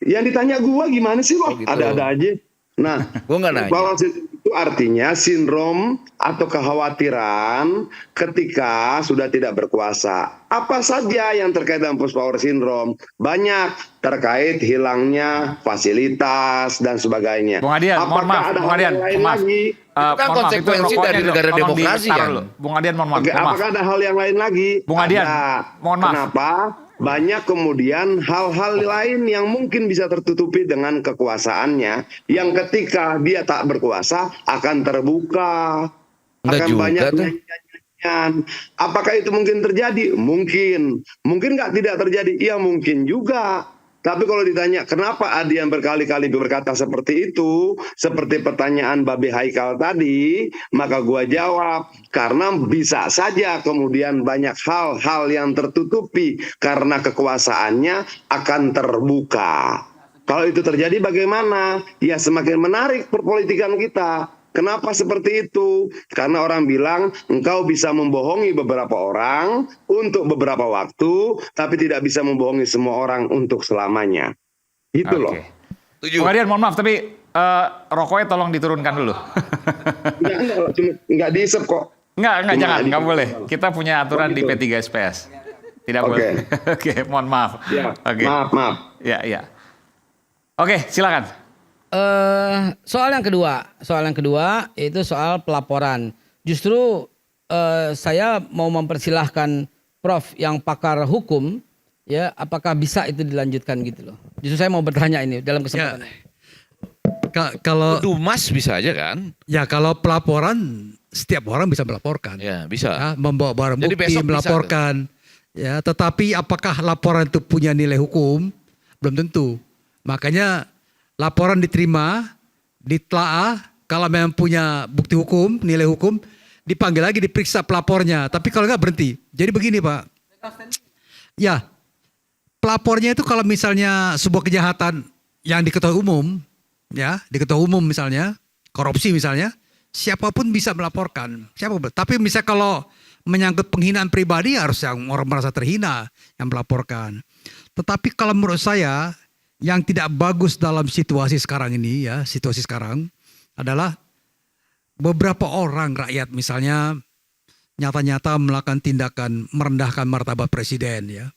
Yang ditanya gua gimana sih loh? Ada-ada aja. Nah, gua nggak nanya. Power itu artinya sindrom atau kekhawatiran ketika sudah tidak berkuasa. Apa saja yang terkait dengan post power syndrome? Banyak terkait hilangnya fasilitas dan sebagainya. Bung Adian, mohon maaf. Bung Adian, lagi? Itu kan konsekuensi dari negara demokrasi kan. Bung Adian, mohon maaf. Apakah ada hal yang lain lagi? Bung Adian, mohon maaf. Kenapa? Banyak kemudian hal-hal lain yang mungkin bisa tertutupi dengan kekuasaannya, yang ketika dia tak berkuasa akan terbuka, akan banyak nyanyian. Apakah itu mungkin terjadi? Mungkin nggak tidak terjadi? Ya mungkin juga. Tapi kalau ditanya kenapa Adian berkali-kali berkata seperti itu, seperti pertanyaan Babe Haikal tadi, maka gua jawab karena bisa saja kemudian banyak hal-hal yang tertutupi karena kekuasaannya akan terbuka. Kalau itu terjadi bagaimana? Ya semakin menarik perpolitikan kita. Kenapa seperti itu? Karena orang bilang engkau bisa membohongi beberapa orang untuk beberapa waktu, tapi tidak bisa membohongi semua orang untuk selamanya. Itu loh. Bung Adian, mohon maaf, tapi rokoknya tolong diturunkan dulu. Enggak diisep kok. Enggak, jangan, enggak boleh. Kita punya aturan di P3 SPS. Tidak boleh. Oke, mohon maaf. Ya, maaf. Ya. Oke, silakan. Soal yang kedua itu soal pelaporan. Justru saya mau mempersilahkan Prof yang pakar hukum, ya, apakah bisa itu dilanjutkan gitu loh. Justru saya mau bertanya ini dalam kesempatan. Kalau Dumas bisa aja kan? Ya kalau pelaporan setiap orang bisa melaporkan. Ya bisa. Ya, membawa barang bukti melaporkan. Ya, tetapi apakah laporan itu punya nilai hukum? Belum tentu. Makanya laporan diterima, ditelaah, kalau memang punya bukti hukum, nilai hukum, dipanggil lagi, diperiksa pelapornya. Tapi kalau enggak berhenti. Jadi begini Pak. Ya, pelapornya itu kalau misalnya sebuah kejahatan yang diketahui umum, ya, diketahui umum misalnya, korupsi misalnya, siapapun bisa melaporkan. Siapapun. Tapi misalnya kalau menyangkut penghinaan pribadi harus yang orang merasa terhina yang melaporkan. Tetapi kalau menurut saya yang tidak bagus dalam situasi sekarang ini ya, situasi sekarang adalah beberapa orang rakyat misalnya nyata-nyata melakukan tindakan merendahkan martabat presiden ya.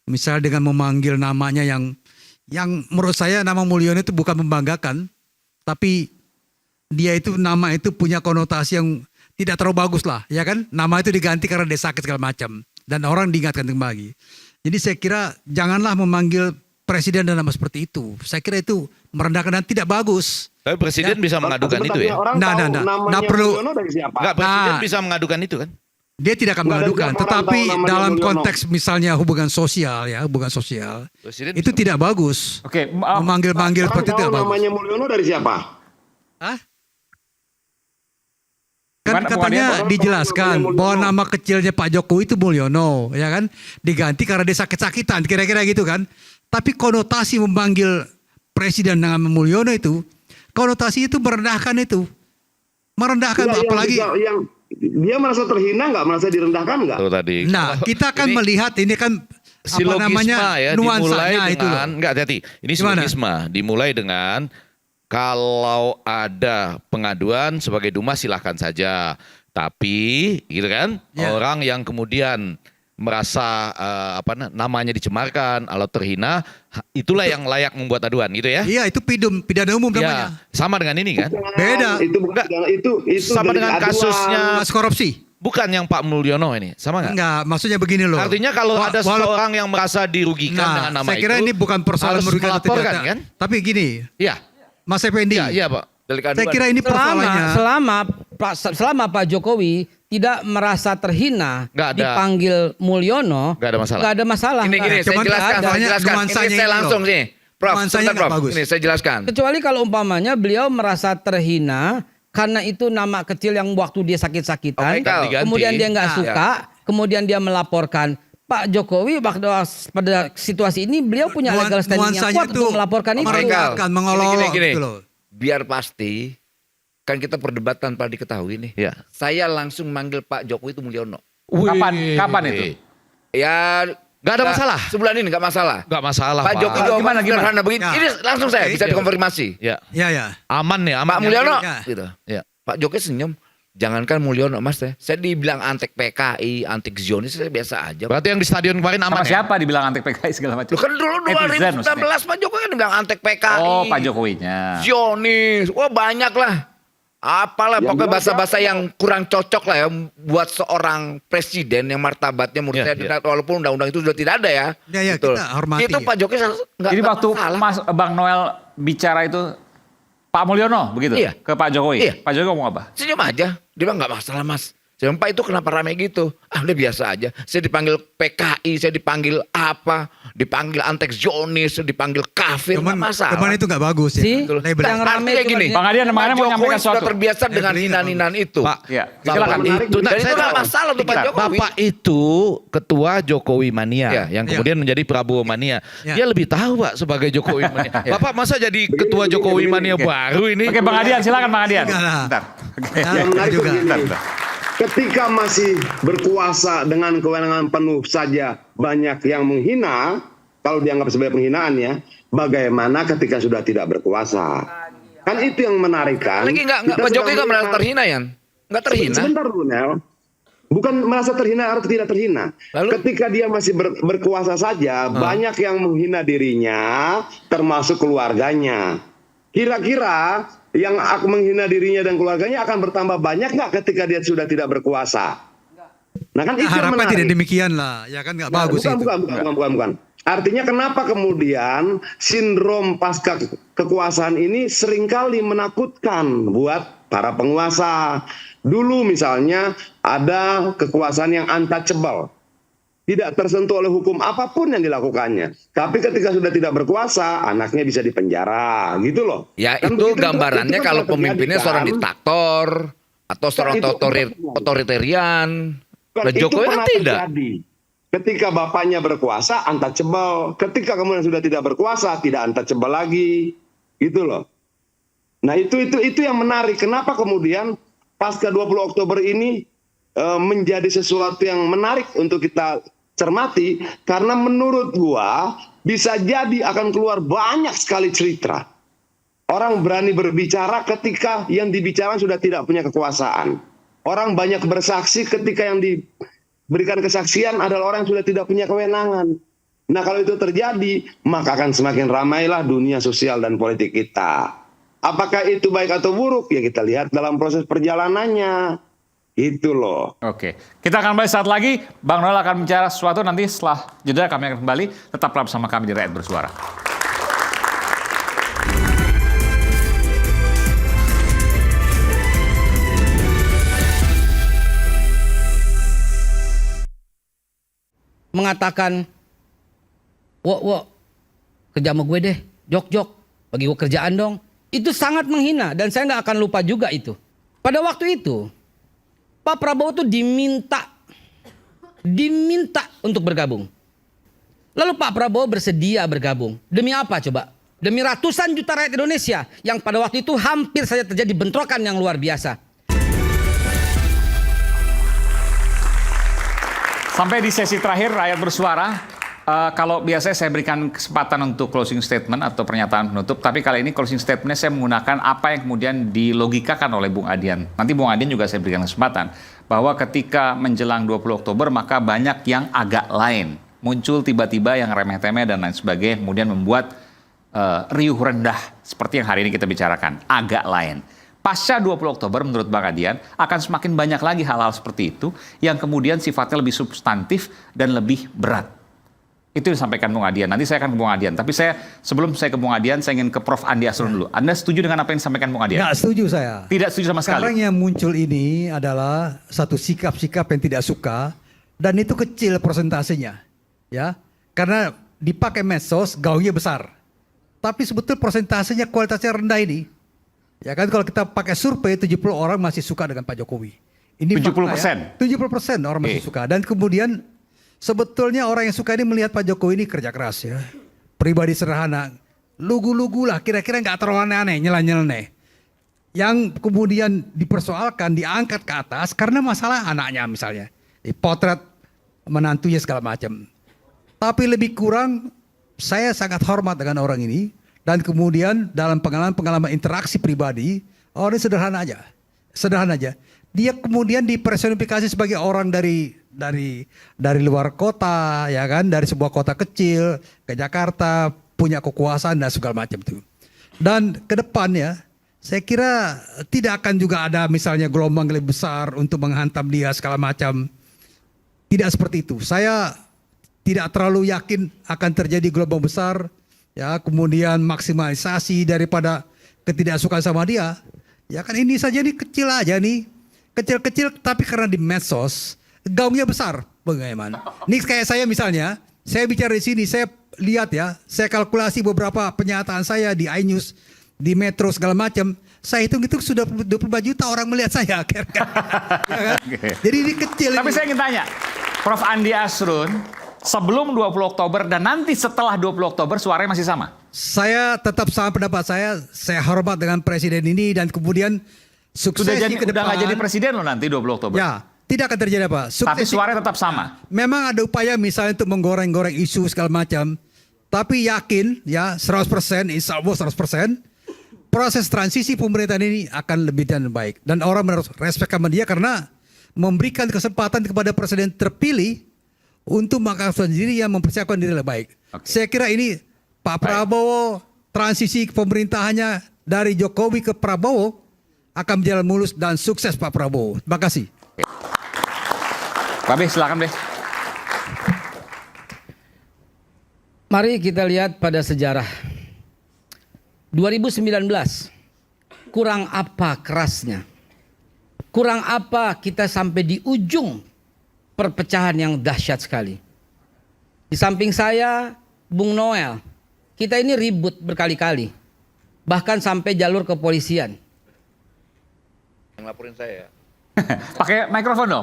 Misalnya dengan memanggil namanya yang menurut saya nama Mulyono itu bukan membanggakan, tapi dia itu nama itu punya konotasi yang tidak terlalu bagus lah, ya kan? Nama itu diganti karena dia sakit segala macam dan orang diingatkan kembali. Jadi saya kira janganlah memanggil presiden dan nama seperti itu. Saya kira itu merendahkan dan tidak bagus. Tapi presiden bisa mengadukan itu ya? Nah perlu. Enggak, presiden bisa mengadukan itu kan? Dia tidak akan mengadukan. Tetapi dalam konteks misalnya hubungan sosial ya, hubungan sosial. Presiden itu tidak bagus. Oke, memanggil-manggil seperti itu tidak bagus. Namanya Mulyono dari siapa? Hah? Kan katanya dijelaskan bahwa nama kecilnya Pak Jokowi itu Mulyono, ya kan? Diganti karena dia sakit-sakitan, kira-kira gitu kan? Tapi konotasi memanggil presiden dengan Mulyono itu, konotasi itu merendahkan itu. Merendahkan ya, apalagi yang dia merasa terhina nggak, merasa direndahkan nggak? Nah, kita akan melihat ini kan apa namanya ya, nuansanya itu loh. Enggak, hati-hati. Ini silogisma dimulai dengan kalau ada pengaduan sebagai Dumas silahkan saja. Tapi gitu kan, orang yang kemudian merasa namanya dicemarkan atau terhina, itulah yang layak membuat aduan gitu ya. Iya, itu pidana umum namanya. Sama dengan ini kan? Beda. Itu bukan itu Sama dengan kasusnya Kasus korupsi. Bukan yang Pak Mulyono ini, sama nggak? Enggak, maksudnya begini loh. Artinya kalau ada seseorang yang merasa dirugikan dengan nama saya kira itu, ini bukan persoalan harus merugikan atau melaporkan, tidak. kan? Tapi gini, Iya. Mas Effendi. Iya, Pak. Saya kira ini persoalannya. Selama Pak Jokowi tidak merasa terhina dipanggil Mulyono, nggak ada masalah. Nggak ada masalah. Ini saya jelaskan. Ini saya langsung sih. Prof, Prof. Ini saya jelaskan. Kecuali kalau umpamanya beliau merasa terhina karena itu nama kecil yang waktu dia sakit-sakitan, kemudian dia nggak suka, kemudian dia melaporkan. Pak Jokowi pada situasi ini beliau punya legal standing yang kuat untuk melaporkan itu. Gini. Biar pasti, kan kita perdebatan pada diketahui nih. Ya. Saya langsung manggil Pak Jokowi itu Mulyono. Kapan itu? Ya nggak ada masalah. Sebulan ini nggak masalah. Nggak masalah, Pak Jokowi gimana? sederhana begini. Ini langsung saya bisa dikonfirmasi. Ya. Ya. Aman nih, aman. Pak Mulyono, Ya. gitu. Ya. Pak Jokowi senyum. Jangankan Mulyono Mas ya. Saya dibilang antek PKI, antek Zionis, saya biasa aja. Berarti yang di stadion kemarin aman. Sama siapa dibilang antek PKI segala macam? Loh, kan dulu 2019 Pak Jokowi kan dibilang antek PKI. Oh, Pak Jokowinya. Zionis, wah banyak lah. Apalah pokoknya bahasa-bahasa yang kurang cocok lah ya buat seorang presiden yang martabatnya menurut saya walaupun undang-undang itu sudah tidak ada ya. Ya, kita hormati. Itu Pak Jokowi nggak. Jadi waktu Mas Bang Noel bicara itu Pak Mulyono begitu ke Pak Jokowi. Iya. Pak Jokowi ngomong apa? Senyum aja. Dia bilang nggak masalah Mas. Saya bilang, Pak itu kenapa ramai gitu? Udah biasa aja. Saya dipanggil PKI, saya dipanggil apa? Dipanggil antek Zionis, dipanggil kafir, nggak masalah. Teman itu nggak bagus ya. Yang ramai kayak gini. Bang Adian Pak mau nyampaikan Jokowi sudah sesuatu. terbiasa dengan hinaan-hinaan itu. Pak, silakan. Itu nggak masalah untuk Pak Jokowi. Bapak itu ketua Jokowi Mania yang kemudian menjadi Prabowo Mania. Dia lebih tahu Pak sebagai Jokowi Mania. Bapak masa jadi ketua Jokowi Mania baru ini? Oke, Bang Adian, silakan Bang Adian. Bentar. Ketika masih berkuasa dengan kewenangan penuh saja banyak yang menghina, kalau dianggap sebagai penghinaan ya, bagaimana ketika sudah tidak berkuasa? Kan itu yang menarik kan. Lagi nggak Pak Jokowi nggak merasa terhina ya? Nggak terhina. Sebentar dulu Nel. Bukan merasa terhina atau tidak terhina. Ketika dia masih berkuasa saja, banyak yang menghina dirinya, termasuk keluarganya. Kira-kira yang menghina dirinya dan keluarganya akan bertambah banyak nggak ketika dia sudah tidak berkuasa? Nah kan itu harapan tidak demikian lah, ya kan nggak bagus itu. Bukan. Artinya kenapa kemudian sindrom pasca kekuasaan ini seringkali menakutkan buat para penguasa. Dulu misalnya ada kekuasaan yang untouchable. Tidak tersentuh oleh hukum apapun yang dilakukannya. Tapi ketika sudah tidak berkuasa, anaknya bisa dipenjara, gitu loh. Ya kan itu gambarannya itu kalau pemimpinnya seorang diktator atau seorang otoritarian. Nah, Jokowi kan tidak. Ketika bapaknya berkuasa, untouchable. Ketika kemudian sudah tidak berkuasa, tidak untouchable lagi, gitu loh. Nah itu yang menarik. Kenapa kemudian pasca 20 Oktober ini menjadi sesuatu yang menarik untuk kita cermati, karena menurut gua bisa jadi akan keluar banyak sekali cerita. Orang berani berbicara ketika yang dibicarakan sudah tidak punya kekuasaan. Orang banyak bersaksi ketika yang diberikan kesaksian adalah orang yang sudah tidak punya kewenangan. Nah kalau itu terjadi, maka akan semakin ramailah dunia sosial dan politik kita. Apakah itu baik atau buruk? Ya kita lihat dalam proses perjalanannya. Itu loh. Oke, kita akan bahas saat lagi. Bang Noel akan bicara sesuatu nanti setelah jeda kami akan kembali. Tetaplah bersama kami di Rakyat Bersuara. Mengatakan, wo, kerja sama gue deh, jok, bagi gue kerjaan dong. Itu sangat menghina dan saya nggak akan lupa juga itu. Pada waktu itu, Pak Prabowo tuh diminta untuk bergabung. Lalu Pak Prabowo bersedia bergabung. Demi apa coba? Demi ratusan juta rakyat Indonesia yang pada waktu itu hampir saja terjadi bentrokan yang luar biasa. Sampai di sesi terakhir Rakyat Bersuara. Kalau biasanya saya berikan kesempatan untuk closing statement atau pernyataan penutup, tapi kali ini closing statementnya saya menggunakan apa yang kemudian dilogikakan oleh Bung Adian. Nanti Bung Adian juga saya berikan kesempatan. bahwa ketika menjelang 20 Oktober maka banyak yang agak lain. Muncul tiba-tiba yang remeh-temeh dan lain sebagainya, kemudian membuat riuh rendah seperti yang hari ini kita bicarakan, agak lain. Pasca 20 Oktober menurut Bang Adian akan semakin banyak lagi hal-hal seperti itu yang kemudian sifatnya lebih substantif dan lebih berat. Itu disampaikan Bung Adian. Nanti saya akan ke Bung Adian. Tapi sebelum saya ke Bung Adian, saya ingin ke Prof. Andi Asrun dulu. Anda setuju dengan apa yang disampaikan Bung Adian? Nggak setuju saya. Tidak setuju sama sekali. Sekarang yang muncul ini adalah satu sikap-sikap yang tidak suka dan itu kecil persentasenya, ya. Karena dipakai medsos gaungnya besar. Tapi sebetulnya persentasenya kualitasnya rendah ini. Ya kan kalau kita pakai survei 70 orang masih suka dengan Pak Jokowi. Ini 70%. 70% orang masih suka dan kemudian sebetulnya orang yang suka ini melihat Pak Jokowi ini kerja keras ya. Pribadi sederhana. Lugu-lugu lah kira-kira nggak terlalu aneh-aneh, nyeleneh. Yang kemudian dipersoalkan, diangkat ke atas karena masalah anaknya misalnya. Potret menantunya segala macam. Tapi lebih kurang saya sangat hormat dengan orang ini. Dan kemudian dalam pengalaman interaksi pribadi, orang ini sederhana aja. Dia kemudian dipersonifikasi sebagai orang dari luar kota, ya kan, dari sebuah kota kecil ke Jakarta, punya kekuasaan dan segala macam itu. Dan ke depannya, saya kira tidak akan juga ada misalnya gelombang lebih besar untuk menghantam dia segala macam. Tidak seperti itu. Saya tidak terlalu yakin akan terjadi gelombang besar. Ya, kemudian maksimalisasi daripada ketidaksukaan sama dia. Ya kan ini saja nih kecil aja nih. Kecil-kecil tapi karena di medsos gaungnya besar. Bagaimana? Ini kayak saya misalnya, saya bicara di sini, saya lihat ya, saya kalkulasi beberapa pernyataan saya di iNews, di Metro segala macam. Saya hitung itu sudah 25 juta orang melihat saya. Ya kan? Jadi ini kecil. Tapi saya ingin tanya, Prof. Andi Asrun, sebelum 20 Oktober dan nanti setelah 20 Oktober suaranya masih sama? Saya tetap sama pendapat saya hormat dengan presiden ini dan kemudian suksesi ke depan. Udah nggak jadi presiden loh nanti 20 Oktober? Ya, tidak akan terjadi apa. Tapi suaranya tetap sama? Memang ada upaya misalnya untuk menggoreng-goreng isu segala macam. Tapi yakin ya 100%, insya Allah 100%, proses transisi pemerintahan ini akan lebih dan baik. Dan orang harus respect sama dia karena memberikan kesempatan kepada presiden terpilih untuk mengangkat sendiri yang mempersiapkan diri lebih baik. Saya kira ini Pak Prabowo transisi pemerintahannya dari Jokowi ke Prabowo akan berjalan mulus dan sukses Pak Prabowo. Terima kasih. Pak Beh, silakan Beh. Mari kita lihat pada sejarah. 2019, kurang apa kerasnya? Kurang apa kita sampai di ujung perpecahan yang dahsyat sekali. Di samping saya, Bung Noel. Kita ini ribut berkali-kali. Bahkan sampai jalur kepolisian. Yang laporin saya. Pakai mikrofon dong,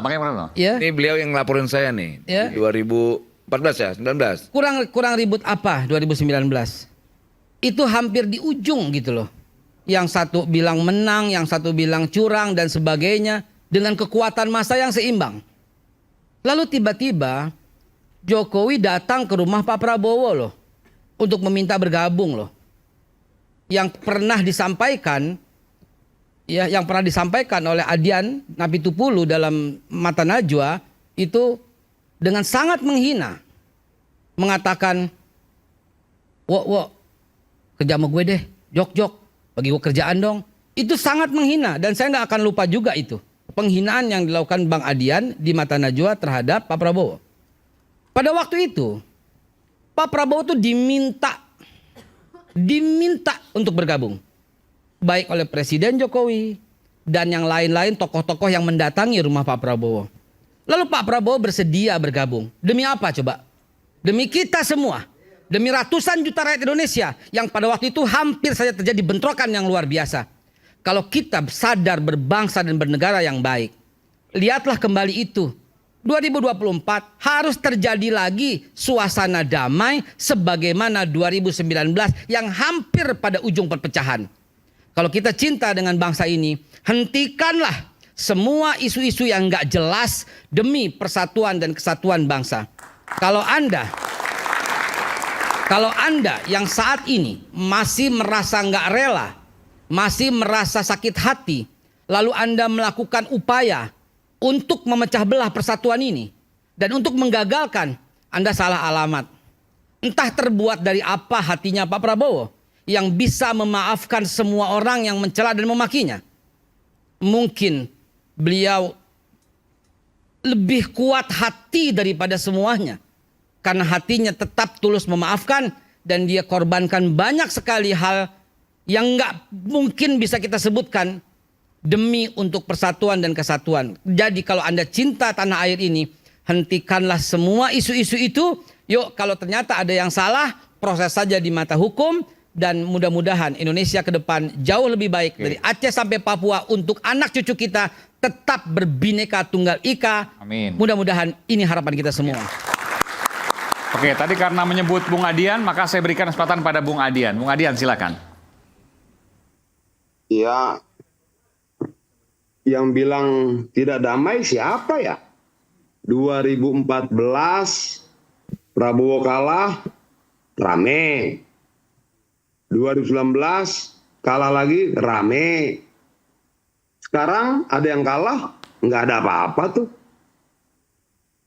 Ya. Ini beliau yang laporin saya nih. Ya. 2014 ya, 19. Kurang ribut apa 2019? Itu hampir di ujung gitu loh. Yang satu bilang menang, yang satu bilang curang dan sebagainya. Dengan kekuatan massa yang seimbang. Lalu tiba-tiba Jokowi datang ke rumah Pak Prabowo loh. Untuk meminta bergabung loh. Yang pernah disampaikan oleh Adian Napitupulu dalam Mata Najwa itu dengan sangat menghina. Mengatakan, wo, kerja sama gue deh, jok, bagi gue kerjaan dong. Itu sangat menghina dan saya nggak akan lupa juga itu. Penghinaan yang dilakukan Bang Adian di Mata Najwa terhadap Pak Prabowo. Pada waktu itu, Pak Prabowo tuh diminta untuk bergabung. Baik oleh Presiden Jokowi dan yang lain-lain tokoh-tokoh yang mendatangi rumah Pak Prabowo. Lalu Pak Prabowo bersedia bergabung. Demi apa coba? Demi kita semua. Demi ratusan juta rakyat Indonesia yang pada waktu itu hampir saja terjadi bentrokan yang luar biasa. Kalau kita sadar berbangsa dan bernegara yang baik, lihatlah kembali itu. 2024 harus terjadi lagi suasana damai sebagaimana 2019 yang hampir pada ujung perpecahan. Kalau kita cinta dengan bangsa ini, hentikanlah semua isu-isu yang nggak jelas demi persatuan dan kesatuan bangsa. Kalau Anda yang saat ini masih merasa nggak rela, masih merasa sakit hati, lalu Anda melakukan upaya untuk memecah belah persatuan ini dan untuk menggagalkan, Anda salah alamat. Entah terbuat dari apa hatinya Pak Prabowo yang bisa memaafkan semua orang yang mencela dan memakinya. Mungkin beliau lebih kuat hati daripada semuanya. Karena hatinya tetap tulus memaafkan dan dia korbankan banyak sekali hal yang nggak mungkin bisa kita sebutkan demi untuk persatuan dan kesatuan. Jadi kalau Anda cinta tanah air ini, hentikanlah semua isu-isu itu. Yuk, kalau ternyata ada yang salah, proses saja di mata hukum. Dan mudah-mudahan Indonesia ke depan jauh lebih baik dari Aceh sampai Papua untuk anak cucu kita tetap berbineka tunggal ika. Amin. Mudah-mudahan ini harapan kita semua. Oke, tadi karena menyebut Bung Adian, maka saya berikan kesempatan pada Bung Adian. Bung Adian, silakan. Ya, yang bilang tidak damai siapa ya? 2014 Prabowo kalah, rame. 2019 kalah lagi, rame. Sekarang ada yang kalah, nggak ada apa-apa tuh.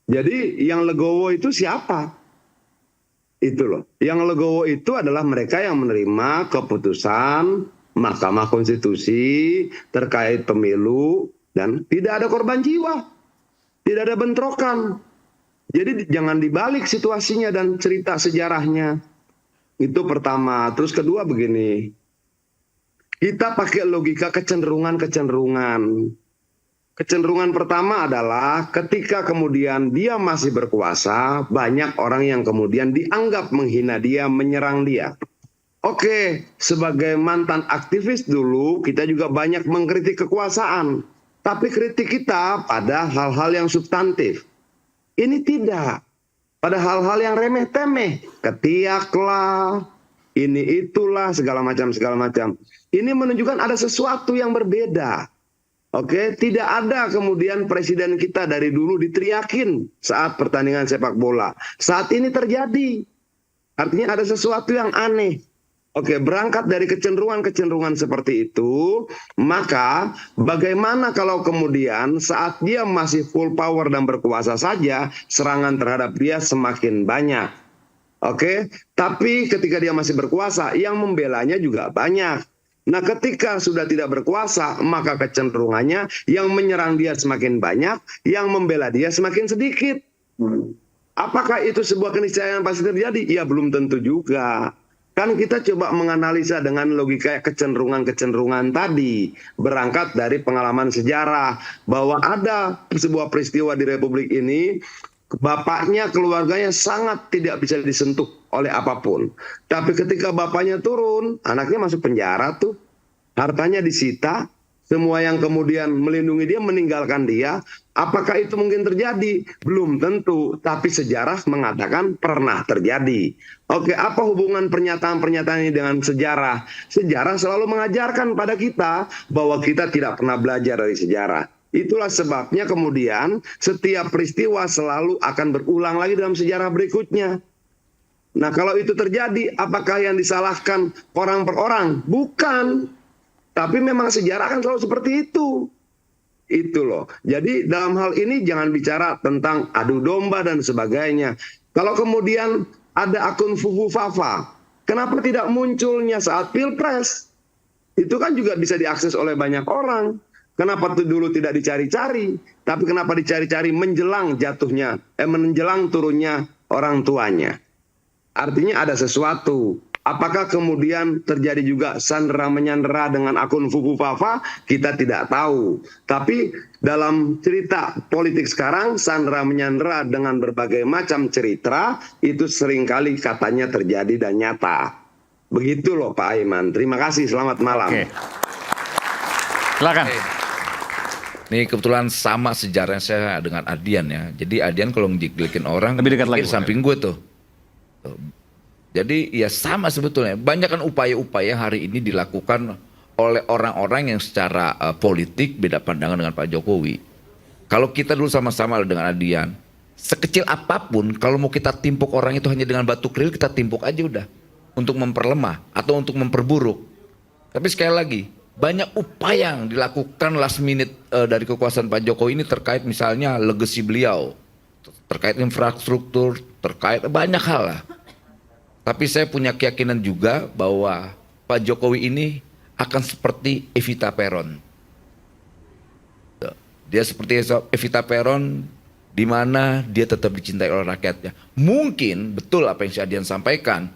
Jadi yang legowo itu siapa? Itu loh. Yang legowo itu adalah mereka yang menerima keputusan Mahkamah Konstitusi terkait pemilu dan tidak ada korban jiwa. Tidak ada bentrokan. Jadi jangan dibalik situasinya dan cerita sejarahnya. Itu pertama. Terus kedua begini. Kita pakai logika kecenderungan-kecenderungan. Kecenderungan pertama adalah ketika kemudian dia masih berkuasa, banyak orang yang kemudian dianggap menghina dia, menyerang dia. Oke, sebagai mantan aktivis dulu, kita juga banyak mengkritik kekuasaan. Tapi kritik kita pada hal-hal yang substantif. Ini tidak. Pada hal-hal yang remeh-temeh, ketiaklah, ini itulah, segala macam. Ini menunjukkan ada sesuatu yang berbeda. Oke, tidak ada kemudian presiden kita dari dulu diteriakin saat pertandingan sepak bola. Saat ini terjadi. Artinya ada sesuatu yang aneh. Oke, berangkat dari kecenderungan-kecenderungan seperti itu, maka bagaimana kalau kemudian saat dia masih full power dan berkuasa saja, serangan terhadap dia semakin banyak. Oke, tapi ketika dia masih berkuasa, yang membelanya juga banyak. Nah, ketika sudah tidak berkuasa, maka kecenderungannya yang menyerang dia semakin banyak, yang membela dia semakin sedikit. Apakah itu sebuah keniscayaan pasti terjadi? Ya, belum tentu juga. Kan kita coba menganalisa dengan logika kecenderungan-kecenderungan tadi. Berangkat dari pengalaman sejarah. Bahwa ada sebuah peristiwa di Republik ini, bapaknya, keluarganya sangat tidak bisa disentuh oleh apapun. Tapi ketika bapaknya turun, anaknya masuk penjara tuh. Hartanya disita. Semua yang kemudian melindungi dia meninggalkan dia. Apakah itu mungkin terjadi? Belum tentu. Tapi sejarah mengatakan pernah terjadi. Oke, apa hubungan pernyataan-pernyataan ini dengan sejarah? Sejarah selalu mengajarkan pada kita bahwa kita tidak pernah belajar dari sejarah. Itulah sebabnya kemudian setiap peristiwa selalu akan berulang lagi dalam sejarah berikutnya. Nah, kalau itu terjadi, apakah yang disalahkan orang per orang? Bukan. Tapi memang sejarah kan selalu seperti itu. Itu loh. Jadi dalam hal ini jangan bicara tentang adu domba dan sebagainya. Kalau kemudian ada akun Fufu Fafa, kenapa tidak munculnya saat Pilpres? Itu kan juga bisa diakses oleh banyak orang. Kenapa itu dulu tidak dicari-cari? Tapi kenapa dicari-cari menjelang jatuhnya, menjelang turunnya orang tuanya? Artinya ada sesuatu. Apakah kemudian terjadi juga sandera-menyandera dengan akun Fufu Fafa? Kita tidak tahu. Tapi dalam cerita politik sekarang, sandera-menyandera dengan berbagai macam cerita, itu seringkali katanya terjadi dan nyata. Begitu loh Pak Aiman. Terima kasih, selamat malam. Oke. Silakan. Ini kebetulan sama sejarahnya saya dengan Adian ya. Jadi Adian kalau ngejelekin orang, lebih dekat lagi di samping gue tuh. Jadi ya sama sebetulnya. Banyak kan upaya-upaya hari ini dilakukan oleh orang-orang yang secara politik beda pandangan dengan Pak Jokowi. Kalau kita dulu sama-sama dengan Adian, sekecil apapun kalau mau kita timpuk orang itu hanya dengan batu keril, kita timpuk aja udah. Untuk memperlemah atau untuk memperburuk. Tapi sekali lagi, banyak upaya yang dilakukan last minute dari kekuasaan Pak Jokowi ini terkait misalnya legacy beliau, terkait infrastruktur, terkait banyak hal lah. Tapi saya punya keyakinan juga bahwa Pak Jokowi ini akan seperti Evita Peron. Dia seperti Evita Peron, di mana dia tetap dicintai oleh rakyatnya. Mungkin betul apa yang si Adian sampaikan,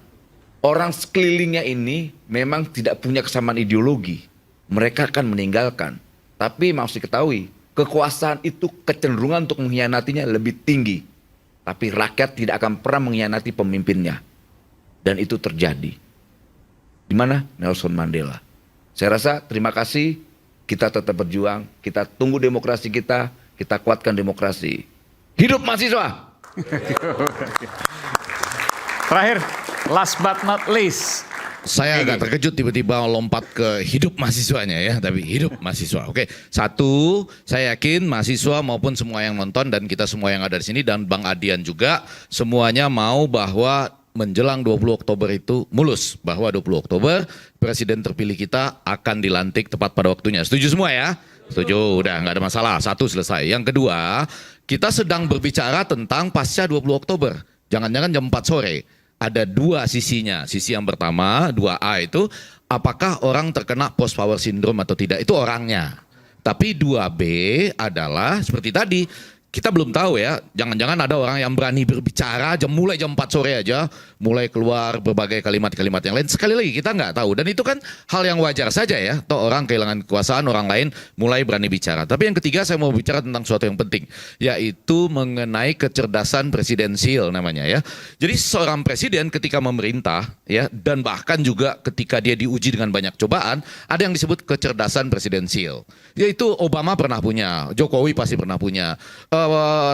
orang sekelilingnya ini memang tidak punya kesamaan ideologi. Mereka akan meninggalkan. Tapi harus diketahui, kekuasaan itu kecenderungan untuk mengkhianatinya lebih tinggi. Tapi rakyat tidak akan pernah mengkhianati pemimpinnya. Dan itu terjadi. Di mana? Nelson Mandela. Saya rasa terima kasih, kita tetap berjuang, kita tunggu demokrasi kita kuatkan demokrasi. Hidup mahasiswa! Terakhir, last but not least. Saya agak terkejut tiba-tiba lompat ke hidup mahasiswanya ya, tapi hidup mahasiswa. Oke, satu, saya yakin mahasiswa maupun semua yang nonton dan kita semua yang ada di sini dan Bang Adian juga semuanya mau bahwa menjelang 20 Oktober itu mulus bahwa 20 Oktober presiden terpilih kita akan dilantik tepat pada waktunya. Setuju semua ya? Setuju, udah nggak ada masalah. Satu selesai. Yang kedua, kita sedang berbicara tentang pasca 20 Oktober. Jangan-jangan jam 4 sore. Ada dua sisinya. Sisi yang pertama, 2A itu, apakah orang terkena post power syndrome atau tidak? Itu orangnya. Tapi 2B adalah seperti tadi, kita belum tahu ya, jangan-jangan ada orang yang berani berbicara mulai jam 4 sore aja, mulai keluar berbagai kalimat-kalimat yang lain. Sekali lagi kita nggak tahu, dan itu kan hal yang wajar saja ya, toh orang kehilangan kekuasaan, orang lain mulai berani bicara. Tapi yang ketiga saya mau bicara tentang sesuatu yang penting, yaitu mengenai kecerdasan presidensial namanya ya. Jadi seorang presiden ketika memerintah ya, dan bahkan juga ketika dia diuji dengan banyak cobaan, ada yang disebut kecerdasan presidensial. Yaitu Obama pernah punya, Jokowi pasti pernah punya,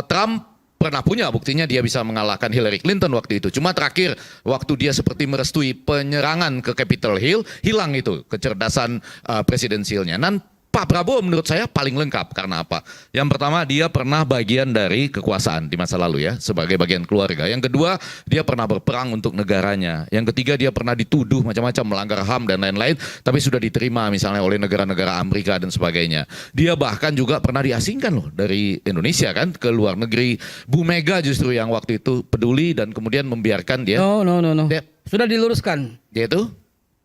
Trump pernah punya, buktinya dia bisa mengalahkan Hillary Clinton waktu itu. Cuma terakhir waktu dia seperti merestui penyerangan ke Capitol Hill, hilang itu kecerdasan presidensialnya. Dan Pak Prabowo menurut saya paling lengkap. Karena apa? Yang pertama, dia pernah bagian dari kekuasaan di masa lalu ya, sebagai bagian keluarga. Yang kedua, dia pernah berperang untuk negaranya. Yang ketiga, dia pernah dituduh macam-macam melanggar HAM dan lain-lain, tapi sudah diterima misalnya oleh negara-negara Amerika dan sebagainya. Dia bahkan juga pernah diasingkan loh dari Indonesia kan ke luar negeri. Bu Mega justru yang waktu itu peduli dan kemudian membiarkan dia. No. Sudah diluruskan. Dia itu?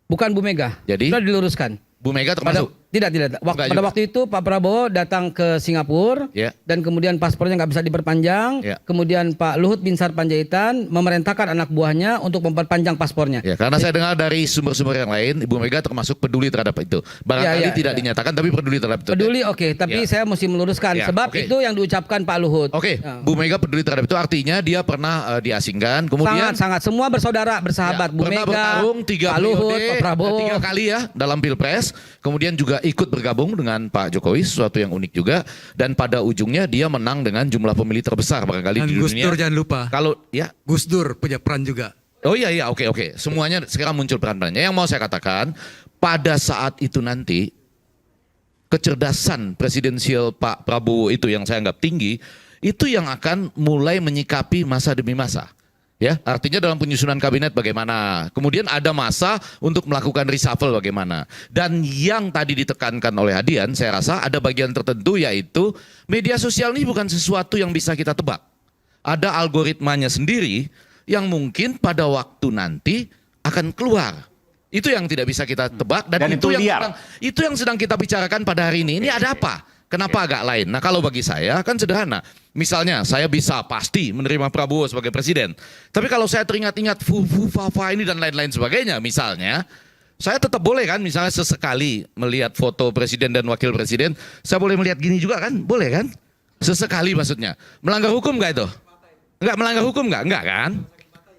Bukan Bu Mega. Jadi? Sudah diluruskan. Bu Mega termasuk? Tidak. Pada waktu itu Pak Prabowo datang ke Singapura dan kemudian paspornya nggak bisa diperpanjang. Kemudian Pak Luhut Binsar Panjaitan memerintahkan anak buahnya untuk memperpanjang paspornya. Ya, karena saya dengar dari sumber-sumber yang lain, Ibu Mega termasuk peduli terhadap itu. Barangkali tidak dinyatakan tapi peduli terhadap itu. Peduli tapi saya mesti meluruskan sebab itu yang diucapkan Pak Luhut. Bu Mega peduli terhadap itu artinya dia pernah diasingkan. Kemudian sangat semua bersaudara bersahabat. Bu Mega, bertarung 3 Pak Luhut, Pak Prabowo 3 kali ya dalam Pilpres. Kemudian juga ikut bergabung dengan Pak Jokowi, sesuatu yang unik juga. Dan pada ujungnya dia menang dengan jumlah pemilih terbesar barangkali di dunia. Gus Dur jangan lupa. Kalau ya Gus Dur punya peran juga. Oh iya, oke. Semuanya sekarang muncul peran-perannya. Yang mau saya katakan, pada saat itu nanti kecerdasan presidensial Pak Prabowo itu yang saya anggap tinggi, itu yang akan mulai menyikapi masa demi masa. Ya, artinya dalam penyusunan kabinet bagaimana, kemudian ada masa untuk melakukan reshuffle bagaimana. Dan yang tadi ditekankan oleh Adian, saya rasa ada bagian tertentu yaitu media sosial ini bukan sesuatu yang bisa kita tebak. Ada algoritmanya sendiri yang mungkin pada waktu nanti akan keluar. Itu yang tidak bisa kita tebak dan itu yang sedang kita bicarakan pada hari ini. Ini ada apa? Kenapa agak lain? Nah kalau bagi saya kan sederhana. Misalnya saya bisa pasti menerima Prabowo sebagai presiden. Tapi kalau saya teringat-ingat Fafa ini dan lain-lain sebagainya misalnya. Saya tetap boleh kan misalnya sesekali melihat foto presiden dan wakil presiden. Saya boleh melihat gini juga kan? Boleh kan? Sesekali maksudnya. Melanggar hukum nggak itu? Enggak melanggar hukum nggak kan?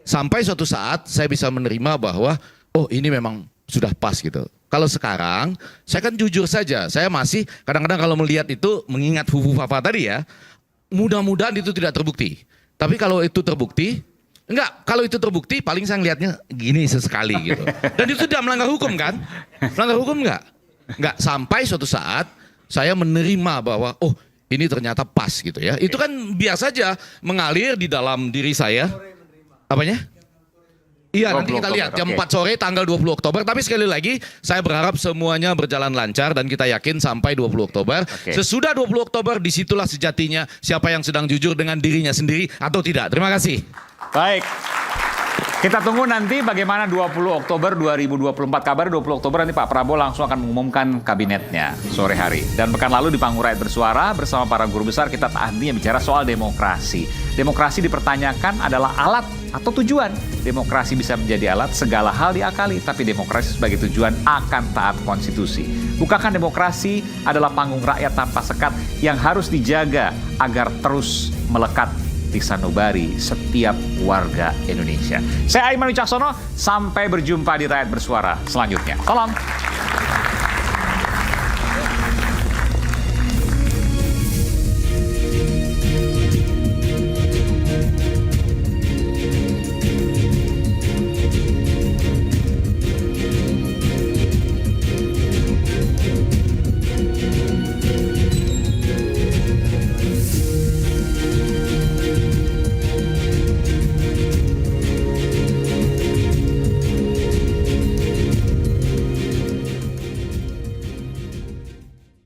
Sampai suatu saat saya bisa menerima bahwa oh ini memang sudah pas gitu. Kalau sekarang, saya kan jujur saja, saya masih kadang-kadang kalau melihat itu mengingat Fafa tadi ya, mudah-mudahan itu tidak terbukti. Tapi kalau itu terbukti, kalau itu terbukti paling saya ngelihatnya gini sesekali gitu. Dan itu tidak melanggar hukum kan? Melanggar hukum enggak sampai suatu saat saya menerima bahwa oh ini ternyata pas gitu ya. Itu kan biasa saja mengalir di dalam diri saya. Apanya? Iya, nanti 20 kita lihat jam Oktober, 4 sore tanggal 20 Oktober. Tapi sekali lagi, saya berharap semuanya berjalan lancar dan kita yakin sampai 20 Oktober. Sesudah 20 Oktober, disitulah sejatinya siapa yang sedang jujur dengan dirinya sendiri atau tidak. Terima kasih. Baik. Kita tunggu nanti bagaimana 20 Oktober 2024. Kabar 20 Oktober nanti Pak Prabowo langsung akan mengumumkan kabinetnya sore hari. Dan pekan lalu di Panggung Rakyat Bersuara bersama para guru besar kita tadinya bicara soal demokrasi. Demokrasi dipertanyakan adalah alat atau tujuan. Demokrasi bisa menjadi alat, segala hal diakali. Tapi demokrasi sebagai tujuan akan taat konstitusi. Bukankah demokrasi adalah panggung rakyat tanpa sekat yang harus dijaga agar terus melekat di sanubari setiap warga Indonesia. Saya Aiman Wicaksono, sampai berjumpa di Rakyat Bersuara selanjutnya. Salam.